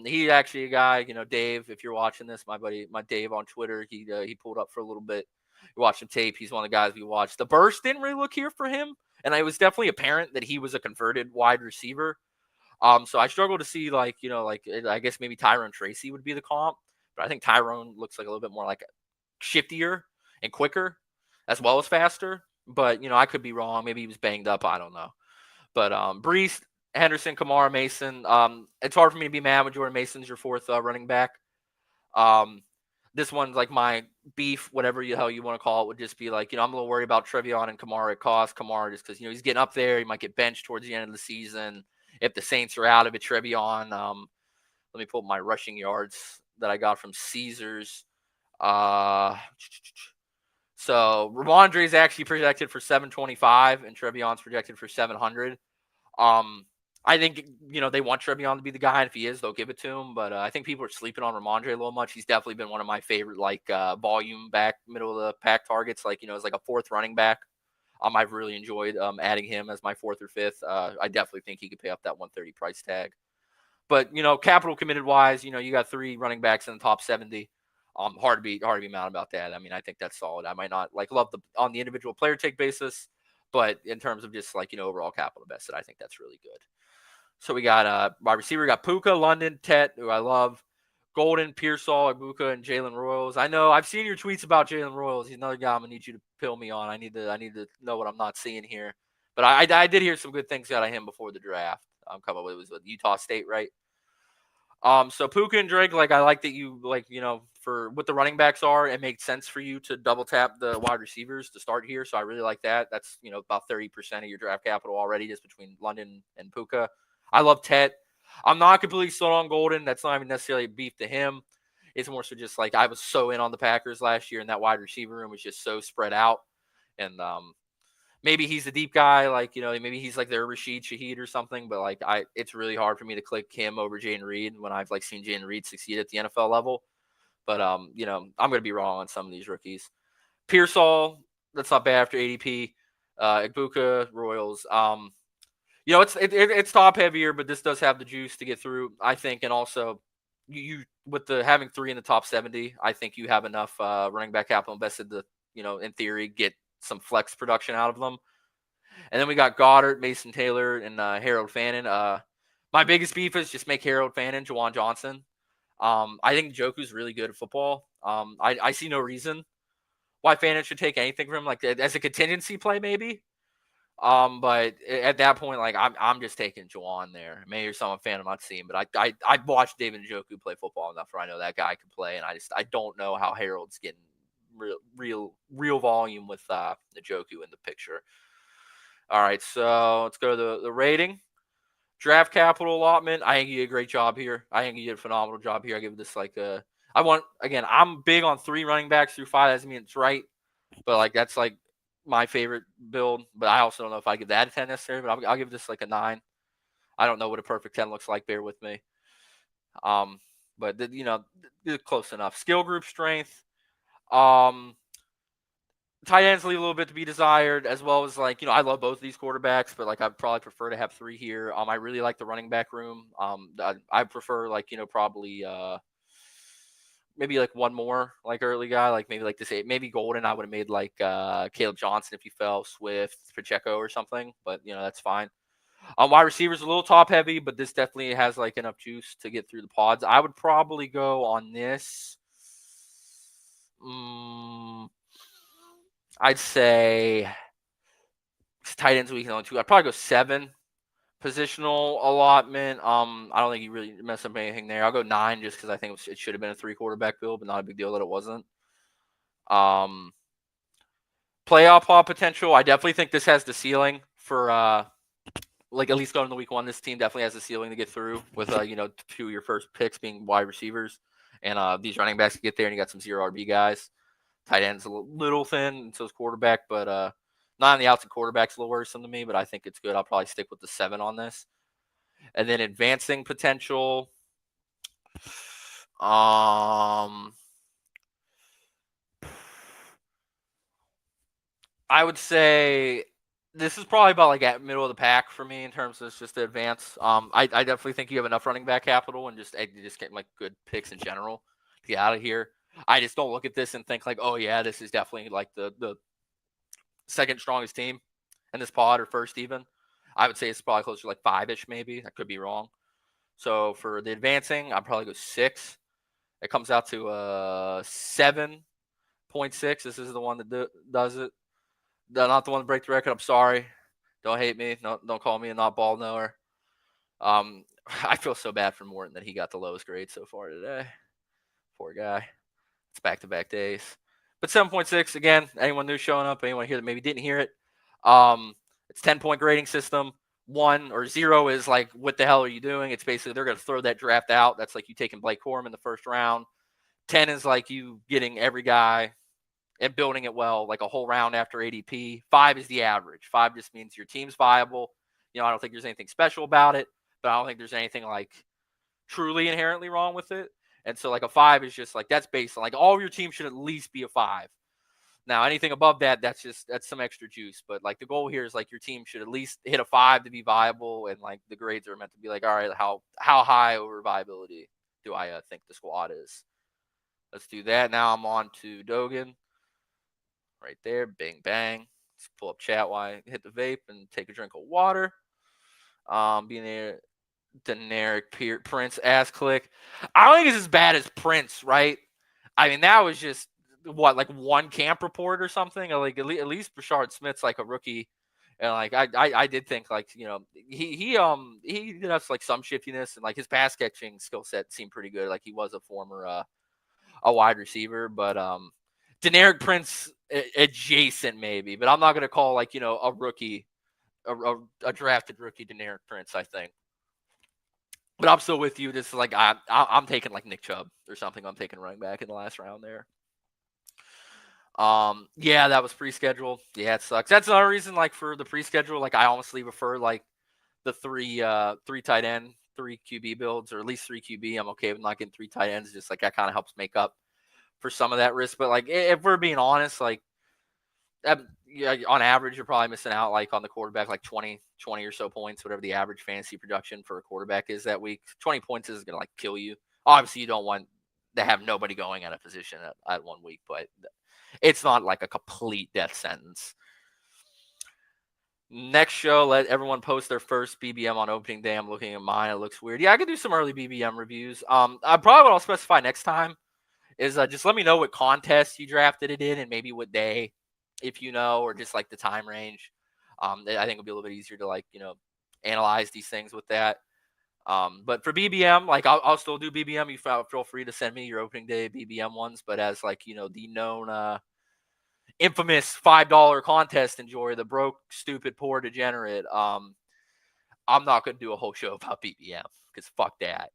He's actually a guy, Dave, if you're watching this, my buddy, my Dave on Twitter, he pulled up for a little bit. We watched him tape. He's one of the guys we watched. The burst didn't really look here for him, and it was definitely apparent that he was a converted wide receiver. So I struggle to see I guess maybe Tyrone Tracy would be the comp, but I think Tyrone looks like a little bit more like shiftier and quicker, as well as faster. But I could be wrong. Maybe he was banged up. I don't know. But Brees, Henderson, Kamara, Mason. It's hard for me to be mad when Jordan Mason's your fourth running back. This one's like my beef, whatever the hell you want to call it, would just be like, I'm a little worried about Trevion and Kamara at cost. Kamara just because, he's getting up there. He might get benched towards the end of the season. If the Saints are out of it, Trevion, let me pull up my rushing yards that I got from Caesars. So Ramondre is actually projected for 725 and Trevion's projected for 700. I think, they want Trevion to be the guy, and if he is, they'll give it to him. But I think people are sleeping on Ramondre a little much. He's definitely been one of my favorite, volume back, middle of the pack targets. As like a fourth running back. I've really enjoyed adding him as my fourth or fifth. I definitely think he could pay up that 130 price tag. But, capital committed wise, you got 3 running backs in the top 70. Hard to be mad about that. I mean, I think that's solid. I might not love on the individual player take basis, but in terms of just overall capital invested, I think that's really good. So we got wide receiver, we got Puka, London, Tet, who I love, Golden, Pearsall, Ibuka, and Jalen Royals. I know I've seen your tweets about Jalen Royals. He's another guy I'm gonna need you to pill me on. I need to know what I'm not seeing here. But I did hear some good things out of him before the draft. It was with Utah State, right? So Puka and Drake, I like that you for what the running backs are, it makes sense for you to double tap the wide receivers to start here. So I really like that. That's about 30% of your draft capital already, just between London and Puka. I love Tet. I'm not completely sold on Golden. That's not even necessarily a beef to him. It's more so just I was so in on the Packers last year, and that wide receiver room was just so spread out. And maybe he's the deep guy, maybe he's like their Rashid Shaheed or something. But it's really hard for me to click him over Jayden Reed when I've seen Jayden Reed succeed at the NFL level. But I'm gonna be wrong on some of these rookies. Pearsall, that's not bad after ADP. Ibuka, Royals. It's top heavier, but this does have the juice to get through, I think. And also, you with having 3 in the top 70, I think you have enough running back capital invested to, in theory, get some flex production out of them. And then we got Goddard, Mason Taylor, and Harold Fannin. My biggest beef is just make Harold Fannin Juwan Johnson. I think Njoku's really good at football. I see no reason why Fannin should take anything from him, as a contingency play, maybe. But at that point, I'm just taking Juwan there. Maybe you're some fan I'm not seeing, but I watched David Njoku play football enough where I know that guy can play, and I don't know how Harold's getting real volume with Njoku in the picture. All right, so let's go to the rating. Draft capital allotment. I think you did a great job here. I think you did a phenomenal job here. I give this I'm big on 3 running backs through 5. That doesn't mean it's right, but that's my favorite build. But I also don't know if I give that a 10 necessarily, but I'll give this a 9. I don't know what a perfect 10 looks like. Bear with me. But close enough. Skill group strength. Tight ends leave a little bit to be desired, as well as I love both of these quarterbacks, but I'd probably prefer to have 3 here. I really like the running back room. I prefer probably maybe one more early guy, maybe this 8, maybe Golden. I would have made Caleb Johnson if he fell, Swift, Pacheco or something, but that's fine. Wide receivers a little top heavy, but this definitely has enough juice to get through the pods. I would probably go on this. I'd say tight ends we can only 2. I'd probably go 7 positional allotment. I don't think you really mess up anything there. I'll go 9 just because I think it should have been a 3 quarterback build, but not a big deal that it wasn't. Playoff pod potential. I definitely think this has the ceiling for at least going into week 1. This team definitely has the ceiling to get through with 2 of your first picks being wide receivers, and these running backs get there, and you got some 0 RB guys. Tight end's a little thin, and so is quarterback, but not on the outside. Quarterback's a little worrisome to me, but I think it's good. I'll probably stick with the 7 on this. And then advancing potential. I would say this is probably about at middle of the pack for me in terms of just the advance. I definitely think you have enough running back capital and just getting good picks in general to get out of here. I just don't look at this and think oh yeah, this is definitely the second strongest team in this pod or first even. I would say it's probably closer to like 5-ish, maybe. I could be wrong. So for the advancing, I'd probably go 6. It comes out to 7.6. This is the one that does it. Not the one to break the record. I'm sorry. Don't hate me. No, don't call me a not ball knower. I feel so bad for Morton that he got the lowest grade so far today. Poor guy. It's back-to-back days. But 7.6, again, anyone new showing up, anyone here that maybe didn't hear it, it's 10-point grading system. 1 or 0 is like, what the hell are you doing? It's basically they're going to throw that draft out. That's like you taking Blake Corum in the first round. 10 is like you getting every guy and building it well, like a whole round after ADP. 5 is the average. 5 just means your team's viable. I don't think there's anything special about it, but I don't think there's anything like truly inherently wrong with it. And so like a 5 is just like, that's based on like all of your team should at least be a 5. Now, anything above that, that's some extra juice. But like the goal here is like your team should at least hit a 5 to be viable. And like the grades are meant to be like, all right, how high over viability do I think the squad is? Let's do that. Now I'm on to Dogan. Right there. Bing, bang. Let's pull up chat while I hit the vape and take a drink of water. Being there. Generic Prince ass click. I don't think it's as bad as Prince, right? I mean, that was just like one camp report or something. Like at least Brashard Smith's like a rookie, and like I did think like he did have like some shiftiness, and like his pass catching skill set seemed pretty good. Like he was a former a wide receiver, but Generic Prince adjacent maybe, but I'm not gonna call like a rookie a drafted rookie Generic Prince. I think. But I'm still with you. This is like I'm taking like Nick Chubb or something. I'm taking running back in the last round there. Yeah, that was pre-scheduled. Yeah, it sucks. That's another reason, like for the pre-schedule, like I honestly prefer like the three tight end, 3 QB builds, or at least 3 QB. I'm okay with not getting 3 tight ends. Just like that kind of helps make up for some of that risk. But like if we're being honest, like on average, you're probably missing out like on the quarterback, like 20 or so points, whatever the average fantasy production for a quarterback is that week. 20 points is going to like kill you. Obviously, you don't want to have nobody going at a position at 1 week, but it's not like a complete death sentence. Next show, let everyone post their first BBM on opening day. I'm looking at mine. It looks weird. Yeah, I could do some early BBM reviews. I probably what I'll specify next time is just let me know what contest you drafted it in and maybe what day, if you know, or just like the time range. I think it'll be a little bit easier to like, analyze these things with that. But for BBM, like I'll still do BBM. You feel free to send me your opening day BBM ones, but as like, the known, infamous $5 contest enjoyer, the broke, stupid, poor, degenerate. I'm not going to do a whole show about BBM because fuck that.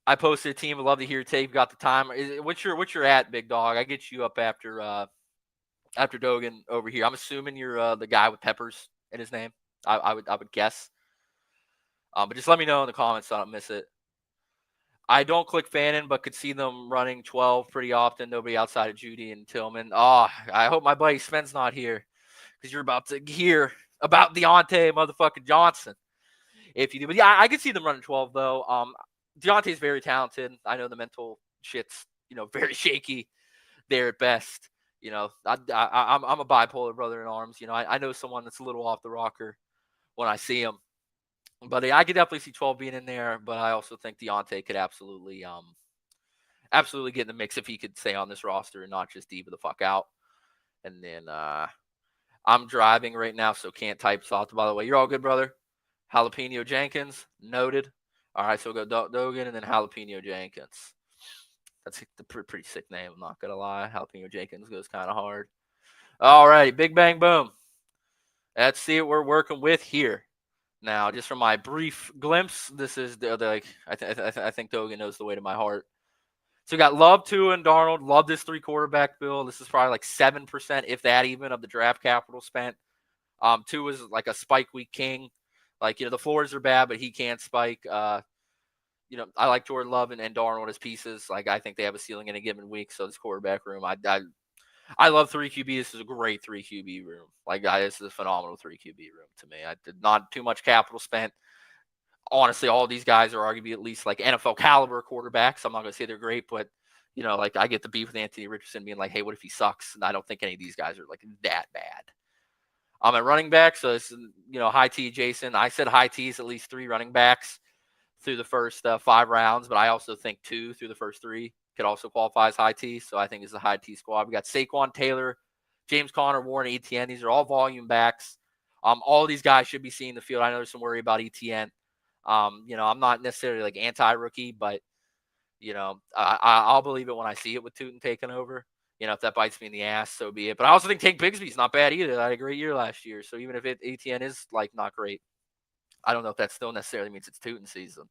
I posted a team. Would love to hear your take. Got the time. What's your at, big dog? I get you up after Dogan over here. I'm assuming you're the guy with peppers in his name. I would guess. But just let me know in the comments so I don't miss it. I don't click Fannin, but could see them running 12 pretty often. Nobody outside of Judy and Tillman. Oh, I hope my buddy Sven's not here because you're about to hear about Deontay motherfucking Johnson. If you do, but yeah, I could see them running 12 though. Deontay's very talented. I know the mental shit's very shaky there at best. I'm a bipolar brother in arms. I know someone that's a little off the rocker when I see him. But I could definitely see 12 being in there. But I also think Deontay could absolutely get in the mix if he could stay on this roster and not just diva the fuck out. And then I'm driving right now, so can't type thoughts. By the way, you're all good, brother. Jalapeno Jenkins, noted. All right, so we'll go Dogan and then Jalapeno Jenkins. That's a pretty sick name, I'm not going to lie. Jalapeno Jenkins goes kind of hard. All right, big bang boom. Let's see what we're working with here. Now, just from my brief glimpse, this is I think Dogan knows the way to my heart. So we got Love, Tua, and Darnold. Love this 3 quarterback build. This is probably like 7%, if that even, of the draft capital spent. Tua is like a spike week king. Like, the floors are bad, but he can't spike. I like Jordan Love and Darnold as pieces. Like, I think they have a ceiling in a given week. So this quarterback room, I love 3 QB. This is a great 3 QB room. Like, this is a phenomenal 3 QB room to me. I did not too much capital spent. Honestly, all these guys are arguably at least like NFL caliber quarterbacks. I'm not going to say they're great, but like I get the beef with Anthony Richardson being like, hey, what if he sucks? And I don't think any of these guys are like that bad. At running back, so it's, high T, Jason. I said high T's at least 3 running backs through the first 5 rounds, but I also think 2 through the first 3 could also qualify as high T. So I think it's a high T squad. We got Saquon, Taylor, James Conner, Warren, ETN. These are all volume backs. All these guys should be seeing the field. I know there's some worry about ETN. I'm not necessarily like anti-rookie, but I'll believe it when I see it with Tootin taking over. If that bites me in the ass, so be it. But I also think Tank Bigsby's not bad either. I had a great year last year. So even if ETN is like not great, I don't know if that still necessarily means it's Tootin season.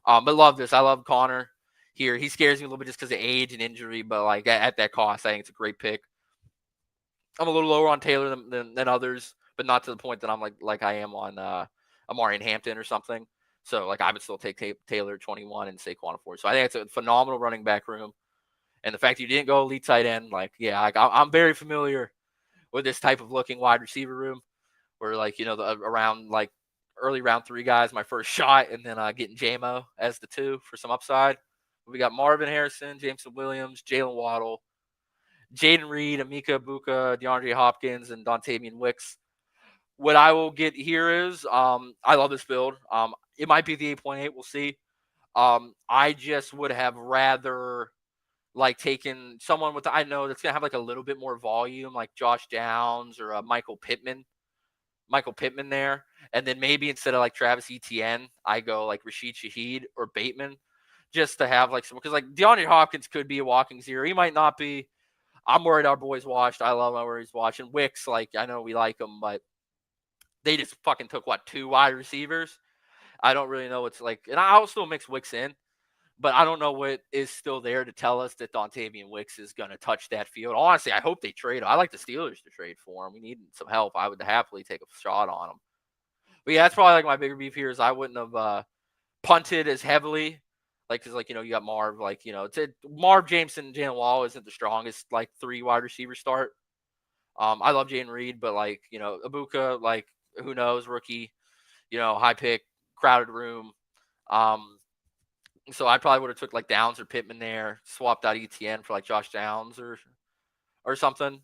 But love this. I love Connor here. He scares me a little bit just because of age and injury, but like at that cost, I think it's a great pick. I'm a little lower on Taylor than others, but not to the point that I'm like I am on Amari and Hampton or something. So like I would still take Taylor 21 and Saquon at 4. So I think it's a phenomenal running back room. And the fact you didn't go elite tight end, like, yeah, I'm very familiar with this type of looking wide receiver room where, like, around like early round 3 guys, my first shot, and then getting JMO as the 2 for some upside. We got Marvin Harrison, Jameson Williams, Jalen Waddle, Jaden Reed, Emeka Egbuka, DeAndre Hopkins, and Dontavian Wicks. What I will get here is I love this build. It might be the 8.8. We'll see. I just would have rather like taken someone with I know that's gonna have like a little bit more volume, like Josh Downs or Michael Pittman there, and then maybe instead of like Travis Etienne, I go like Rashid Shaheed or Bateman, just to have like some because like DeAndre Hopkins could be a walking zero. He might not be. I'm worried our boys washed. I love where he's watching. Wicks, like I know we like him, but they just fucking took 2 wide receivers. I don't really know what's like, and I'll still mix Wicks in. But I don't know what is still there to tell us that Dontavian Wicks is going to touch that field. Honestly, I hope they trade him. I like the Steelers to trade for him. We need some help. I would happily take a shot on him. But yeah, that's probably like my bigger beef here is I wouldn't have punted as heavily. Like, because, like, you got Marv. Like, Marv, Jameson, Jalen Wall isn't the strongest, like, 3 wide receiver start. I love Jaden Reed, but, like, Egbuka, like, who knows, rookie, high pick, crowded room. So I probably would have took like Downs or Pittman there, swapped out ETN for like Josh Downs or something,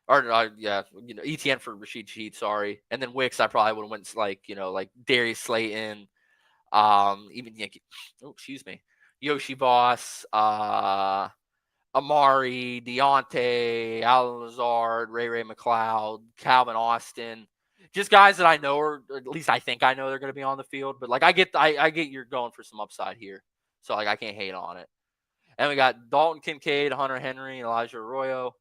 or ETN for Rashid Shaheed, sorry, and then Wicks I probably would have went like like Darius Slayton, even Yoshi Boss, Amari, Deontay, Alan Lazard, Ray McLeod, Calvin Austin. Just guys that I know, or at least I think I know they're going to be on the field. But like I get you're going for some upside here, so like I can't hate on it. And we got Dalton Kincaid, Hunter Henry, Elijah Arroyo.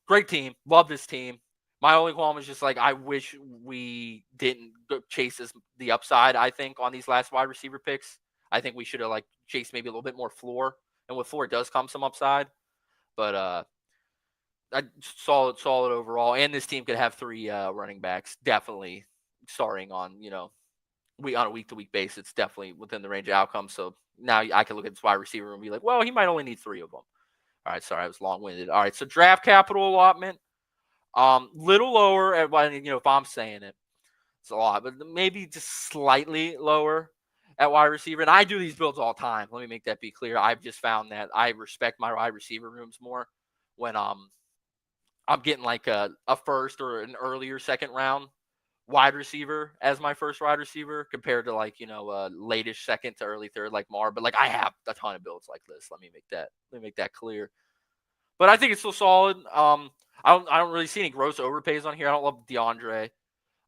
Great team, love this team. My only qualm is just like I wish we didn't chase the upside. I think on these last wide receiver picks, I think we should have like chased maybe a little bit more floor. And with floor does come some upside, but solid overall. And this team could have 3 running backs, definitely starting on on a week to week basis. It's definitely within the range of outcomes. So now I can look at this wide receiver and be like, well, he might only need 3 of them. All right, sorry, I was long winded. All right, so draft capital allotment, little lower at if I'm saying it, it's a lot, but maybe just slightly lower at wide receiver. And I do these builds all the time. Let me make that be clear. I've just found that I respect my wide receiver rooms more when I'm getting like a first or an earlier second round wide receiver as my first wide receiver compared to like late-ish second to early third like Mar. But like I have a ton of builds like this. Let me make that clear. But I think it's still solid. I don't really see any gross overpays on here. I don't love DeAndre.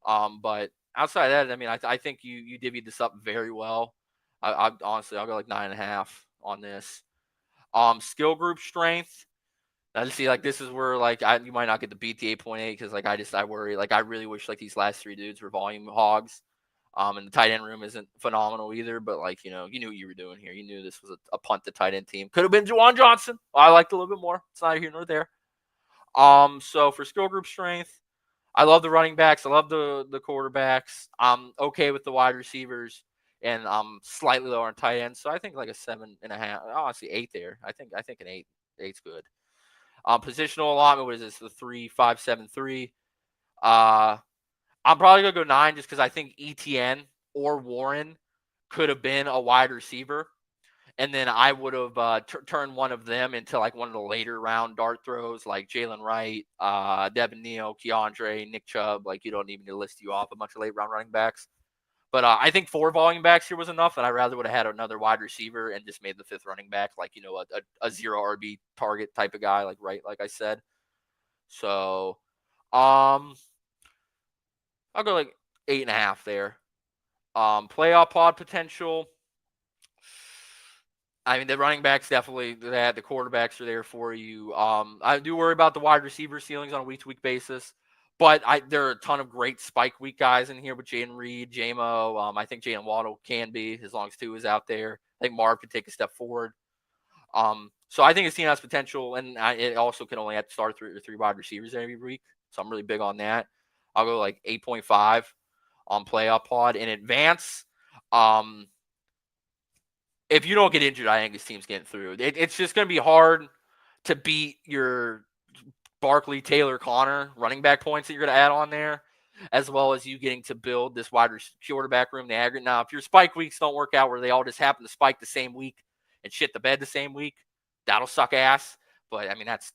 But outside of that, I mean, I think you divvied this up very well. I honestly, I'll go like 9.5 on this. Skill group strength. I just see like this is where like you might not get to beat the 8.8 because like I worry like I really wish like these last 3 dudes were volume hogs. And the tight end room isn't phenomenal either, but like you knew what you were doing here. You knew this was a punt to tight end team. Could have been Juwan Johnson. I liked a little bit more. It's neither here nor there. So for skill group strength, I love the running backs. I love the quarterbacks. I'm okay with the wide receivers, and I'm slightly lower on tight ends. So I think like a 7.5. Honestly, 8 there. I think an 8. 8's good. Positional allotment. What is this? The 3-5-7-3. I'm probably gonna go 9 just because I think ETN or Warren could have been a wide receiver, And then I would have turned one of them into like one of the later round dart throws, like Jalen Wright, Devin Neal, Keandre, Nick Chubb. Like, you don't even need to list you off a bunch of late round running backs. But I think 4 volume backs here was enough, and I rather would have had another wide receiver and just made the 5th running back, like, you know, a 0 RB target type of guy, like I said. So, I'll go like 8.5 there. Playoff pod potential. I mean, the running backs definitely that. The quarterbacks are there for you. I do worry about the wide receiver ceilings on a week-to-week basis, but there are a ton of great spike week guys in here with Jayden Reed, JMO. I think Jalen Waddle can be, as long as 2 is out there. I think Marv could take a step forward. So I think his team has potential, and it also can only have to start 3 wide receivers every week. So I'm really big on that. I'll go like 8.5 on playoff pod. In advance, if you don't get injured, I think this team's getting through. It's just going to be hard to beat your Barkley, Taylor, Connor running back points that you're going to add on there, as well as you getting to build this wide quarterback room, the aggregate. Now, if your spike weeks don't work out where they all just happen to spike the same week and shit the bed the same week, that'll suck ass. But I mean, that's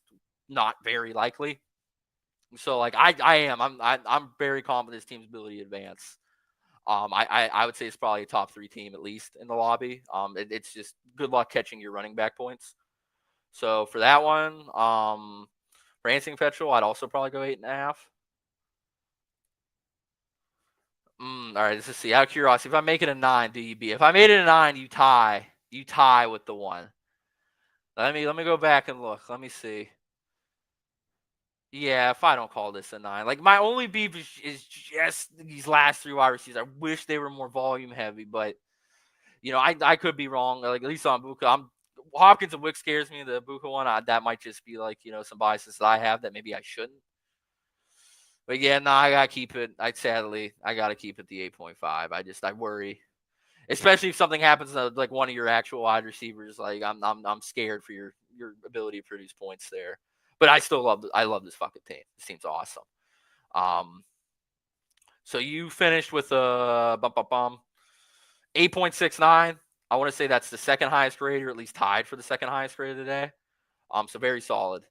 not very likely. So like I'm very confident this team's ability to advance. I would say it's probably a top 3 team at least in the lobby. It's just good luck catching your running back points. So for that one, for Ansing Petrol, I'd also probably go 8.5. All right, let's see. Out of curiosity, if I make it a 9, do you beat? If I made it a 9, you tie. You tie with the 1. Let me go back and look. Let me see. Yeah, if I don't call this a 9, like my only beef is just these last 3 wide receivers. I wish they were more volume heavy, but you know, I could be wrong. Like at least on Buka, Hopkins and Wick scares me. The Buka one, that might just be like, you know, some biases that I have that maybe I shouldn't. But yeah, no, I gotta keep it. I gotta keep it the 8.5. I worry, especially if something happens to like one of your actual wide receivers. Like I'm scared for your ability to produce points there. But I love this fucking team. This team's awesome. So you finished with a 8.69. I want to say that's the second highest grade, or at least tied for the second highest grade of the day. So very solid.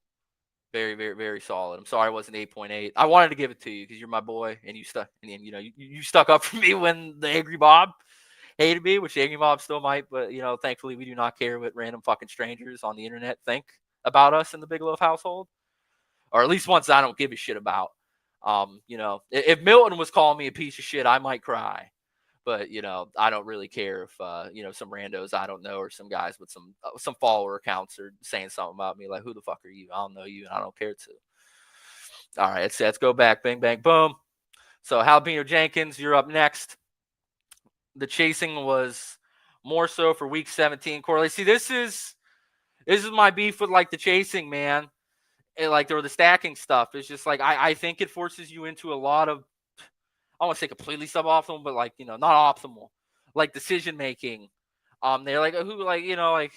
Very, very, very solid. I'm sorry it wasn't 8.8. I wanted to give it to you because you're my boy, and you stuck, and you know, you stuck up for me when the Angry Bob hated me, which the Angry Bob still might, but you know, thankfully we do not care what random fucking strangers on the internet think about us in the Big Love household, or at least ones I don't give a shit about. You know, if Milton was calling me a piece of shit, I might cry. But you know, I don't really care if you know, some randos I don't know or some guys with some follower accounts are saying something about me like, who the fuck are you? I don't know you, and I don't care to. All right, let's go back. Bang bang boom. So Jalapeno Jenkins, you're up next. The chasing was more so for week 17. Corley, see, this is my beef with like the chasing, man. And like the stacking stuff. It's just like I think it forces you into a lot of, I don't want to say completely suboptimal, but like, you know, not optimal, like decision making. They're like, who, like, you know, like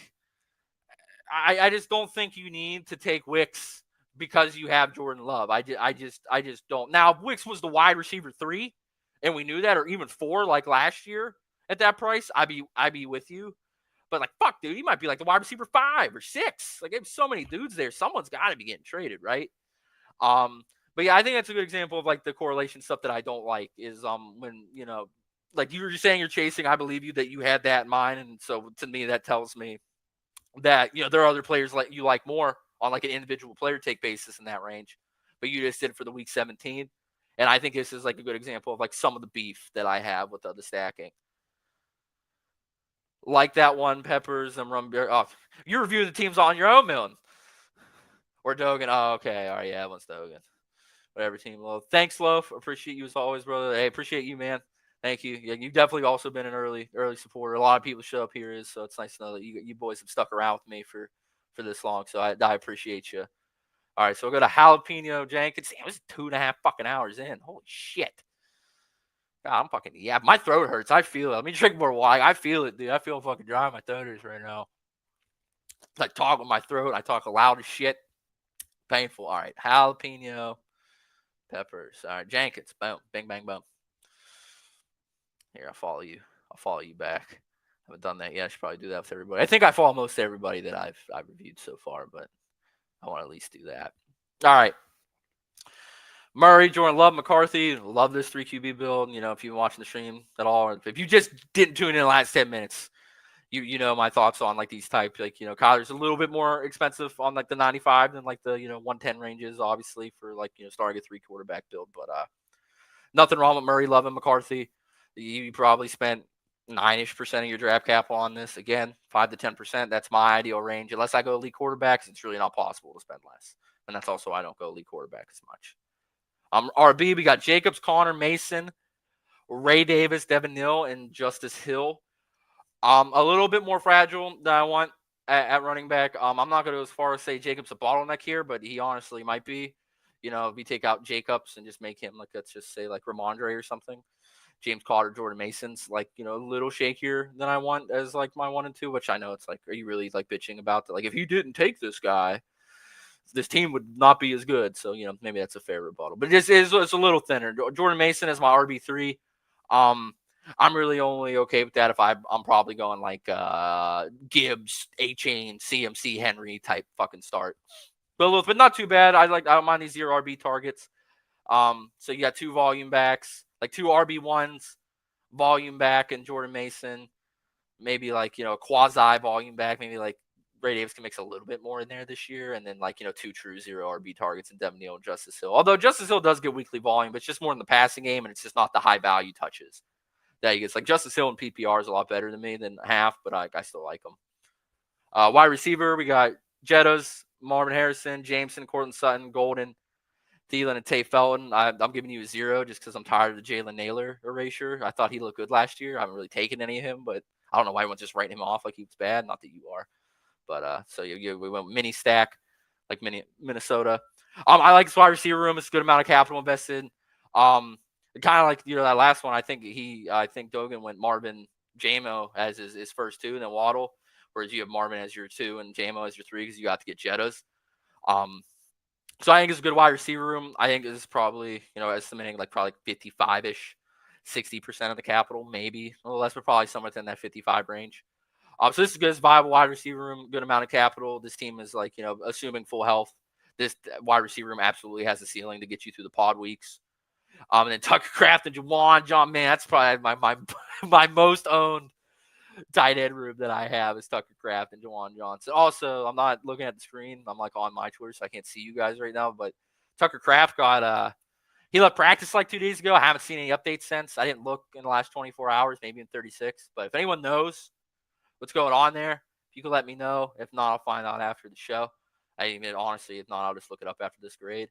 I just don't think you need to take Wicks because you have Jordan Love. I just don't. Now, if Wicks was the wide receiver 3, and we knew that, or even 4, like last year at that price, I'd be with you. But like, fuck, dude, he might be like the wide receiver 5 or 6. Like, there's so many dudes there. Someone's got to be getting traded, right? But yeah, I think that's a good example of like the correlation stuff that I don't like is when, you know, like you were just saying you're chasing. I believe you that you had that in mind, and so to me that tells me that, you know, there are other players like you like more on like an individual player take basis in that range, but you just did it for the week 17. And I think this is like a good example of like some of the beef that I have with the stacking. Like that one, Peppers and Rum Beer. Oh, you're reviewing the teams on your own, Milton. Or Dogan. Oh, okay. All right. Yeah, that one's Dogan. Whatever, team Loaf. Thanks, Loaf. Appreciate you as always, brother. Hey, appreciate you, man. Thank you. Yeah, you've definitely also been an early supporter. A lot of people show up here, so it's nice to know that you boys have stuck around with me for this long. So I appreciate you. All right, so we'll go to Jalapeno Jenkins. Damn, it was 2.5 fucking hours in. Holy shit. God, I'm fucking, yeah, my throat hurts. I feel it. Let me drink more water. I feel it, dude. I feel fucking dry. My throat is right now. I talk with my throat. I talk loud as shit. Painful. All right, Jalapeno Peppers. All right, Jenkins. Boom. Bing, bang, boom. Here, I'll follow you. I'll follow you back. Haven't done that yet. I should probably do that with everybody. I think I follow most everybody that I've reviewed so far, but I want to at least do that. All right. Murray, Jordan Love, McCarthy. Love this 3 QB build. You know, if you've been watching the stream at all, or if you just didn't tune in the last 10 minutes, you know my thoughts on like these types. Like, you know, Kyler's a little bit more expensive on like the 95 than like the, you know, 110 ranges, obviously, for like, you know, starting a 3 quarterback build. But nothing wrong with Murray, Love, and McCarthy. You probably spent 9-ish% of your draft capital on this. Again, 5 to 10%. That's my ideal range. Unless I go elite quarterbacks, it's really not possible to spend less. And that's also why I don't go elite quarterback as much. RB, we got Jacobs, Connor, Mason, Ray Davis, Devin Neal, and Justice Hill. A little bit more fragile than I want at running back. I'm not going to go as far as say Jacobs a bottleneck here, but he honestly might be. You know, if we take out Jacobs and just make him like, let's just say like Ramondre or something. James Conner, Jordan Mason's like, you know, a little shakier than I want as like my 1 and 2, which I know it's like, are you really like bitching about that? Like, if you didn't take this guy, this team would not be as good. So, you know, maybe that's a fair rebuttal. But it's a little thinner. Jordan Mason is my RB3. I'm really only okay with that if I'm probably going like Gibbs, A-Chain, CMC, Henry type fucking start. But not too bad. I don't mind these 0 RB targets. So you got 2 volume backs, like 2 RB1s, volume back, and Jordan Mason. Maybe like, you know, a quasi volume back. Maybe like Ray Davis can mix a little bit more in there this year. And then like, you know, 2 true 0 RB targets and Devin Neal and Justice Hill. Although Justice Hill does get weekly volume, but it's just more in the passing game, and it's just not the high value touches that he gets. Like Justice Hill and PPR is a lot better than me than half, but I still like him. Wide receiver, we got Jettas, Marvin Harrison, Jameson, Cortland Sutton, Golden, Thielen, and Tate Felton. I'm giving you a 0 just because I'm tired of the Jalen Naylor erasure. I thought he looked good last year. I haven't really taken any of him, but I don't know why everyone's just writing him off like he was bad. Not that you are. But so we went mini stack, like Minnesota. I like this wide receiver room. It's a good amount of capital invested. Kind of like, you know, that last one. I think Dogan went Marvin Jamo as his first 2, and then Waddle. Whereas you have Marvin as your 2 and Jamo as your 3 because you got to get Jettas. So I think it's a good wide receiver room. I think this is probably, you know, estimating like probably 55-ish, 60% of the capital, maybe a little less, but probably somewhere within that 55 range. So this is good. It's viable wide receiver room, good amount of capital. This team is like, you know, assuming full health. This wide receiver room absolutely has a ceiling to get you through the pod weeks. And then Tucker Kraft and Juwan John, man, that's probably my most owned tight end room that I have is Tucker Kraft and Juwan Johnson. Also, I'm not looking at the screen. I'm like on my Twitter, so I can't see you guys right now. But Tucker Kraft got he left practice like 2 days ago. I haven't seen any updates since. I didn't look in the last 24 hours, maybe in 36. But if anyone knows what's going on there, if you could let me know. If not, I'll find out after the show. Honestly, if not, I'll just look it up after this grade.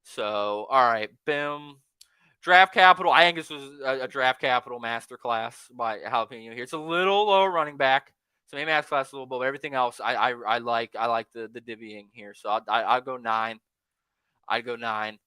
So, all right, boom. Draft capital. I think this was a draft capital masterclass by Jalapeno here. It's a little low running back, so maybe masterclass a little bit. But everything else, I like the divvying here. So I'll go 9. I'd go 9.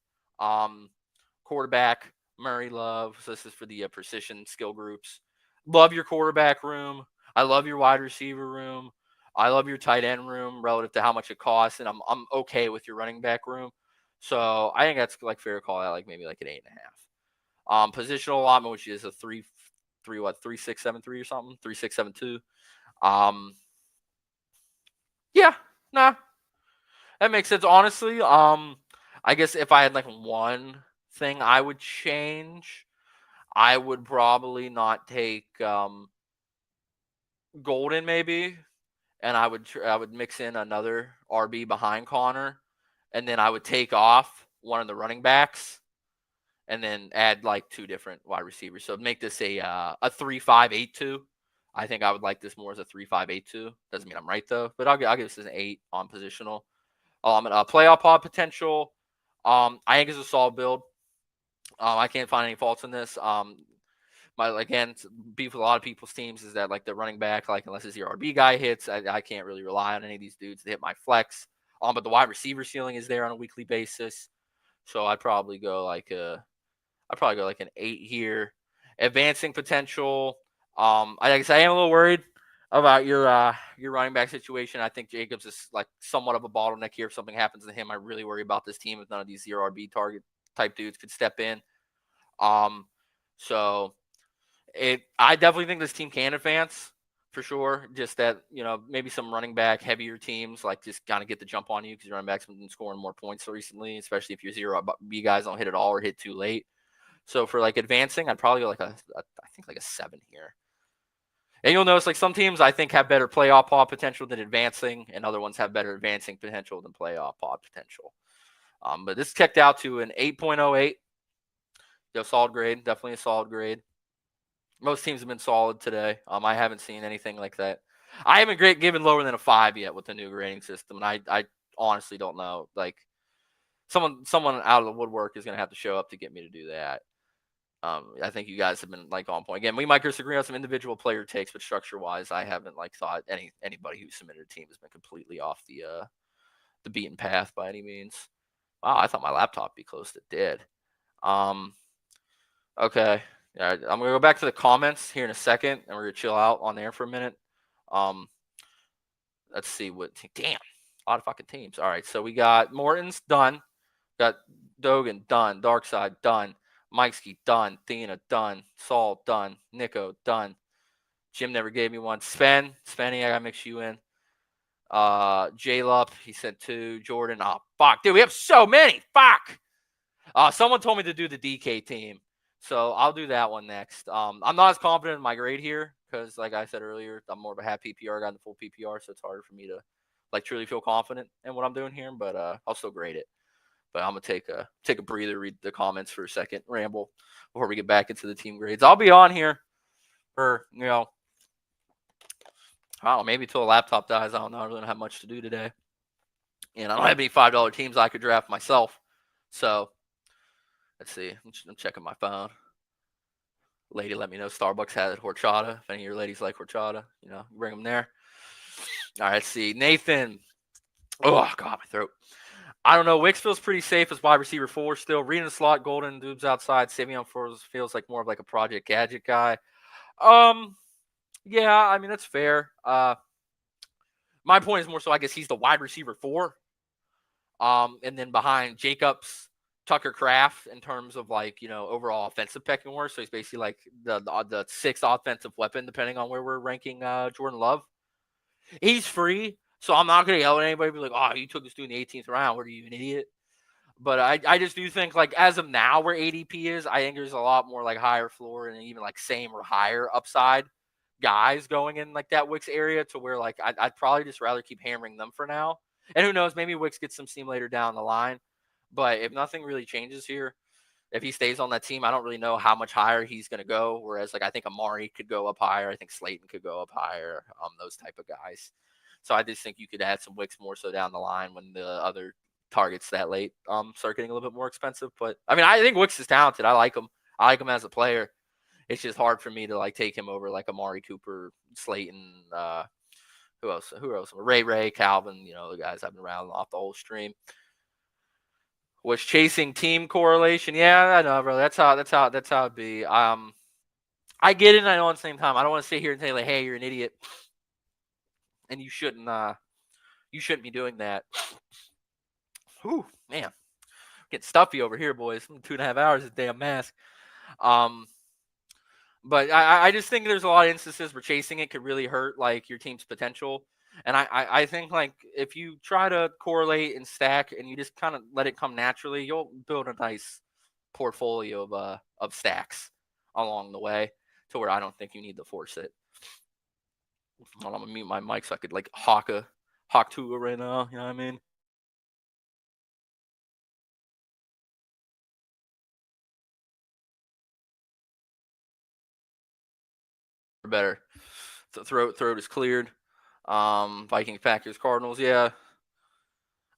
Quarterback Murray, Love. So this is for the precision skill groups. Love your quarterback room. I love your wide receiver room. I love your tight end room relative to how much it costs, and I'm okay with your running back room. So I think that's like fair call. I like maybe like an 8.5. Positional allotment, which is a 3-6-7-3 or something, 3-6-7-2. Yeah, nah, that makes sense. Honestly, I guess if I had like one thing I would change, I would probably not take Golden maybe, and I would mix in another RB behind Connor, and then I would take off one of the running backs. And then add like 2 different wide receivers. So make this a 3-5-8-2. I think I would like this more as a 3-5-8-2. Doesn't mean I'm right though, but I'll give this as an 8 on positional. Playoff pod potential. I think it's a solid build. I can't find any faults in this. Beef with a lot of people's teams is that like the running back, like unless it's your RB guy hits, I can't really rely on any of these dudes to hit my flex. But the wide receiver ceiling is there on a weekly basis. So I'd probably go like an 8 here. Advancing potential. I guess I am a little worried about your running back situation. I think Jacobs is like somewhat of a bottleneck here. If something happens to him, I really worry about this team if none of these 0 RB target type dudes could step in. So I definitely think this team can advance. for sure. Just that, maybe some running back heavier teams like just kind of get the jump on you because your running back's been scoring more points recently, especially if your zero B guys don't hit at all or hit too late. So for like advancing, I'd probably go like I think like a 7 here. And you'll notice like some teams I think have better playoff pod potential than advancing, and other ones have better advancing potential than playoff pod potential. But this checked out to an 8.08. Solid grade, definitely a solid grade. Most teams have been solid today. I haven't seen anything like that. I haven't given lower than a 5 yet with the new grading system, and I honestly don't know. Like someone out of the woodwork is going to have to show up to get me to do that. I think you guys have been like on point. Again, we might disagree on some individual player takes, but structure-wise, I haven't like thought anybody who submitted a team has been completely off the beaten path by any means. Wow, I thought my laptop would be close to dead. Okay. Yeah, I'm gonna go back to the comments here in a second, and we're gonna chill out on there for a minute. Let's see what. Damn, a lot of fucking teams. All right, so we got Morton's done, got Dogan done, Darkside done, Mikesky done, Thena done, Saul done, Nico done. Jim never gave me one. Spenny, I gotta mix you in. J-Lup, he sent 2. Jordan, oh fuck, dude, we have so many. Fuck. Someone told me to do the DK team. So I'll do that one next. I'm not as confident in my grade here because, like I said earlier, I'm more of a half PPR guy than the full PPR, so it's harder for me to like truly feel confident in what I'm doing here. But I'll still grade it. But I'm gonna take a breather, read the comments for a second, ramble before we get back into the team grades. I'll be on here for I don't know, maybe till a laptop dies. I don't know. I really don't have much to do today, and I don't have any $5 teams I could draft myself. So let's see. I'm checking my phone. Lady, let me know Starbucks had horchata. If any of your ladies like horchata, bring them there. All right, let's see. Nathan. Oh, God, my throat. I don't know. Wicks feels pretty safe as wide receiver 4 still. Reading the slot, Golden, Dubes outside. Savion feels like more of like a Project Gadget guy. Yeah, I mean, that's fair. My point is more so I guess he's the wide receiver 4. And then behind Jacobs, Tucker Kraft in terms of like, overall offensive pecking order. So he's basically like the 6th offensive weapon, depending on where we're ranking Jordan Love. He's free, so I'm not going to yell at anybody be like, oh, you took this dude in the 18th round. What are you, an idiot? But I just do think like as of now where ADP is, I think there's a lot more like higher floor and even like same or higher upside guys going in like that Wicks area to where like I'd probably just rather keep hammering them for now. And who knows, maybe Wicks gets some steam later down the line. But if nothing really changes here, if he stays on that team, I don't really know how much higher he's going to go. Whereas, like, I think Amari could go up higher. I think Slayton could go up higher, those type of guys. So I just think you could add some Wicks more so down the line when the other targets that late start getting a little bit more expensive. But, I mean, I think Wicks is talented. I like him. I like him as a player. It's just hard for me to, like, take him over, like, Amari Cooper, Slayton, who else? Ray, Calvin, the guys I've been around off the whole stream. Was chasing team correlation. Yeah, I know, bro. That's how it'd be. I get it and I know at the same time. I don't want to sit here and say like, hey, you're an idiot. And you shouldn't be doing that. Whew, man. Getting stuffy over here, boys. 2.5 hours of damn mask. But I just think there's a lot of instances where chasing it could really hurt like your team's potential. And I think like if you try to correlate and stack and you just kind of let it come naturally, you'll build a nice portfolio of stacks along the way to where I don't think you need to force it. I'm gonna mute my mic so I could like hawk Tua right now. You know what I mean? Better. The throat is cleared. Vikings, Packers, Cardinals. Yeah.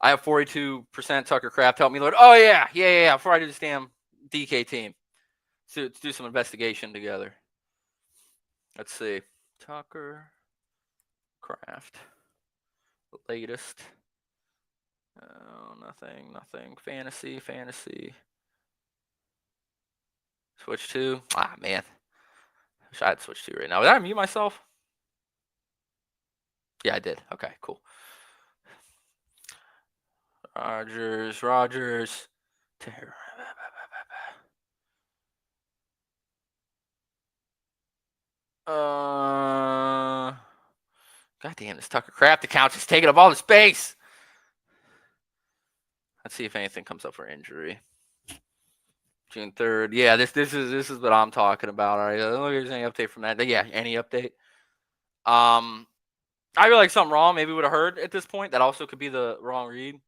I have 42% Tucker Kraft. Help me, Lord. Oh, yeah. Before I do this damn DK team. So let's do some investigation together. Let's see. Tucker Kraft. The latest. Oh, nothing. Fantasy. Switch to. Ah, man. Wish I had switched to right now. Did I mute myself? Yeah, I did. Okay, cool. Rogers. God damn, this Tucker Craft account is taking up all the space. Let's see if anything comes up for injury. June 3rd. Yeah, this is what I'm talking about. All right. Look, there's any update from that. Yeah, any update. I feel like something wrong. Maybe would have heard at this point. That also could be the wrong read.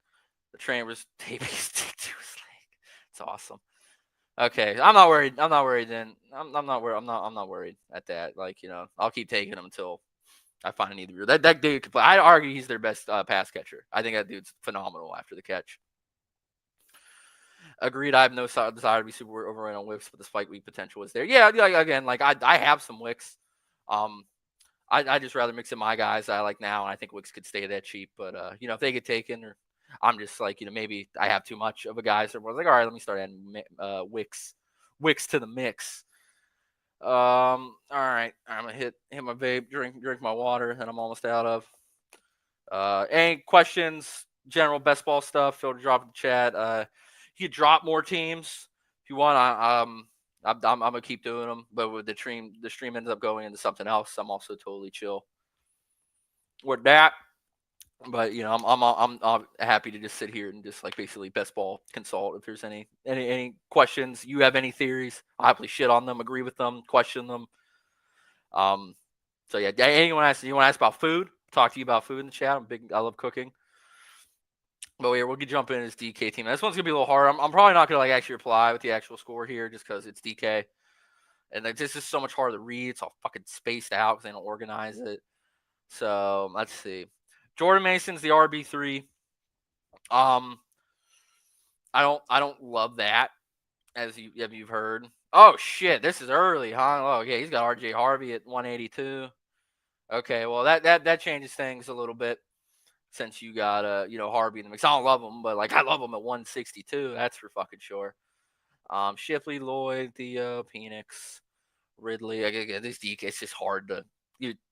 The trainer was taping his stick to his leg. It's awesome. Okay, I'm not worried. I'm not worried. Then I'm not worried. I'm not worried at that. Like, I'll keep taking him until I find a need to be. That dude could play. I'd argue he's their best pass catcher. I think that dude's phenomenal after the catch. Agreed. I have no desire to be super overrun on Wicks, but the spike week potential is there. Yeah, again, like I have some Wicks. I just rather mix in my guys that I like now, and I think Wicks could stay that cheap. But if they get taken, or I'm just like, maybe I have too much of a guy, so I was like, all right, let me start adding Wicks to the mix. All right, I'm gonna hit my vape, drink my water that I'm almost out of. Any questions? General best ball stuff? Feel to drop in the chat. You could drop more teams if you want. I'm gonna keep doing them, but with the stream ends up going into something else. I'm also totally chill with that. But I'm happy to just sit here and just like basically best ball consult. If there's any questions, you have any theories, I'll happily shit on them, agree with them, question them. So yeah, anyone asks, you want to ask about food? Talk to you about food in the chat. I love cooking. But yeah, we'll jump in this DK team. This one's gonna be a little hard. I'm probably not gonna like actually reply with the actual score here, just because it's DK, and like, this is so much harder to read. It's all fucking spaced out because they don't organize it. So let's see. Jordan Mason's the RB3. I don't love that, as you've heard. Oh shit, this is early, huh? Oh yeah, he's got RJ Harvey at 182. Okay, well that changes things a little bit, since you got Harvey in the mix. I don't love him, but like I love him at 162. That's for fucking sure. Shipley, Lloyd, Theo, Penix, Ridley. Again, this DK, it's just hard to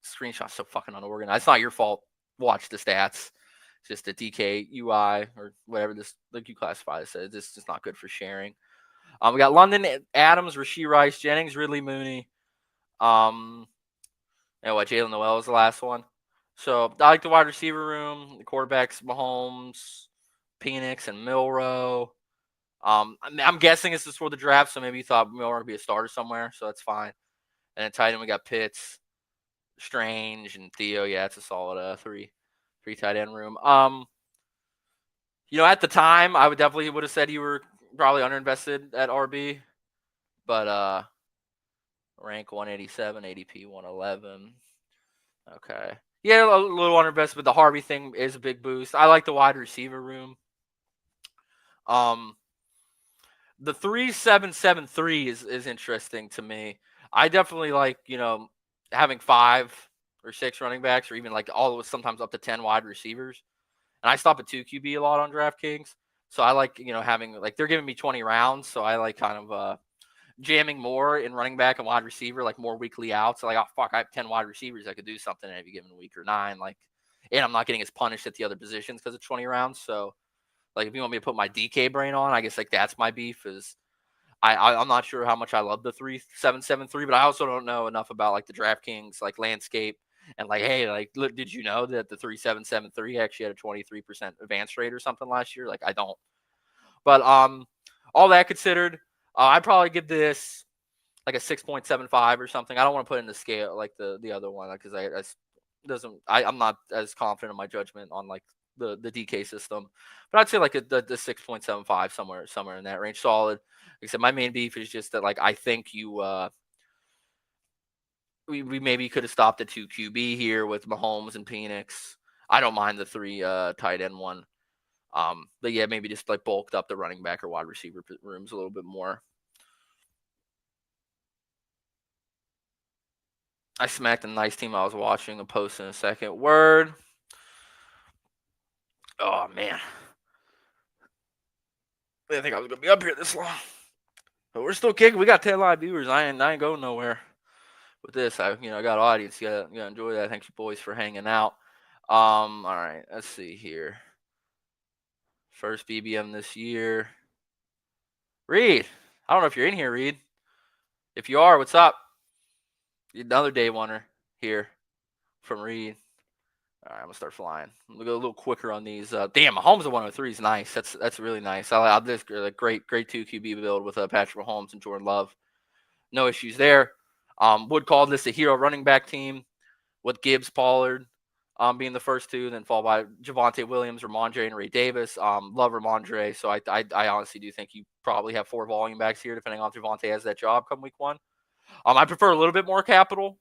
screenshot so fucking unorganized. It's not your fault. Watch the stats. It's just a DK UI or whatever this like you classify this as. This is just not good for sharing. We got London, Adams, Rashee Rice, Jennings, Ridley, Mooney. And Jalen Noel is the last one. So I like the wide receiver room. The quarterbacks, Mahomes, Penix, and Milroe. I'm guessing this is for the draft, so maybe you thought Milroe would be a starter somewhere, so that's fine. And then tight end, we got Pitts, Strange, and Theo. Yeah, it's a solid three tight end room. At the time, I would have said you were probably underinvested at RB, but rank 187, ADP 111. Okay. Yeah, a little underinvested, but the Harvey thing is a big boost. I like the wide receiver room. The 3-7-7-3 is interesting to me. I definitely like, having 5 or 6 running backs, or even like sometimes up to 10 wide receivers. And I stop at 2 QB a lot on DraftKings. So I like, having like they're giving me 20 rounds. So I like kind of jamming more in running back and wide receiver, like more weekly outs. So like, oh fuck, I have 10 wide receivers. I could do something every given week or 9. Like, and I'm not getting as punished at the other positions because of 20 rounds. So like, if you want me to put my DK brain on, I guess like that's my beef. Is I'm not sure how much I love the 3-7-7-3, but I also don't know enough about like the DraftKings like landscape and like, hey, like, look, did you know that the 3-7-7-3 actually had a 23% advance rate or something last year? Like, I don't. But all that considered, I'd probably give this like a 6.75 or something. I don't want to put in the scale like the other one because I'm not as confident in my judgment on like the DK system, but I'd say like the 6.75 somewhere in that range, solid. Like I said, my main beef is just that like I think we maybe could have stopped at 2 QB here with Mahomes and Penix. I don't mind the 3 tight end one, but yeah, maybe just like bulked up the running back or wide receiver rooms a little bit more. I smacked a nice team I was watching. A post in a second. Word. Oh man, I didn't think I was gonna be up here this long, but we're still kicking. We got 10 live viewers. I ain't going nowhere with this. I got audience. You gotta enjoy that. Thanks you boys for hanging out. All right, let's see here. First BBM this year. Reed, I don't know if you're in here, Reed. If you are, what's up? Another day oneer here from Reed. All right, I'm gonna start flying. I'm gonna go a little quicker on these. Damn, Mahomes at 103 is nice. That's really nice. I like this great 2 QB build with Patrick Mahomes and Jordan Love. No issues there. Would call this a hero running back team with Gibbs, Pollard being the first two, then followed by Javonte Williams, Ramondre, and Ray Davis. Love Ramondre, so I honestly do think you probably have 4 volume backs here, depending on if Javonte has that job come week 1. I prefer a little bit more capital.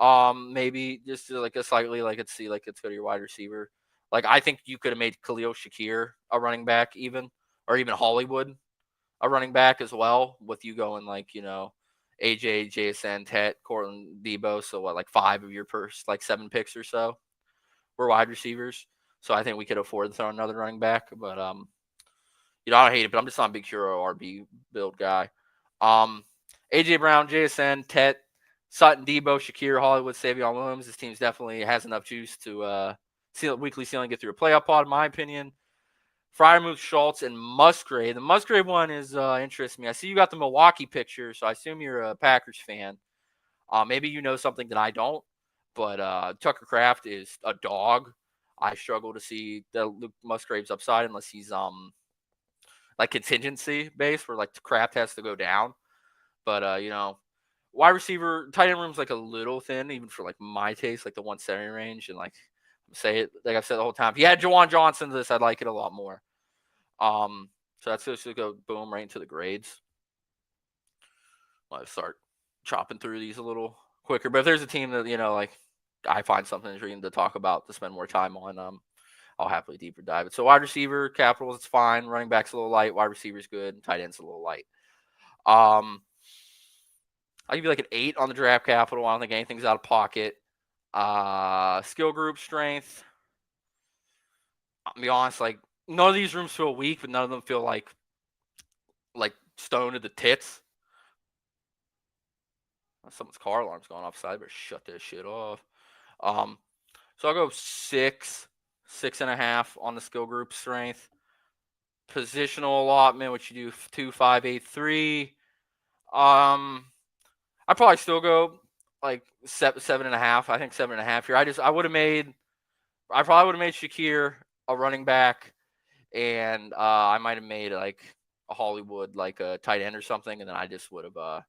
Maybe just like a slightly let's go to your wide receiver. Like I think you could have made Khalil Shakir a running back or even Hollywood a running back as well, with you going AJ, JSN, Tet, Cortland, Debo. So what, like 5 of your first 7 picks or so were wide receivers. So I think we could afford to throw another running back. But I don't hate it, but I'm just not a big hero RB build guy. AJ Brown, JSN, Tet, Sutton, Debo, Shakir, Hollywood, Savion Williams. This team's definitely has enough juice to weekly ceiling, get through a playoff pod, in my opinion. Freiermuth, Schultz, and Musgrave. The Musgrave one is interests me. I see you got the Milwaukee picture, so I assume you're a Packers fan. Maybe you know something that I don't, but Tucker Kraft is a dog. I struggle to see the Luke Musgrave's upside unless he's contingency based, where Kraft has to go down. But wide receiver, tight end room's a little thin, even for my taste, the 170 range. And say it like I've said the whole time, if you had Jawan Johnson to this, I'd like it a lot more. So that's just to go boom right into the grades. I'll start chopping through these a little quicker. But if there's a team that I find something intriguing to talk about, to spend more time on, I'll happily deeper dive it. So wide receiver, Capitals, it's fine. Running back's a little light. Wide receiver's good. Tight end's a little light. I'll give you an 8 on the draft capital. I don't think anything's out of pocket. Skill group strength. I'll be honest, none of these rooms feel weak, but none of them feel like stone to the tits. Someone's car alarm's going off, so I better shut this shit off. So I'll go 6.5 on the skill group strength. Positional allotment, which you do 2, 5, 8, 3. I'd probably still go 7.5. I think 7.5 here. I probably would have made Shakir a running back, and I might have made a Hollywood, a tight end or something, and then I just would have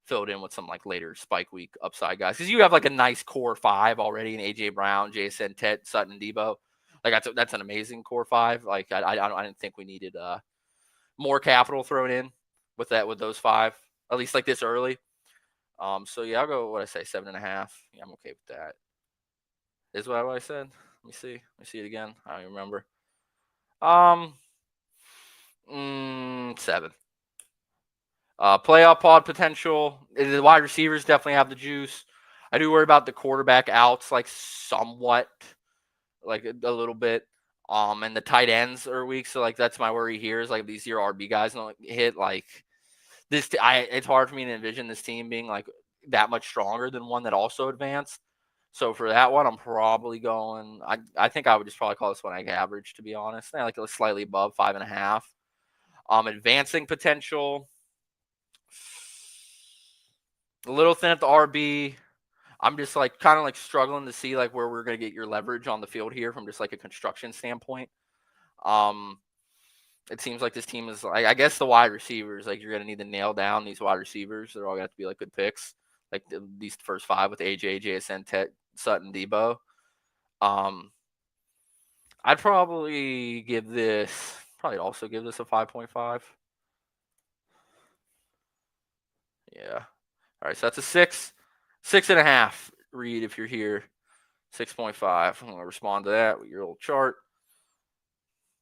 filled in with some later spike week upside guys, because you have a nice core 5 already in AJ Brown, Jason, Ted, Sutton, Debo. That's an amazing core 5. I didn't think we needed more capital thrown in with those 5, at least this early. So yeah, I'll go 7.5. Yeah, I'm okay with that. Is what I said. Let me see it again. I don't even remember. 7. Playoff pod potential. The wide receivers definitely have the juice. I do worry about the quarterback outs, somewhat, a little bit. And the tight ends are weak, so that's my worry here. Is these zero RB guys don't hit this. It's hard for me to envision this team being that much stronger than one that also advanced. So for that one, I'm probably going. I think I would just probably call this one average, to be honest. Slightly above 5.5. Advancing potential. A little thin at the RB. I'm just kind of struggling to see where we're going to get your leverage on the field here from just a construction standpoint. It seems like this team is I guess the wide receivers, you're going to need to nail down these wide receivers. They're all going to have to be good picks. These first 5 with AJ, JSN, Ted, Sutton, Debo. I'd probably also give this a 5.5. Yeah. All right, so that's a 6.5. Read if you're here. 6.5. I'm going to respond to that with your old chart.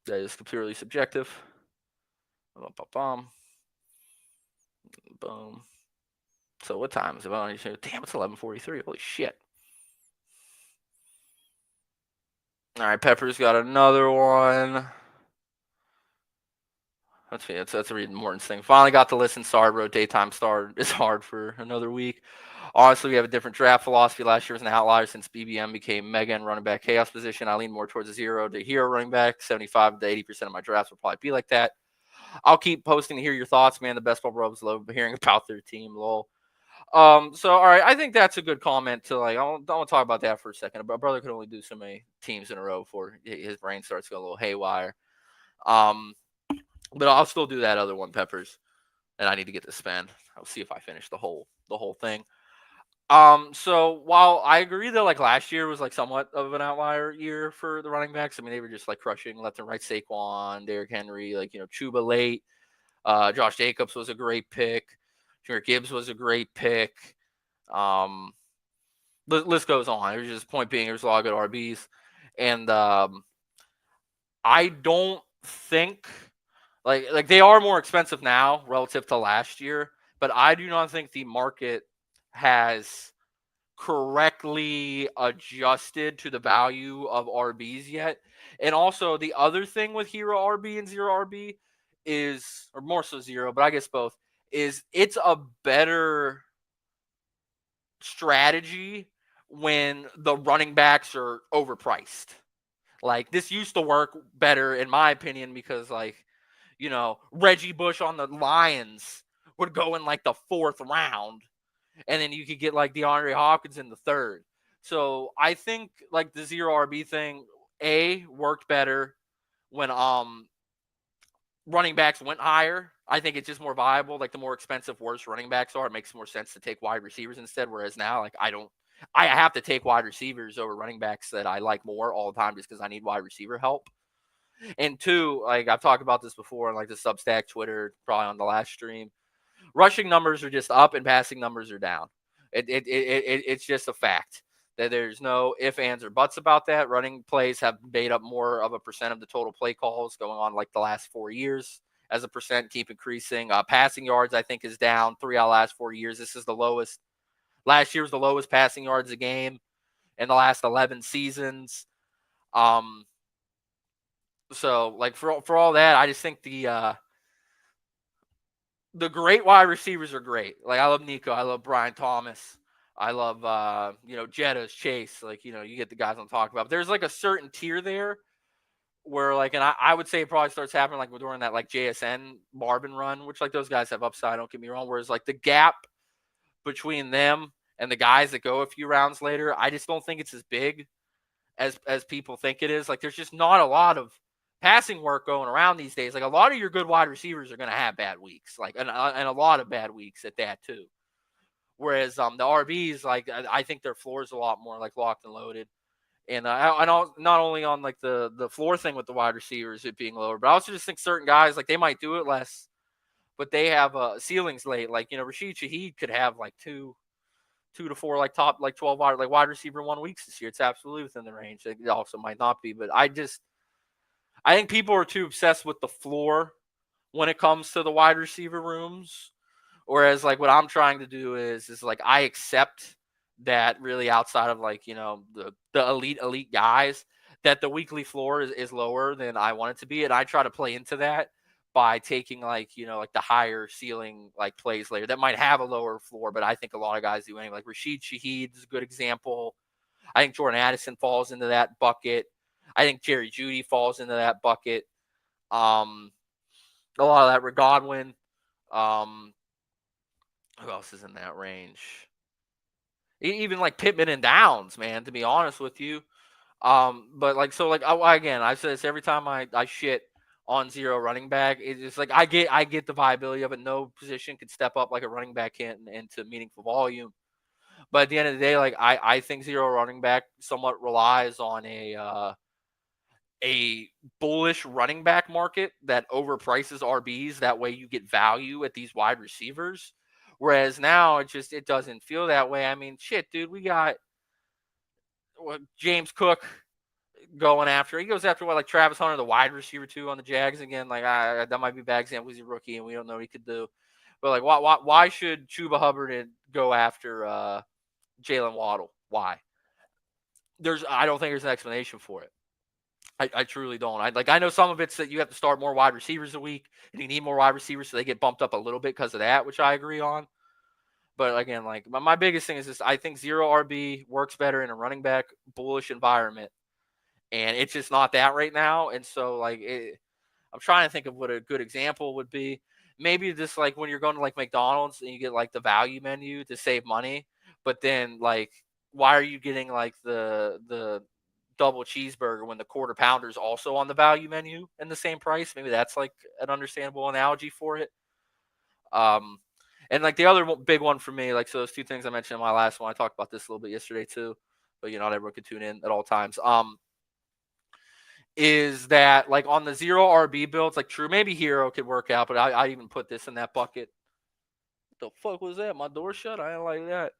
That is purely subjective. Boom. So what time is it? Damn, it's 11:43. Holy shit. All right, Pepper's got another one. Let's see. That's a Reed Morton's thing. Finally got to listen. Sorry, bro. Daytime start is hard for another week. Honestly, we have a different draft philosophy. Last year was an outlier since BBM became mega and running back chaos position. I lean more towards a 0 to hero running back. 75 to 80% of my drafts will probably be like that. I'll keep posting to hear your thoughts, man. The best ball bros love hearing about their team, lol. So all right, I think that's a good comment to like. I want to talk about that for a second. A brother could only do so many teams in a row before his brain starts going a little haywire. Um, but I'll still do that other one, Peppers, and I need to get to spend. I'll see if I finish the whole thing. So while I agree that like last year was like somewhat of an outlier year for the running backs, I mean they were just like crushing left and right. Saquon, Derrick Henry, like Chuba late. Josh Jacobs was a great pick. Jahmyr Gibbs was a great pick. Um, list goes on. There's just point being there's a lot of good RBs, and I don't think like they are more expensive now relative to last year, but I do not think the market has correctly adjusted to the value of RBs yet. And also the other thing with hero RB and zero RB is, or more so zero, but I guess both, is it's a better strategy when the running backs are overpriced. Like this used to work better in my opinion because like, Reggie Bush on the Lions would go in like the 4th round and then you could get like DeAndre Hopkins in the 3rd. So I think like the zero RB thing, worked better when running backs went higher. I think it's just more viable. Like the more expensive, worse running backs are, it makes more sense to take wide receivers instead. Whereas now, like I have to take wide receivers over running backs that I like more all the time just because I need wide receiver help. And two, like I've talked about this before on like the Substack, Twitter, probably on the last stream. Rushing numbers are just up and passing numbers are down. It's just a fact that there's no ifs, ands, or buts about that. Running plays have made up more of a percent of the total play calls going on like the last 4 years as a percent, keep increasing. Passing yards, I think, is down 3 out of the last 4 years. This is the lowest. Last year was the lowest passing yards a game in the last 11 seasons. So like for all that, I just think the great wide receivers are great. Like I love Nico, I love Brian Thomas, I love Jettas, Chase. Like you get the guys I'm talking about. But there's like a certain tier there where like, and I would say it probably starts happening like during that like JSN Marvin run, which like those guys have upside. Don't get me wrong. Whereas like the gap between them and the guys that go a few rounds later, I just don't think it's as big as people think it is. Like there's just not a lot of passing work going around these days. Like a lot of your good wide receivers are going to have bad weeks, like and a lot of bad weeks at that too. Whereas the RBs, like I think their floor is a lot more like locked and loaded. And I not only on like the floor thing with the wide receivers it being lower, but I also just think certain guys like they might do it less, but they have ceilings late. Like Rashid Shaheed could have like two to four like top like 12 wide receiver 1 weeks this year. It's absolutely within the range. It also might not be, but I think people are too obsessed with the floor when it comes to the wide receiver rooms. Whereas like what I'm trying to do is like I accept that really outside of like, the elite guys, that the weekly floor is lower than I want it to be. And I try to play into that by taking like, like the higher ceiling like plays later that might have a lower floor, but I think a lot of guys do anyway. Like Rashid Shaheed is a good example. I think Jordan Addison falls into that bucket. I think Jerry Jeudy falls into that bucket. A lot of that Rick Godwin. Who else is in that range? Even like Pittman and Downs, man, to be honest with you. But like, so like, again, I say this every time I shit on zero running back. It's like, I get the viability of it. No position can step up like a running back can into meaningful volume. But at the end of the day, like I think zero running back somewhat relies on a bullish running back market that overprices RBs. That way you get value at these wide receivers. Whereas now it doesn't feel that way. I mean, shit, dude, we got James Cook going after. He goes after like Travis Hunter, the wide receiver too on the Jags again. Like that might be a bad example. He's a rookie and we don't know what he could do. But like, why should Chuba Hubbard go after Jalen Waddle? Why? I don't think there's an explanation for it. I truly don't. I know some of it's that you have to start more wide receivers a week and you need more wide receivers so they get bumped up a little bit because of that, which I agree on. But again, like my biggest thing is this: I think zero RB works better in a running back bullish environment, and it's just not that right now. And so, like, I'm trying to think of what a good example would be. maybe just like when you're going to like McDonald's and you get like the value menu to save money, but then like why are you getting like the double cheeseburger when the quarter pounder is also on the value menu in the same price? Maybe that's like an understandable analogy for it. Um, and like the other big one for me, like so those two things I mentioned in my last one, I talked about this a little bit yesterday too, but not everyone can tune in at all times. Is that like on the zero RB builds, like true, maybe Hero could work out, but I even put this in that bucket. What the fuck was that? My door shut? I didn't like that.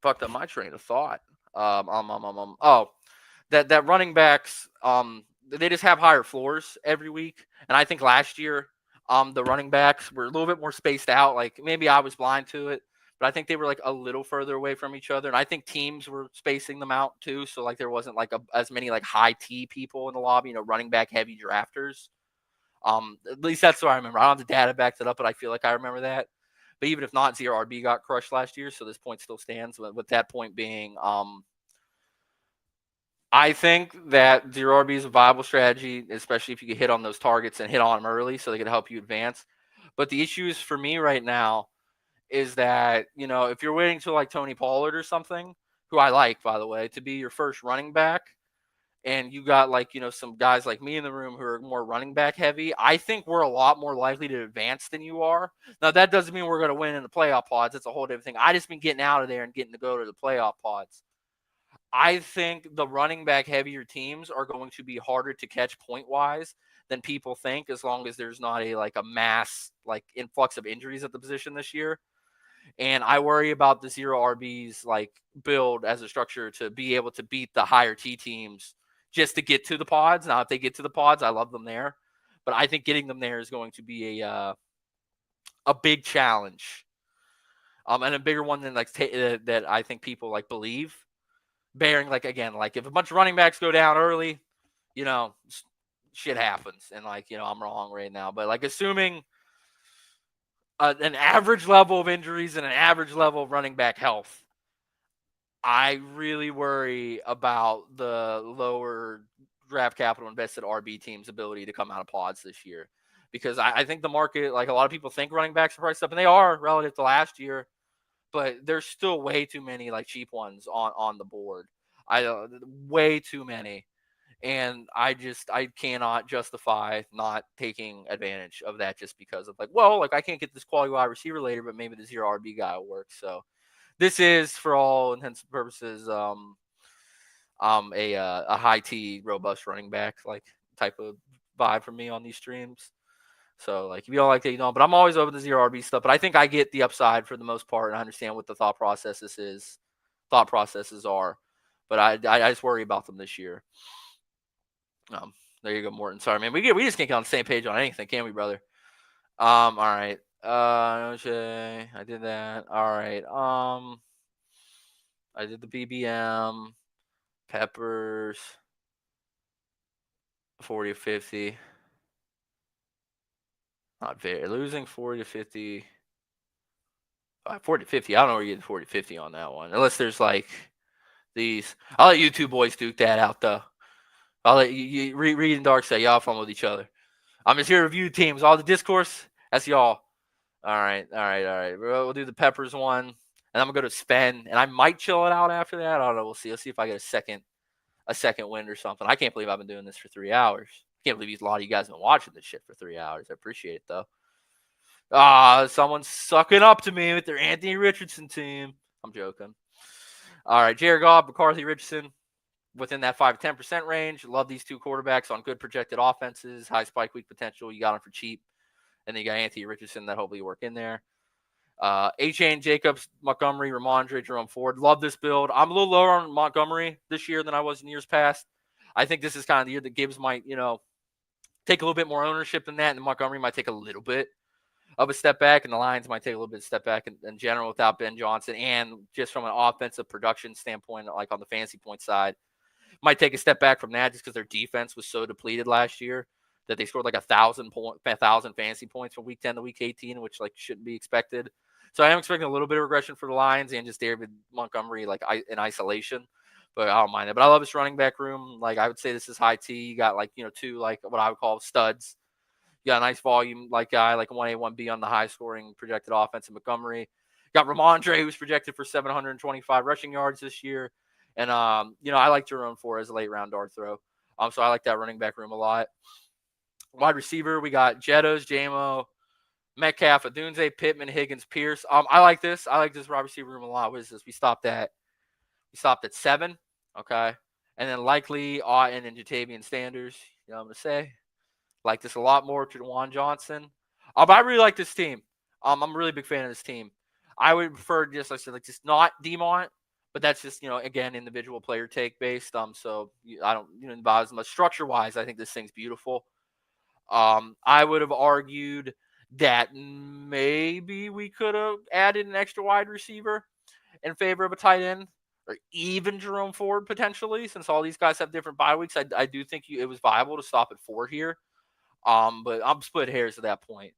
Fucked up my train of thought. Oh, that running backs, they just have higher floors every week, and I think last year, the running backs were a little bit more spaced out. Like maybe I was blind to it, but I think they were like a little further away from each other, and I think teams were spacing them out too. So like there wasn't like as many like high T people in the lobby, running back heavy drafters. At least that's what I remember. I don't have the data back that up, but I feel like I remember that. But even if not, Zero RB got crushed last year, so this point still stands. With that point being, I think that Zero RB is a viable strategy, especially if you get hit on those targets and hit on them early, so they can help you advance. But the issue is for me right now is that if you're waiting till like Tony Pollard or something, who I like by the way, to be your first running back, and you got like some guys like me in the room who are more running back heavy, I think we're a lot more likely to advance than you are. Now that doesn't mean we're going to win in the playoff pods. It's a whole different thing. I just been getting out of there and getting to go to the playoff pods. I think the running back heavier teams are going to be harder to catch point wise than people think, as long as there's not a mass like influx of injuries at the position this year. And I worry about the zero RBs like build as a structure to be able to beat the higher T teams just to get to the pods. Now, if they get to the pods, I love them there, but I think getting them there is going to be a big challenge, and a bigger one than like that I think people like believe. Bearing like again, like if a bunch of running backs go down early, you know, shit happens, and like I'm wrong right now, but like assuming an average level of injuries and an average level of running back health, I really worry about the lower draft capital invested RB team's ability to come out of pods this year. Because I think the market, like a lot of people think running backs are priced up, and they are relative to last year, but there's still way too many like cheap ones on the board. Way too many. And I cannot justify not taking advantage of that just because of like, well, like I can't get this quality wide receiver later, but maybe the zero RB guy will work. So this is, for all intents and purposes, a high T robust running back like type of vibe for me on these streams. So like if you don't like that, you don't. But I'm always open to zero RB stuff. But I think I get the upside for the most part, and I understand what the thought processes are. But I just worry about them this year. There you go, Morton. Sorry, man. We just can't get on the same page on anything, can we, brother? All right. Okay, I did that. All right. I did the BBM, Peppers, 40 to 50. Not very. Losing 40 to 50. 40 to 50. I don't know where you get 40 to 50 on that one. Unless there's like these. I'll let you two boys duke that out, though. I'll let you Reed and Dark say y'all fun with each other. I'm just here to review teams. All the discourse, that's y'all. All right. We'll do the Peppers one, and I'm gonna go to Spen, and I might chill it out after that. I don't know. We'll see. Let's see if I get a second win or something. I can't believe I've been doing this for 3 hours. I can't believe a lot of you guys have been watching this shit for 3 hours. I appreciate it though. Someone's sucking up to me with their Anthony Richardson team. I'm joking. All right, Jared Goff, McCarthy, Richardson, within that 5 to 10% range. Love these two quarterbacks on good projected offenses, high spike week potential. You got them for cheap. And then you got Anthony Richardson that hopefully work in there. Achane, Jacobs, Montgomery, Ramondre, Jerome Ford. Love this build. I'm a little lower on Montgomery this year than I was in years past. I think this is kind of the year that Gibbs might, take a little bit more ownership than that, and Montgomery might take a little bit of a step back, and the Lions might take a little bit of step back in general without Ben Johnson. And just from an offensive production standpoint, like on the fantasy point side, might take a step back from that just because their defense was so depleted last year that they scored like 1,000 fantasy points from week 10 to week 18, which like shouldn't be expected. So I am expecting a little bit of regression for the Lions and just David Montgomery like in isolation, but I don't mind it. But I love this running back room. Like I would say this is high T. You got like, two like what I would call studs. got a nice volume like guy, like 1A, 1B on the high scoring projected offense in Montgomery. Got Ramondre, who's projected for 725 rushing yards this year. And, I like Jerome Ford as a late round dart throw. So I like that running back room a lot. Wide receiver, we got Jettos, JMO, Metcalf, Adunze, Pittman, Higgins, Pierce. I like this. I like this wide receiver room a lot. What is this? We stopped at 7. Okay. And then likely Otten and Jatavian Sanders. You know what I'm going to say? Like this a lot more to Juwan Johnson. But I really like this team. I'm a really big fan of this team. I would prefer just, like I said, like just not Demont, but that's just, again, individual player take based. So I don't, bother as much. Structure wise, I think this thing's beautiful. I would have argued that maybe we could have added an extra wide receiver in favor of a tight end, or even Jerome Ford potentially, since all these guys have different bye weeks. I do think it was viable to stop at 4 here. But I'm split hairs at that point.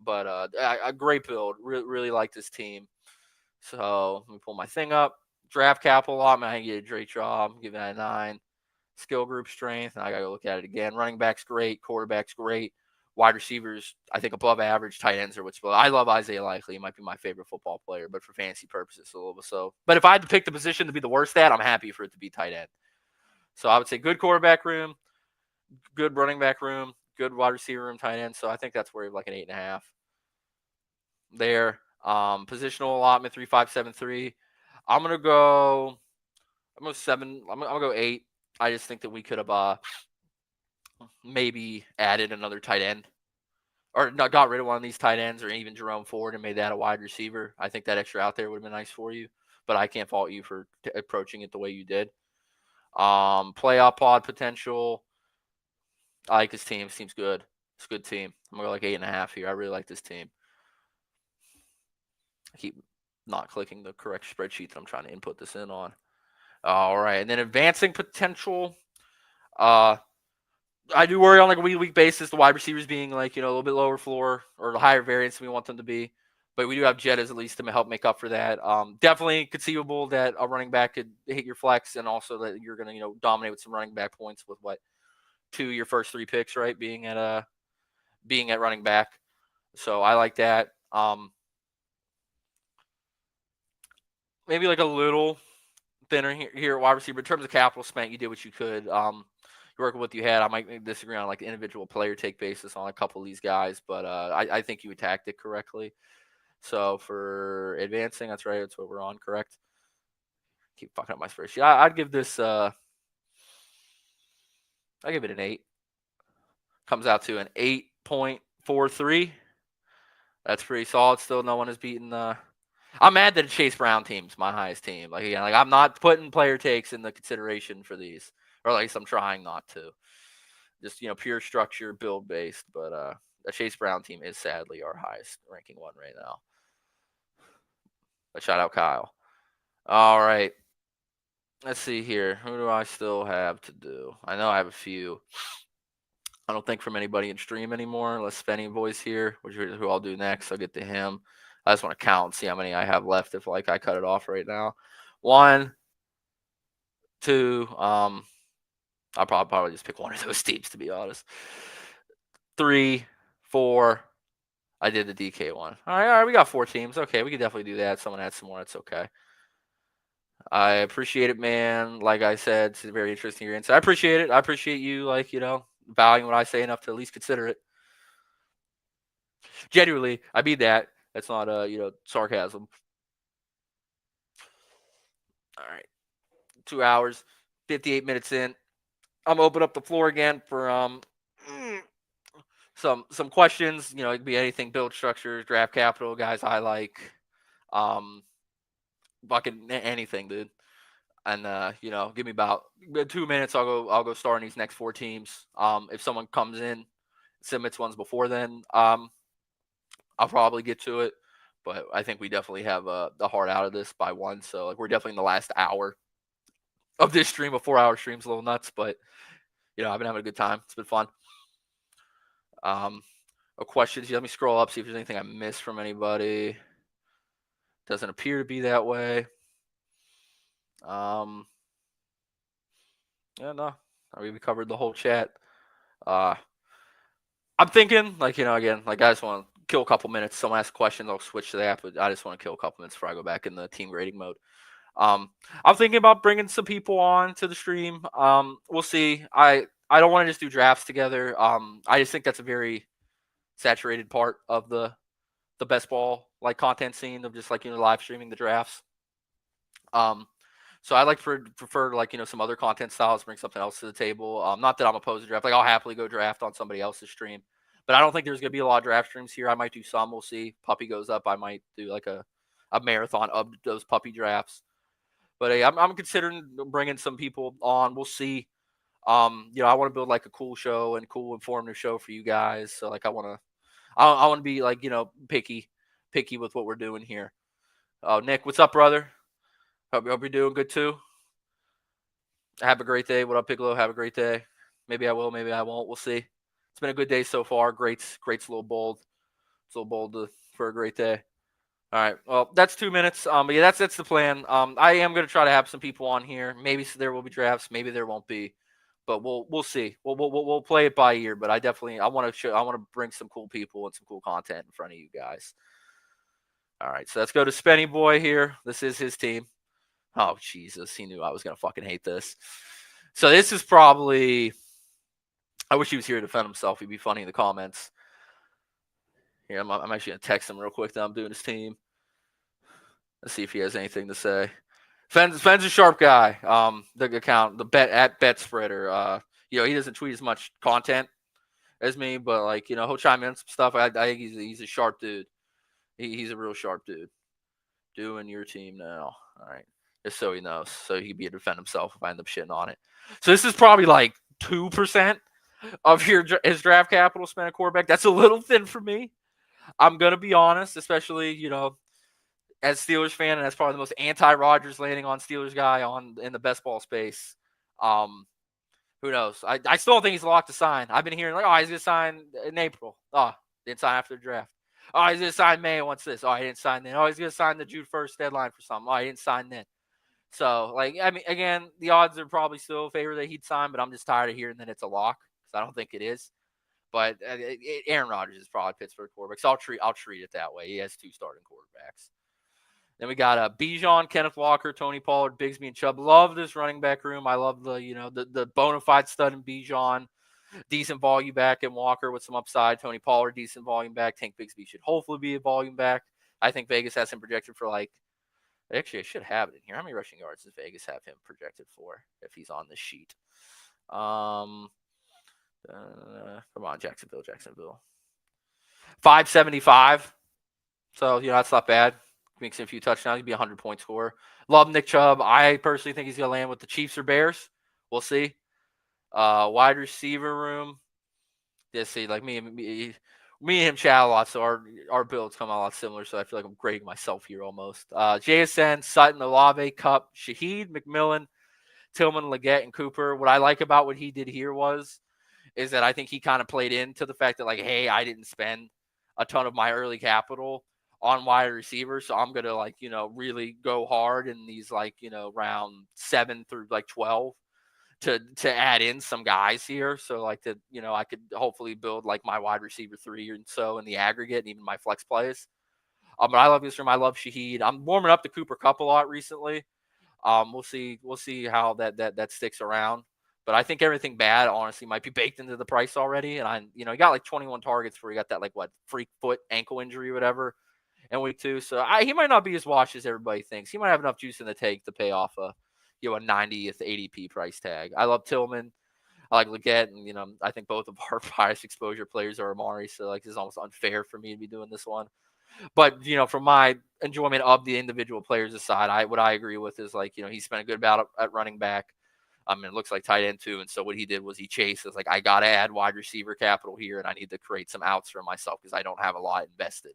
But a great build. Really like this team. So let me pull my thing up. Draft capital allotment, I can get a great job. Give that a 9. Skill group strength, and I got to look at it again. Running back's great. Quarterback's great. Wide receivers, I think above average. Tight ends are what's below. I love Isaiah Likely. He might be my favorite football player, but for fantasy purposes, a little bit so. But if I had to pick the position to be the worst at, I'm happy for it to be tight end. So I would say good quarterback room, good running back room, good wide receiver room, tight end. So I think that's where you have like an 8.5 there. Positional allotment 3, 5, 7, 3. I'm gonna go 7. I'm gonna go 8. I just think that we could have maybe added another tight end, or not got rid of one of these tight ends, or even Jerome Ford and made that a wide receiver. I think that extra out there would have been nice for you, but I can't fault you for approaching it the way you did. Playoff pod potential. I like this team. Seems good. It's a good team. I'm gonna go like 8.5 here. I really like this team. I keep not clicking the correct spreadsheet that I'm trying to input this in on. All right, and then advancing potential. I do worry on like a week basis the wide receivers being like a little bit lower floor or the higher variance than we want them to be, but we do have Jettas at least to help make up for that. Definitely conceivable that a running back could hit your flex, and also that you're going to dominate with some running back points with your first 3 picks, right? Being at running back, so I like that. Maybe like a little thinner here at wide receiver in terms of capital spent. You did what you could. You're working with what you had. I might disagree on like the individual player take basis on a couple of these guys, but I think you attacked it correctly. So for advancing, that's right. That's what we're on, correct? Keep fucking up my spreadsheet. I'd give this. I give it an 8. Comes out to an 8.43. That's pretty solid. Still, no one has beaten. I'm mad that Chase Brown team's my highest team. Like again, I'm not putting player takes in the consideration for these, or at least I'm trying not to. Just pure structure, build based. But the Chase Brown team is sadly our highest ranking one right now. But shout out Kyle. All right. Let's see here. Who do I still have to do? I know I have a few. I don't think from anybody in stream anymore. Let's Spenny Boys here, who I'll do next. I'll get to him. I just want to count and see how many I have left if I cut it off right now. 1, 2. I'll probably just pick one of those teams to be honest. 3, 4. I did the DK one. All right. We got 4 teams. Okay, we can definitely do that. Someone adds some more. That's okay. I appreciate it, man. Like I said, it's very interesting your insight. I appreciate it. I appreciate you, valuing what I say enough to at least consider it. Genuinely, I mean that. That's not sarcasm. All right. 2 hours, 58 minutes in. I'm gonna open up the floor again for some questions. It could be anything: build structures, draft capital, guys I like, fucking anything, dude. And give me about 2 minutes. I'll go start on these next 4 teams. If someone comes in, submits ones before then, I'll probably get to it. But I think we definitely have the heart out of this by 1. So we're definitely in the last hour of this stream. A 4-hour stream's a little nuts, but I've been having a good time. It's been fun. Questions. Let me scroll up, see if there's anything I missed from anybody. Doesn't appear to be that way. Yeah, no. We covered the whole chat. I'm thinking, like, again, like I just want to kill a couple minutes. Someone asks questions, I'll switch to that, but I just want to kill a couple minutes before I go back in the team grading mode. I'm thinking about bringing some people on to the stream. We'll see. I don't want to just do drafts together. I just think that's a very saturated part of the best ball like content scene of just like live streaming the drafts. So I like to prefer like some other content styles, bring something else to the table. Not that I'm opposed to draft. Like I'll happily go draft on somebody else's stream, but I don't think there's gonna be a lot of draft streams here. I might do some. We'll see. Puppy goes up. I might do like a marathon of those puppy drafts. But hey, I'm considering bringing some people on. We'll see. I want to build like a cool show and cool informative show for you guys. So like I want to be like picky with what we're doing here. Oh, Nick, what's up, brother? Hope you're doing good too. Have a great day. What up, Piccolo? Have a great day. Maybe I will, maybe I won't. We'll see. It's been a good day so far. Great's a little bold. It's a little bold for a great day. All right. Well, that's 2 minutes. But yeah, that's the plan. I am gonna try to have some people on here. Maybe there will be drafts. Maybe there won't be. But we'll see. We'll play it by ear. But I want to bring some cool people and some cool content in front of you guys. All right. So let's go to Spenny Boy here. This is his team. Oh, Jesus. He knew I was going to fucking hate this. So this is probably... I wish he was here to defend himself. He'd be funny in the comments. Here, I'm actually going to text him real quick that I'm doing his team. Let's see if he has anything to say. Fenn's a sharp guy. The account, the bet spreader. He doesn't tweet as much content as me, but like, he'll chime in some stuff. I think he's a sharp dude. He's a real sharp dude. Doing your team now. All right. Just so he knows. So he can be able to defend himself if I end up shitting on it. So this is probably like 2% of his draft capital spent at quarterback. That's a little thin for me. I'm going to be honest, especially, as Steelers fan, and that's probably the most anti-Rodgers landing on Steelers guy in the best ball space. Who knows? I still don't think he's locked to sign. I've been hearing like, oh, he's going to sign in April. Oh, didn't sign after the draft. Oh, he's going to sign May. What's this? Oh, he didn't sign then. Oh, he's going to sign the June 1st deadline for something. Oh, he didn't sign then. So, like, I mean, again, the odds are probably still in favor that he'd sign, but I'm just tired of hearing that it's a lock because I don't think it is. But Aaron Rodgers is probably Pittsburgh quarterback, so I'll treat it that way. He has 2 starting quarterbacks. Then we got Bijan, Kenneth Walker, Tony Pollard, Bigsby, and Chubb. Love this running back room. I love the bona fide stud in Bijan. Decent volume back in Walker with some upside. Tony Pollard, decent volume back. Tank Bigsby should hopefully be a volume back. I think Vegas has him projected for like... Actually, I should have it in here. How many rushing yards does Vegas have him projected for if he's on this sheet? Come on, Jacksonville. 575. So, that's not bad. Makes him a few touchdowns. He'd be a 100-point scorer. Love Nick Chubb. I personally think he's going to land with the Chiefs or Bears. We'll see. Wide receiver room. Just see, like me and him chat a lot, so our builds come out a lot similar, so I feel like I'm grading myself here almost. JSN, Sutton, Olave, Cup, Shaheed, McMillan, Tillman, Leggett, and Cooper. What I like about what he did here is that I think he kind of played into the fact that, like, hey, I didn't spend a ton of my early capital on wide receivers, so I'm going to, like, really go hard in these, like, round 7 through, like, 12 to add in some guys here. So, like, I could hopefully build, like, my wide receiver 3 or so in the aggregate and even my flex plays. But I love this room. I love Shaheed. I'm warming up to Cooper Kupp a lot recently. We'll see how that sticks around. But I think everything bad, honestly, might be baked into the price already. And he got like 21 targets where he got that, like, freak foot ankle injury or whatever in week 2. So he might not be as washed as everybody thinks. He might have enough juice in the tank to pay off a 90th ADP price tag. I love Tillman. I like Leggett, and I think both of our highest exposure players are Amari. So like, this is almost unfair for me to be doing this one. But from my enjoyment of the individual players aside, what I agree with is, like, he spent a good amount at running back. It looks like tight end too. And so what he did was he chased. It's like, I got to add wide receiver capital here, and I need to create some outs for myself because I don't have a lot invested.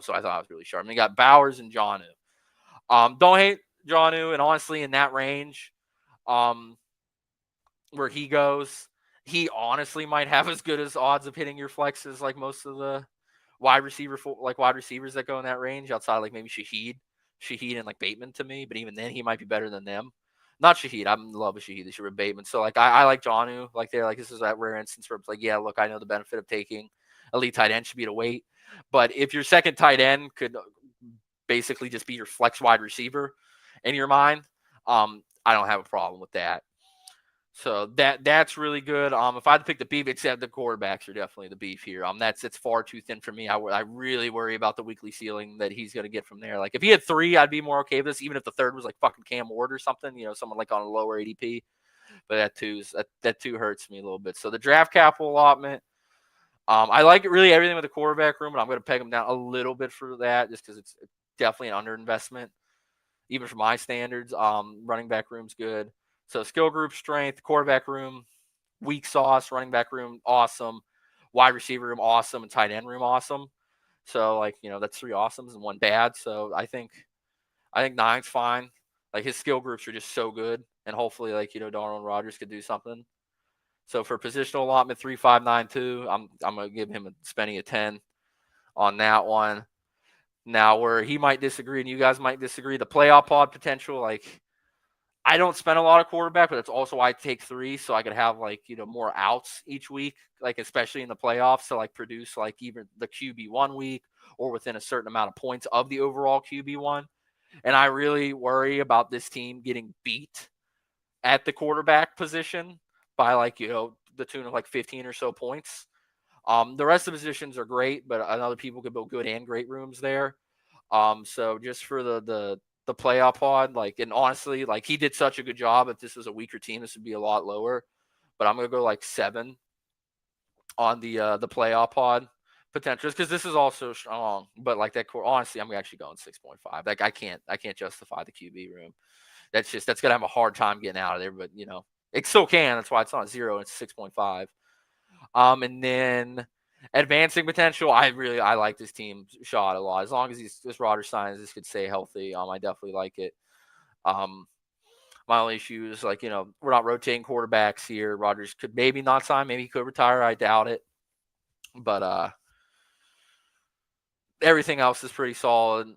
So I thought I was really sharp. And you got Bowers and Jonnu. Don't hate Jonnu, and honestly, in that range, where he goes, he honestly might have as good as odds of hitting your flexes like most of the wide receivers that go in that range, outside like maybe Shaheed and like Bateman to me. But even then, he might be better than them. Not Shaheed. I'm in love with Shaheed this year with Bateman. So like I like Jonnu. Like they're like this is that rare instance where it's like, yeah, look, I know the benefit of taking elite tight end should be to wait. But if your second tight end could basically just be your flex wide receiver in your mind, I don't have a problem with that. So that's really good. If I had to pick the beef, except the quarterbacks are definitely the beef here. It's far too thin for me. I really worry about the weekly ceiling that he's going to get from there. Like if he had 3, I'd be more okay with this. Even if the third was like fucking Cam Ward or something, someone like on a lower ADP. But that too hurts me a little bit. So the draft capital allotment, I like it really everything with the quarterback room, but I'm going to peg him down a little bit for that just because it's definitely an underinvestment, even for my standards. Running back room's good. So skill group strength, quarterback room, weak sauce, running back room, awesome. Wide receiver room, awesome. And tight end room, awesome. So, that's 3 awesomes and 1 bad. So I think 9's fine. Like his skill groups are just so good. And hopefully, Darnold Rodgers could do something. So for positional allotment, 3, 5, 9, 2, I'm gonna give him a spending a 10 on that one. Now where he might disagree and you guys might disagree, the playoff pod potential, like I don't spend a lot of quarterback, but that's also why I take 3, so I could have more outs each week, like especially in the playoffs, to produce even the QB1 week or within a certain amount of points of the overall QB1. And I really worry about this team getting beat at the quarterback position by the tune of 15 or so points. The rest of the positions are great, but other people could build good and great rooms there. So just for the playoff pod, and honestly, he did such a good job. If this was a weaker team, this would be a lot lower. But I'm gonna go 7 on the playoff pod potential, because this is also strong. But that core, honestly, I'm actually going 6.5. I can't justify the QB room. That's gonna have a hard time getting out of there. But it still can. That's why it's not 0. It's 6.5. And then advancing potential, I like this team shot a lot. As long as this Rodgers signs, this could stay healthy. I definitely like it. My only issue is we're not rotating quarterbacks here. Rodgers could maybe not sign, maybe he could retire. I doubt it. But everything else is pretty solid.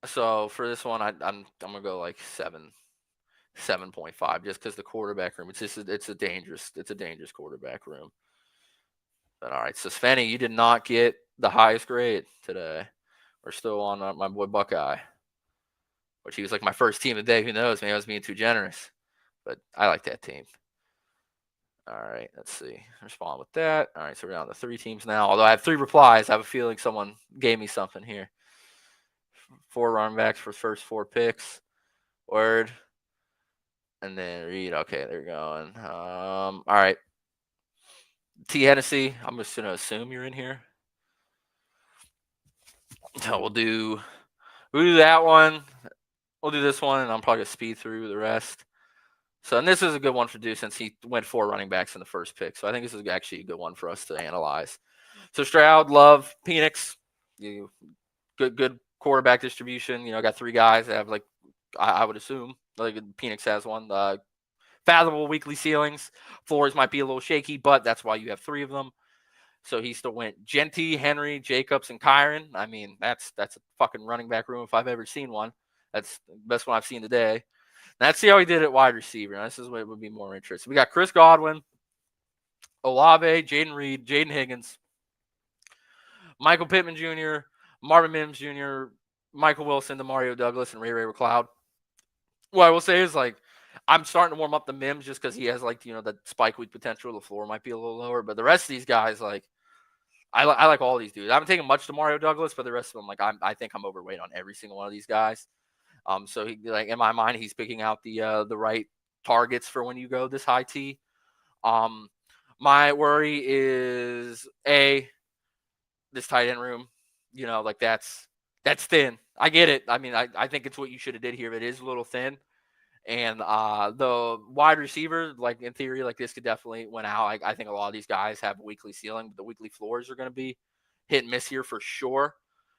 So for this one, I'm gonna go 7.5, just because the quarterback room. It's a dangerous quarterback room. But all right, so Svenny, you did not get the highest grade today. We're still on my boy Buckeye, which he was my first team of the day. Who knows? Maybe I was being too generous, but I like that team. All right, let's see. Respond with that. All right, so we're down to 3 teams now. Although I have 3 replies, I have a feeling someone gave me something here. 4 running backs for first 4 picks. Word. And then Reed. Okay, they're going. All right. T. Hennessy, I'm just going to assume you're in here. So we'll do that one. We'll do this one, and I'm probably going to speed through the rest. So, and this is a good one for do since he went 4 running backs in the first pick. So I think this is actually a good one for us to analyze. So Stroud, Love, Penix, good quarterback distribution. Got 3 guys that have I would assume Penix has one. Fathomable weekly ceilings. Floors might be a little shaky, but that's why you have 3 of them. So he still went Genty, Henry, Jacobs, and Kyron. I mean, that's a fucking running back room if I've ever seen one. That's the best one I've seen today. Now, let's see how he did at wide receiver. Now, this is what would be more interesting. We got Chris Godwin, Olave, Jaden Reed, Jaden Higgins, Michael Pittman Jr., Marvin Mims Jr., Michael Wilson, Demario Douglas, and Ray McCloud. What I will say is I'm starting to warm up the Mims just because he has that spike week potential. The floor might be a little lower, but the rest of these guys I like all these dudes. I haven't taken much to Mario Douglas, but the rest of them I think I'm overweight on every single one of these guys. So he, in my mind, he's picking out the right targets for when you go this high T. My worry is this tight end room. That's thin. I get it. I mean, I think it's what you should have did here. It is a little thin. And the wide receiver, in theory, this could definitely win out. I think a lot of these guys have a weekly ceiling, but the weekly floors are going to be hit and miss here for sure.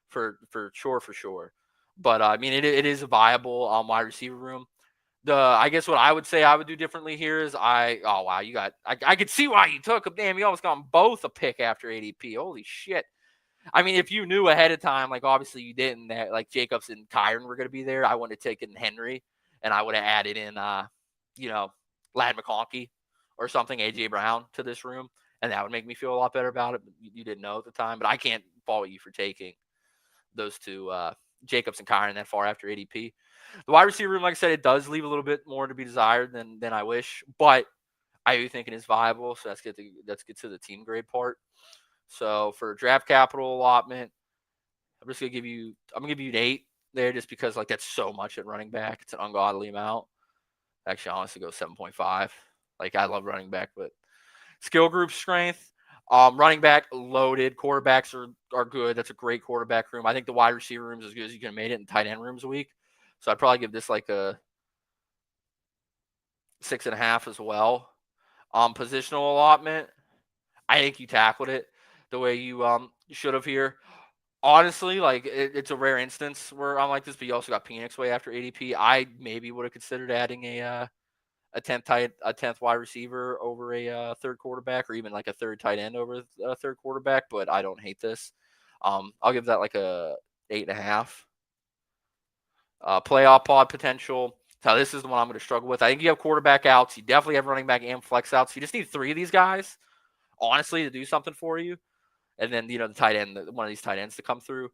For sure. But I mean, it is a viable wide receiver room. I guess what I would say I would do differently here is I could see why you took him. Damn, you almost got them both a pick after ADP. Holy shit. I mean, if you knew ahead of time, obviously you didn't, that Jacobs and Kyron were going to be there, I wouldn't have taken Henry, and I would have added in Lad McConkey or something, AJ Brown to this room, and that would make me feel a lot better about it. You didn't know at the time, but I can't fault you for taking those two Jacobs and Kyren that far after ADP. The wide receiver room, like I said, it does leave a little bit more to be desired than I wish, but I do think it is viable. So let's get to the team grade part. So for draft capital allotment, I'm gonna give you an 8 there just because like that's so much at running back. It's an ungodly amount. Actually, I honestly go 7.5. Like I love running back, but skill group strength, running back loaded. Quarterbacks are good. That's a great quarterback room. I think the wide receiver room is as good as you can have made it, in tight end rooms a week. So I'd probably give this like a 6.5 as well. Positional allotment, I think you tackled it the way you should have here. Honestly, like it's a rare instance where I'm like this, but you also got Penix way after ADP. I maybe would have considered adding a 10th wide receiver over a third quarterback, or even like a third tight end over a third quarterback. But I don't hate this. I'll give that like a 8.5. Playoff pod potential. So this is the one I'm going to struggle with. I think you have quarterback outs. You definitely have running back and flex outs. You just need 3 of these guys, honestly, to do something for you. And then, the tight end, one of these tight ends to come through.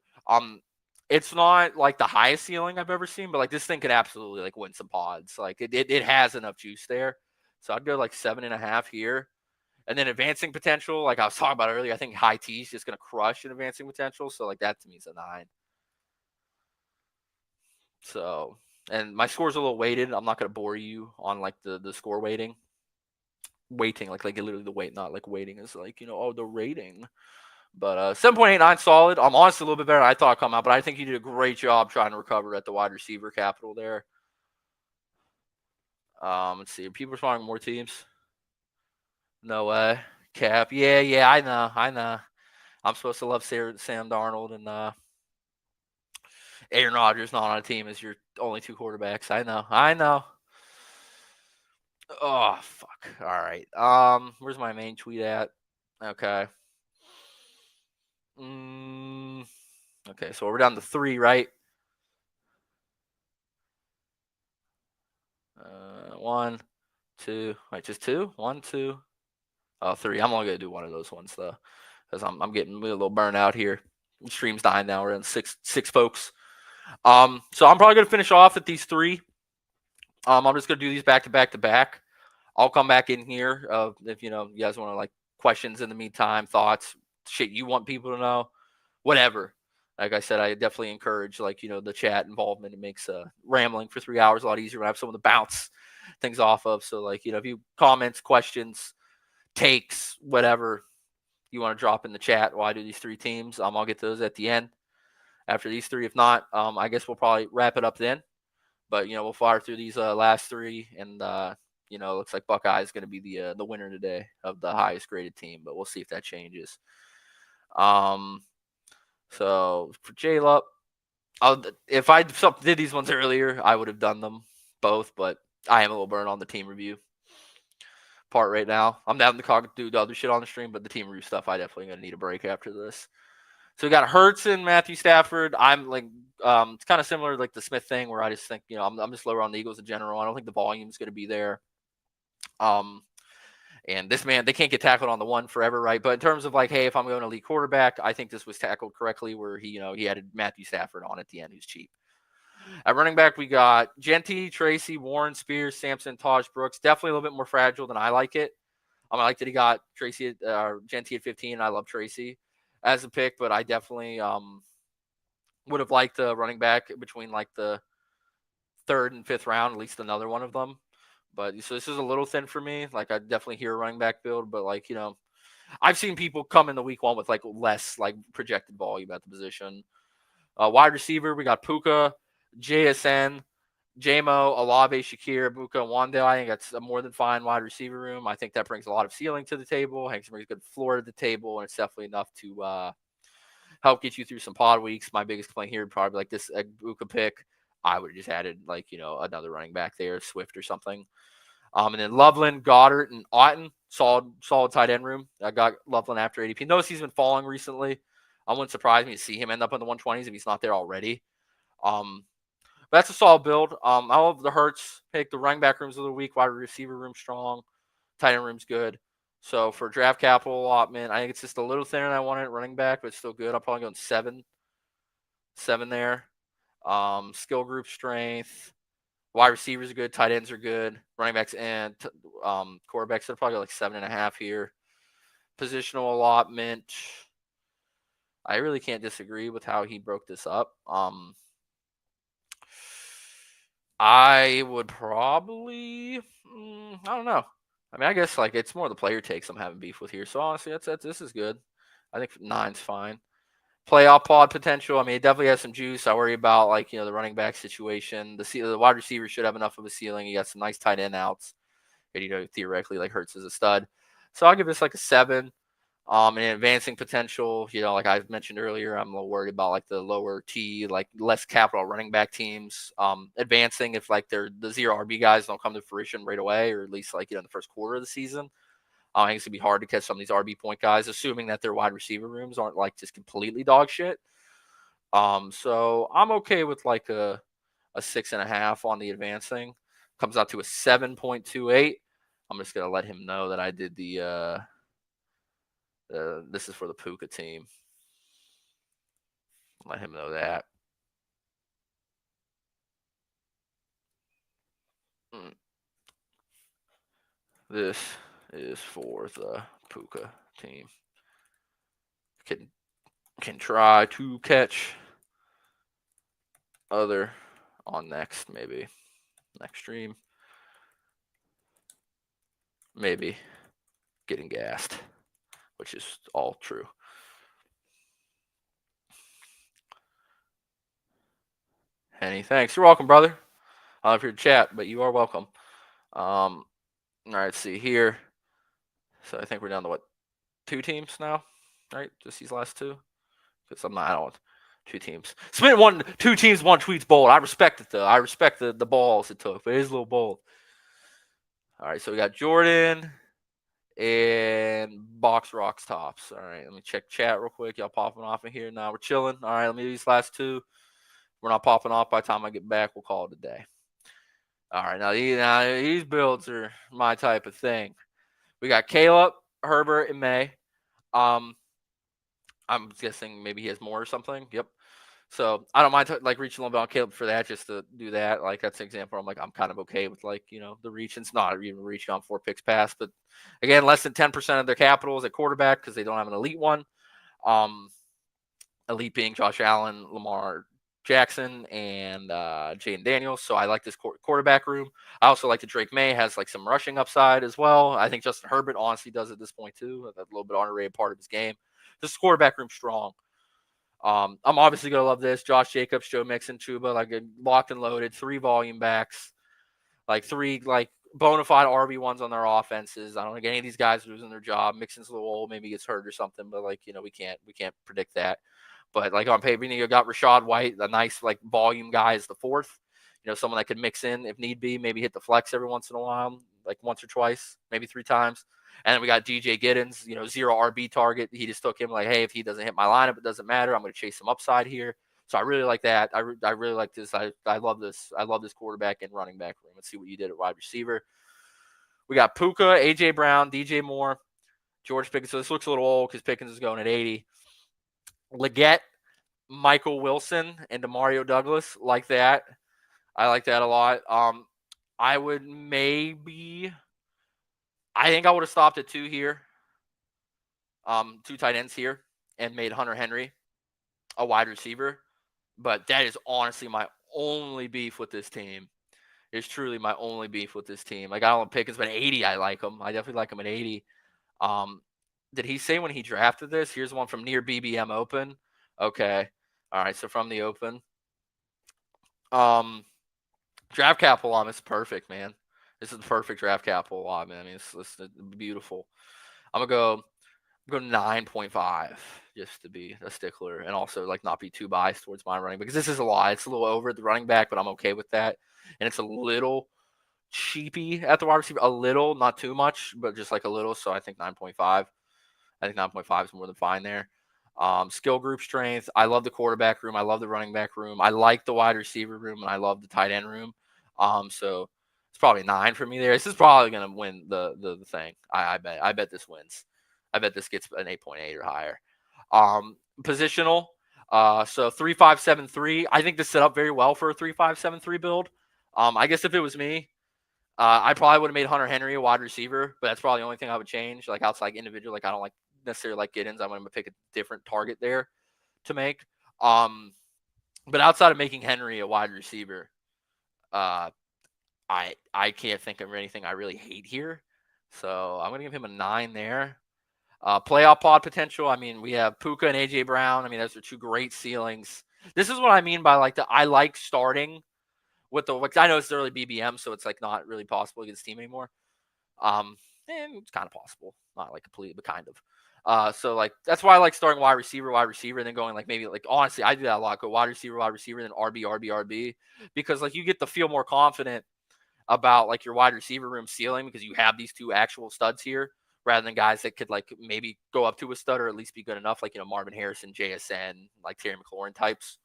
It's not like the highest ceiling I've ever seen, but like this thing could absolutely like win some pods. Like it has enough juice there. So I'd go like 7.5 here. And then advancing potential, like I was talking about earlier, I think high T is just going to crush in advancing potential. So like that to me is a 9. So, and my score's a little weighted. I'm not going to bore you on like the score weighting, like literally the weight, not like weighting is like, the rating. But 7.89 solid. I'm honestly a little bit better than I thought I'd come out, but I think you did a great job trying to recover at the wide receiver capital there. Let's see. Are people responding more teams? No way. Cap. Yeah, I know. I'm supposed to love Sam Darnold and Aaron Rodgers not on a team as your only 2 quarterbacks. I know. Oh, fuck. All right. Where's my main tweet at? Okay. Okay, so we're down to 3, right? 1, 2. Wait, just 2? 1, 2. Oh, 3. I'm only gonna do one of those ones though, because I'm getting a little burnt out here. The stream's dying now. We're in six folks. So I'm probably gonna finish off at these 3. I'm just gonna do these back to back to back. I'll come back in here if you guys want to like questions in the meantime, thoughts, shit you want people to know, whatever. Like I said, I definitely encourage like the chat involvement. It makes rambling for 3 hours a lot easier when I have someone to bounce things off of. So like if you comments, questions, takes, whatever you want to drop in the chat while I do these 3 teams, I'll get those at the end after these 3. If not, I guess we'll probably wrap it up then. But we'll fire through these last 3, and looks like Buckeye is going to be the winner today of the highest graded team. But we'll see if that changes. So for J-Lup, if I did these ones earlier, I would have done them both. But I am a little burnt on the team review part right now. I'm down to do the other shit on the stream, but the team review stuff, I definitely gonna need a break after this. So we got Hurts and Matthew Stafford. I'm like, it's kind of similar to like the Smith thing, where I just think I'm just lower on the Eagles in general. I don't think the volume's gonna be there. And this man, they can't get tackled on the one forever, right? But in terms of like, hey, if I'm going to lead quarterback, I think this was tackled correctly, where he added Matthew Stafford on at the end, who's cheap. At running back, we got Genty, Tracy, Warren, Spears, Sampson, Taj Brooks. Definitely a little bit more fragile than I like it. I like that he got Genty at 15. And I love Tracy as a pick, but I definitely would have liked the running back between like the 3rd and 5th round, at least another one of them. But so this is a little thin for me. Like I definitely hear a running back build, but like I've seen people come in the week 1 with like less like projected volume at the position. Wide receiver, we got Puka, JSN, JMO, Olave, Shakir, Buka, Wandale. I think that's a more than fine wide receiver room. I think that brings a lot of ceiling to the table. I think it brings good floor to the table, and it's definitely enough to help get you through some pod weeks. My biggest complaint here would probably like this Buka pick. I would have just added like another running back there, Swift or something. And then Loveland, Goddard, and Otten, solid tight end room. I got Loveland after ADP. Notice he's been falling recently. I wouldn't surprise me to see him end up in the 120s if he's not there already. But that's a solid build. I love the Hurts pick. The running back room's a little weak. Wide receiver room strong. Tight end room's good. So for draft capital allotment, I think it's just a little thinner than I wanted running back, but it's still good. I'm probably going 7 there. Skill group strength. Wide receivers are good. Tight ends are good. Running backs and quarterbacks are probably like 7.5 here. Positional allotment. I really can't disagree with how he broke this up. I would probably, I don't know. I mean, I guess like it's more the player takes I'm having beef with here. So honestly, that's this is good. I think 9's fine. Playoff pod potential. I mean, it definitely has some juice. I worry about like the running back situation. The wide receiver should have enough of a ceiling. You got some nice tight end outs, and theoretically like Hurts is a stud. So I'll give this like a 7. And advancing potential, like I mentioned earlier, I'm a little worried about like the lower T, like less capital running back teams. Advancing if like the zero RB guys don't come to fruition right away, or at least like in the first quarter of the season. I think it's gonna be hard to catch some of these RB point guys, assuming that their wide receiver rooms aren't like just completely dog shit. So I'm okay with like a 6.5 on the advancing. Comes out to a 7.28. I'm just gonna let him know that I did the this is for the Puka team. Let him know that. This is for the Puka team. Can try to catch other on next stream. Maybe getting gassed, which is all true. Henny, thanks. You're welcome, brother. I don't know if you're in chat, but you are welcome. All right, see here. So I think we're down to 2 teams now, right? Just these last 2. Because I don't. 2 teams. Submit 2 teams, 1 tweet's bold. I respect it though. I respect the balls it took, but it is a little bold. All right, so we got Jordan and Box Rocks Tops. All right, let me check chat real quick. Y'all popping off in here now. We're chilling. All right, let me do these last 2. We're not popping off by the time I get back. We'll call it a day. All right, now these builds are my type of thing. We got Caleb, Herbert, and May. I'm guessing maybe he has more or something. Yep. So I don't mind like reaching a little bit on Caleb for that, just to do that. Like that's an example. I'm kind of okay with like the reach. It's not even reaching on 4 picks pass, but again, less than 10% of their capital is at quarterback because they don't have an elite one. Elite being Josh Allen, Lamar Jackson, and Jaden Daniels. So I like this quarterback room. I also like that Drake May has like some rushing upside as well. I think Justin Herbert honestly does at this point too. That's a little bit underrated part of his game. This quarterback room strong. I'm obviously gonna love this. Josh Jacobs, Joe Mixon, Chuba, like a locked and loaded, 3 volume backs, like 3 like bona fide RB1s on their offenses. I don't think any of these guys are losing their job. Mixon's a little old, maybe gets hurt or something, but like we can't predict that. But like on paper, you got Rachaad White, a nice like volume guy is the 4th. Someone that could mix in if need be, maybe hit the flex every once in a while, like once or twice, maybe 3 times. And then we got DJ Giddens, 0 RB target. He just took him like, hey, if he doesn't hit my lineup, it doesn't matter. I'm going to chase some upside here. So I really like that. I really like this. I love this. I love this quarterback and running back room. Let's see what you did at wide receiver. We got Puka, AJ Brown, DJ Moore, George Pickens. So this looks a little old because Pickens is going at 80. Leggett, Michael Wilson, and Demario Douglas. Like that. I like that a lot. I would I think I would have stopped at 2 here. 2 tight ends here and made Hunter Henry a wide receiver. But that is honestly my only beef with this team. It's truly my only beef with this team. Like I don't Pickens, but 80, I like him. I definitely like him at 80. Did he say when he drafted this? Here's one from near BBM Open. Okay. All right. So from the Open. Draft capital on is perfect, man. This is the perfect draft capital allotment. I mean, it's beautiful. I'm gonna go 9.5 just to be a stickler and also like not be too biased towards my running because this is a lot. It's a little over at the running back, but I'm okay with that. And it's a little cheapy at the wide receiver, a little, not too much, but just like a little. So I think 9.5. I think 9.5 is more than fine there. Skill group strength. I love the quarterback room. I love the running back room. I like the wide receiver room, and I love the tight end room. So it's probably 9 for me there. This is probably gonna win the thing. I bet. I bet this wins. I bet this gets an 8.8 or higher. Positional. So 3-5-7-3. I think this set up very well for a 3-5-7-3 build. I guess if it was me, I probably would have made Hunter Henry a wide receiver, but that's probably the only thing I would change. Like outside individual, like I don't like necessarily like Giddens. I'm going to pick a different target there to make. But outside of making Henry a wide receiver, I can't think of anything I really hate here. So I'm going to give him a 9 there. Playoff pod potential. I mean, we have Puka and AJ Brown. I mean, those are 2 great ceilings. This is what I mean by like I like starting with like I know it's early BBM, so it's like not really possible against team anymore. And it's kind of possible, not like completely, but kind of. So like that's why I like starting wide receiver, and then going like maybe like honestly, I do that a lot. Go wide receiver, then RB, because like you get to feel more confident about like your wide receiver room ceiling because you have these 2 actual studs here rather than guys that could like maybe go up to a stud or at least be good enough, like Marvin Harrison, JSN, like Terry McLaurin types.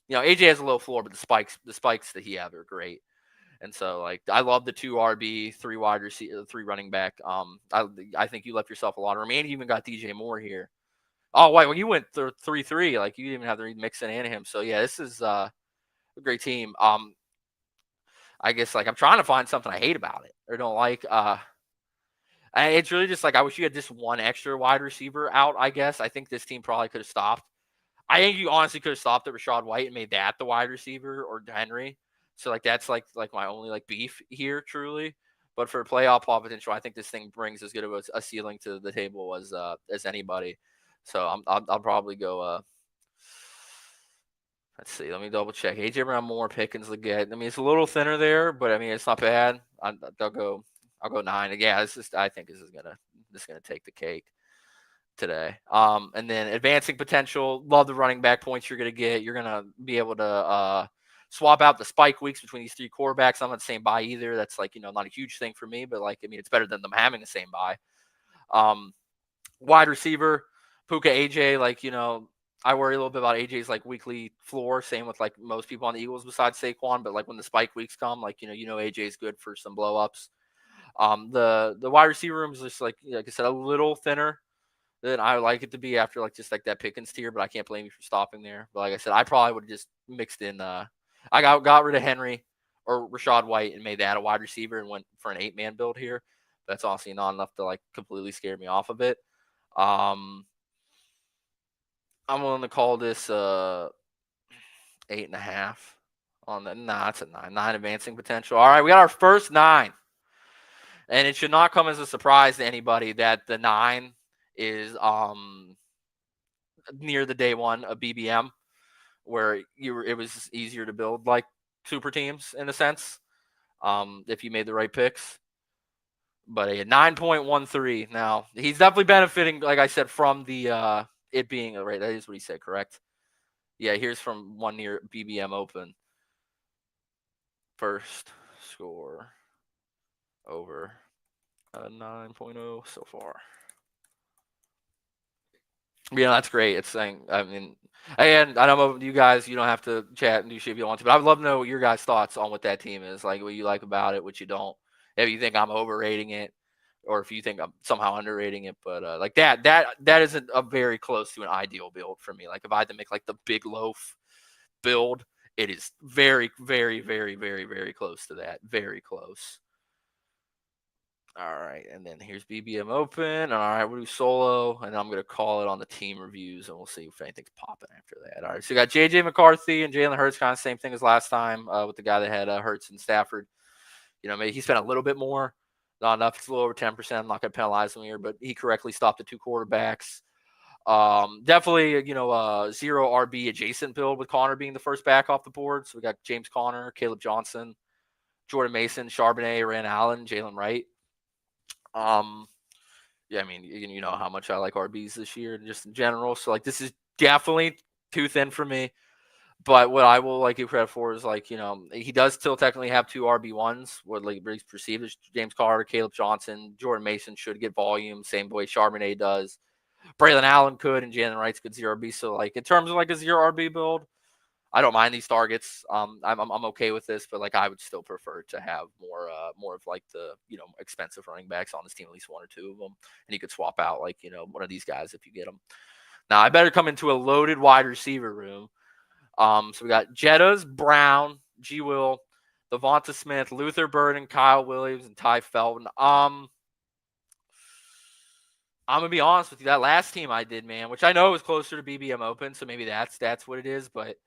AJ has a low floor, but the spikes that he have are great. And so, like, I love the 2 RB, 3 wide receiver, 3 running back. I think you left yourself a lot of room, and you even got DJ Moore here. Oh, wait, well, you went 3-3. Like, you didn't even have to mix in him. So, yeah, this is a great team. I guess, like, I'm trying to find something I hate about it or don't like. It's really just, like, I wish you had just one extra wide receiver out, I guess. I think this team probably could have stopped. I think you honestly could have stopped at Rachaad White and made that the wide receiver or Henry. So like that's like my only like beef here, truly. But for playoff potential, I think this thing brings as good of a ceiling to the table as anybody. So I'll probably go. Let's see. Let me double check. AJ Brown, Moore, Pickens, Leggett. I mean, it's a little thinner there, but I mean it's not bad. I'll go 9. Yeah, I think this is gonna take the cake today. And then advancing potential. Love the running back points you're gonna get. You're gonna be able to swap out the spike weeks between these 3 quarterbacks. I'm not saying bye either. That's like not a huge thing for me, but like I mean it's better than them having the same bye. Wide receiver, Puka, AJ. Like I worry a little bit about AJ's like weekly floor. Same with like most people on the Eagles besides Saquon. But like when the spike weeks come, like AJ's good for some blow ups. The wide receiver room is just like I said, a little thinner than I would like it to be after like just like that Pickens tier, but I can't blame you for stopping there. But like I said, I probably would have just mixed in. I got rid of Henry or Rachaad White and made that a wide receiver and went for an 8-man build here. That's honestly not enough to like completely scare me off of it. I'm willing to call this 8.5 on the. Nah, it's a 9. 9 advancing potential. All right, we got our first 9, and it should not come as a surprise to anybody that the 9 is near the day one of BBM, where it was easier to build like super teams in a sense, if you made the right picks. But a 9.13. Now he's definitely benefiting, like I said, from the it being right. That is what he said, correct? Yeah, here's from one near BBM Open. First score over 9.0 so far. Yeah, that's great. It's saying, I mean, and I know you guys, you don't have to chat and do shit if you don't want to, but I would love to know what your guys' thoughts on what that team is, like what you like about it, what you don't. If you think I'm overrating it, or if you think I'm somehow underrating it, but like that isn't a very close to an ideal build for me. Like if I had to make like the big loaf build, it is very, very, very, very, very close to that. Very close. All right, and then here's BBM Open. All right, we'll do solo, and I'm going to call it on the team reviews, and we'll see if anything's popping after that. All right, so we got JJ McCarthy and Jalen Hurts, kind of same thing as last time with the guy that had Hurts and Stafford. Maybe he spent a little bit more, not enough. It's a little over 10%. I'm not going to penalize him here, but he correctly stopped the 2 quarterbacks. Definitely, 0 RB adjacent build with Connor being the first back off the board. So we got James Conner, Caleb Johnson, Jordan Mason, Charbonnet, Rand Allen, Jalen Wright. Yeah, I mean, you know how much I like RBs this year, just in general. So like, this is definitely too thin for me. But what I will like give credit for is like, he does still technically have 2 RB1s. What like he's perceived as James Carter, Caleb Johnson, Jordan Mason should get volume, same way Charbonnet does. Braylon Allen could, and Jalen Wright's good zero RB. So like in terms of like a zero RB build, I don't mind these targets. I'm okay with this, but like I would still prefer to have more of like the expensive running backs on this team, at least one or two of them, and you could swap out like one of these guys if you get them. Now I better come into a loaded wide receiver room. So we got Jettas, Brown, G. Will, Devonta Smith, Luther Burden, Kyle Williams, and Ty Felton. I'm gonna be honest with you. That last team I did, man, which I know was closer to BBM Open, so maybe that's what it is. But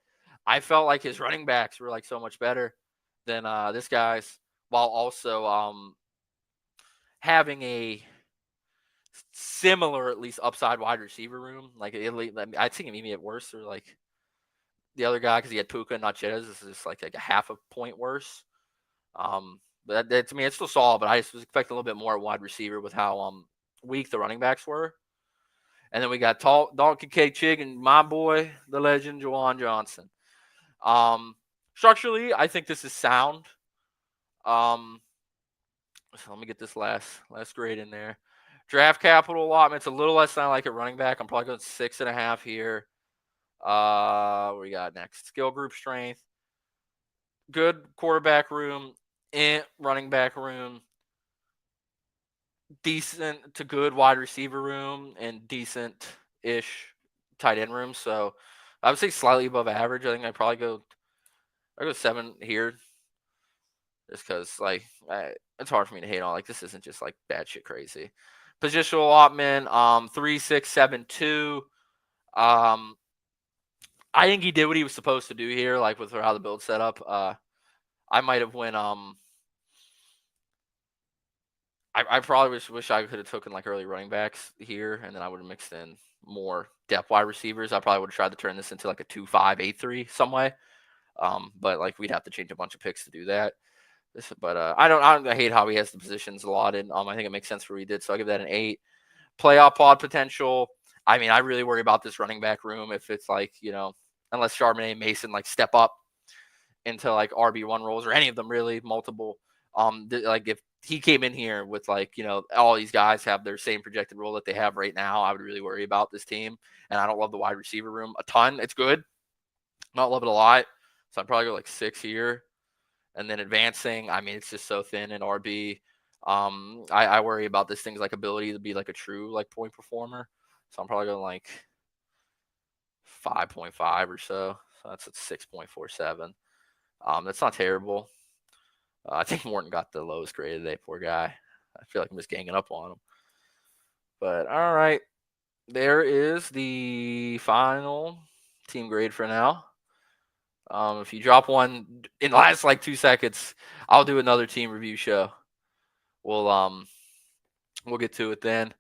I felt like his running backs were like so much better than this guy's, while also having a similar, at least upside wide receiver room. Like I think it made me at worse, or like the other guy because he had Puka, not Jettas. This is just like a half a point worse. But that to me, it's still solid. But I just was expecting a little bit more wide receiver with how weak the running backs were. And then we got Dalton Kincaid and my boy, the legend, Juwan Johnson. Structurally, I think this is sound. So let me get this last grade in there. Draft capital allotment's a little less than I like at running back. I'm probably going 6.5 here. What we got next? Skill group strength. Good quarterback room. Running back room. Decent to good wide receiver room and decent-ish tight end room. So I would say slightly above average. I think I'd probably go 7 here. Just because, like, it's hard for me to hate on. Like, this isn't just, like, bad shit crazy. Positional allotment, 3, 6, 7, 2. I think he did what he was supposed to do here, like, with how the build set up. I might have went, I probably wish I could have taken, like, early running backs here, and then I would have mixed in more depth wide receivers. I probably would have tried to turn this into, like, a 2-5-8-3 some way. But, like, we'd have to change a bunch of picks to do that. But I don't hate how he has the positions allotted. I think it makes sense for what he did, so I'll give that an 8. Playoff pod potential. I mean, I really worry about this running back room if it's like, unless Charbonnet and Mason like step up into like RB1 roles or any of them really, multiple. Like if he came in here with like, all these guys have their same projected role that they have right now, I would really worry about this team. And I don't love the wide receiver room a ton. It's good. Not love it a lot. So I'd probably go like 6 here. And then advancing, I mean, it's just so thin in RB. I worry about this thing's like ability to be like a true like point performer. So I'm probably going like 5.5 or so. So that's at 6.47. That's not terrible. I think Morton got the lowest grade today. Poor guy. I feel like I'm just ganging up on him. But all right, there is the final team grade for now. If you drop one in the last like 2 seconds, I'll do another team review show. We'll get to it then.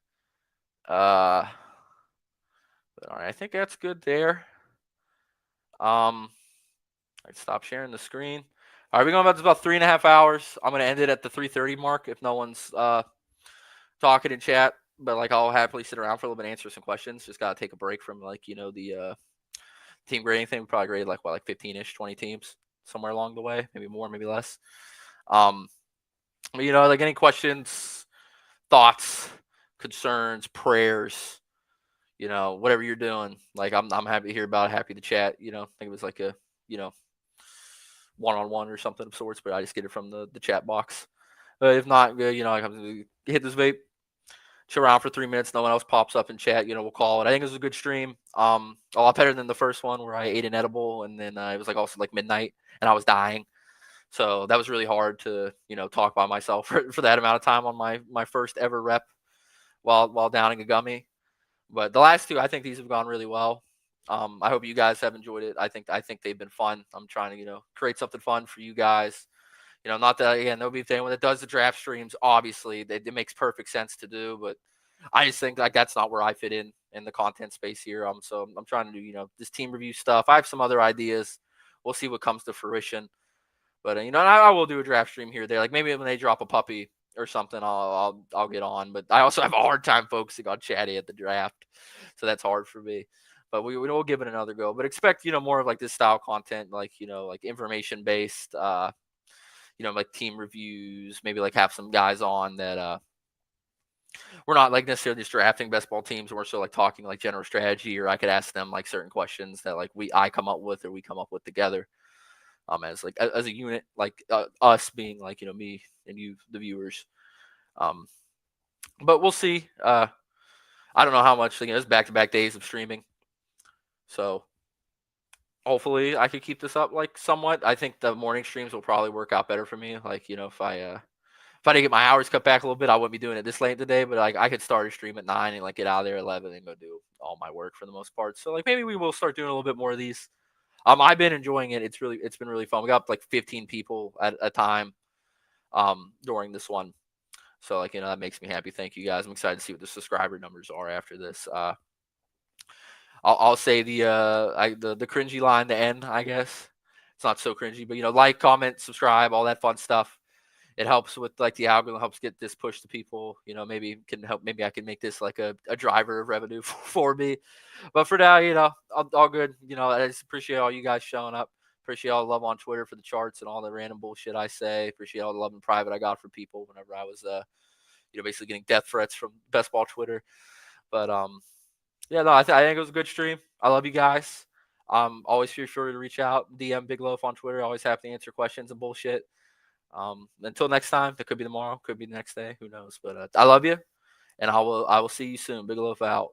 All right, I think that's good there. I stop sharing the screen. All right, we're going about 3.5 hours. I'm gonna end it at the 3:30 mark if no one's talking in chat. But like I'll happily sit around for a little bit and answer some questions. Just gotta take a break from like the team grading thing. We probably graded like 15-ish, 20 teams somewhere along the way, maybe more, maybe less. Like any questions, thoughts, concerns, prayers, whatever you're doing. Like I'm happy to hear about it, happy to chat. I think it was like a one-on-one or something of sorts, but I just get it from the chat box. If not, I come hit this vape, chill around for 3 minutes. No one else pops up in chat. We'll call it. I think it was a good stream. A lot better than the first one where I ate an edible and then it was like also like midnight and I was dying. So that was really hard to talk by myself for that amount of time on my first ever rep while downing a gummy. But the last two, I think these have gone really well. I hope you guys have enjoyed it. I think they've been fun. I'm trying to create something fun for you guys. Not that again, there'll be a thing when it does the draft streams. Obviously, it makes perfect sense to do, but I just think like that's not where I fit in the content space here. So I'm trying to do this team review stuff. I have some other ideas. We'll see what comes to fruition. But I will do a draft stream here or there. Like maybe when they drop a puppy or something, I'll get on. But I also have a hard time focusing on chatty at the draft, so that's hard for me. But we'll give it another go. But expect more of like this style content, like like information based, like team reviews. Maybe like have some guys on that we're not like necessarily just drafting best ball teams. We're still like talking like general strategy, or I could ask them like certain questions that like I come up with or we come up with together. As like as a unit, like us being like me and you, the viewers. Um, but we'll see. I don't know how much. It's back to back days of streaming, so hopefully I could keep this up like somewhat. I think the morning streams will probably work out better for me. Like if I didn't get my hours cut back a little bit, I wouldn't be doing it this late today. But like I could start a stream at 9 and like get out of there at 11 and go do all my work for the most part. So like maybe we will start doing a little bit more of these. I've been enjoying it. It's been really fun. We got like 15 people at a time during this one. So like that makes me happy. Thank you guys. I'm excited to see what the subscriber numbers are after this. I'll say the cringy line to end. I guess it's not so cringy, but like, comment, subscribe, all that fun stuff. It helps with like the algorithm, helps get this pushed to people. Maybe can help. Maybe I can make this like a driver of revenue for me. But for now, all good. I just appreciate all you guys showing up. Appreciate all the love on Twitter for the charts and all the random bullshit I say. Appreciate all the love in private I got from people whenever I was basically getting death threats from best ball Twitter. But yeah, no, I think it was a good stream. I love you guys. Always feel sure to reach out, DM Big Loaf on Twitter. Always happy to answer questions and bullshit. Until next time, it could be tomorrow, could be the next day, who knows? But I love you, and I will see you soon. Big Loaf out.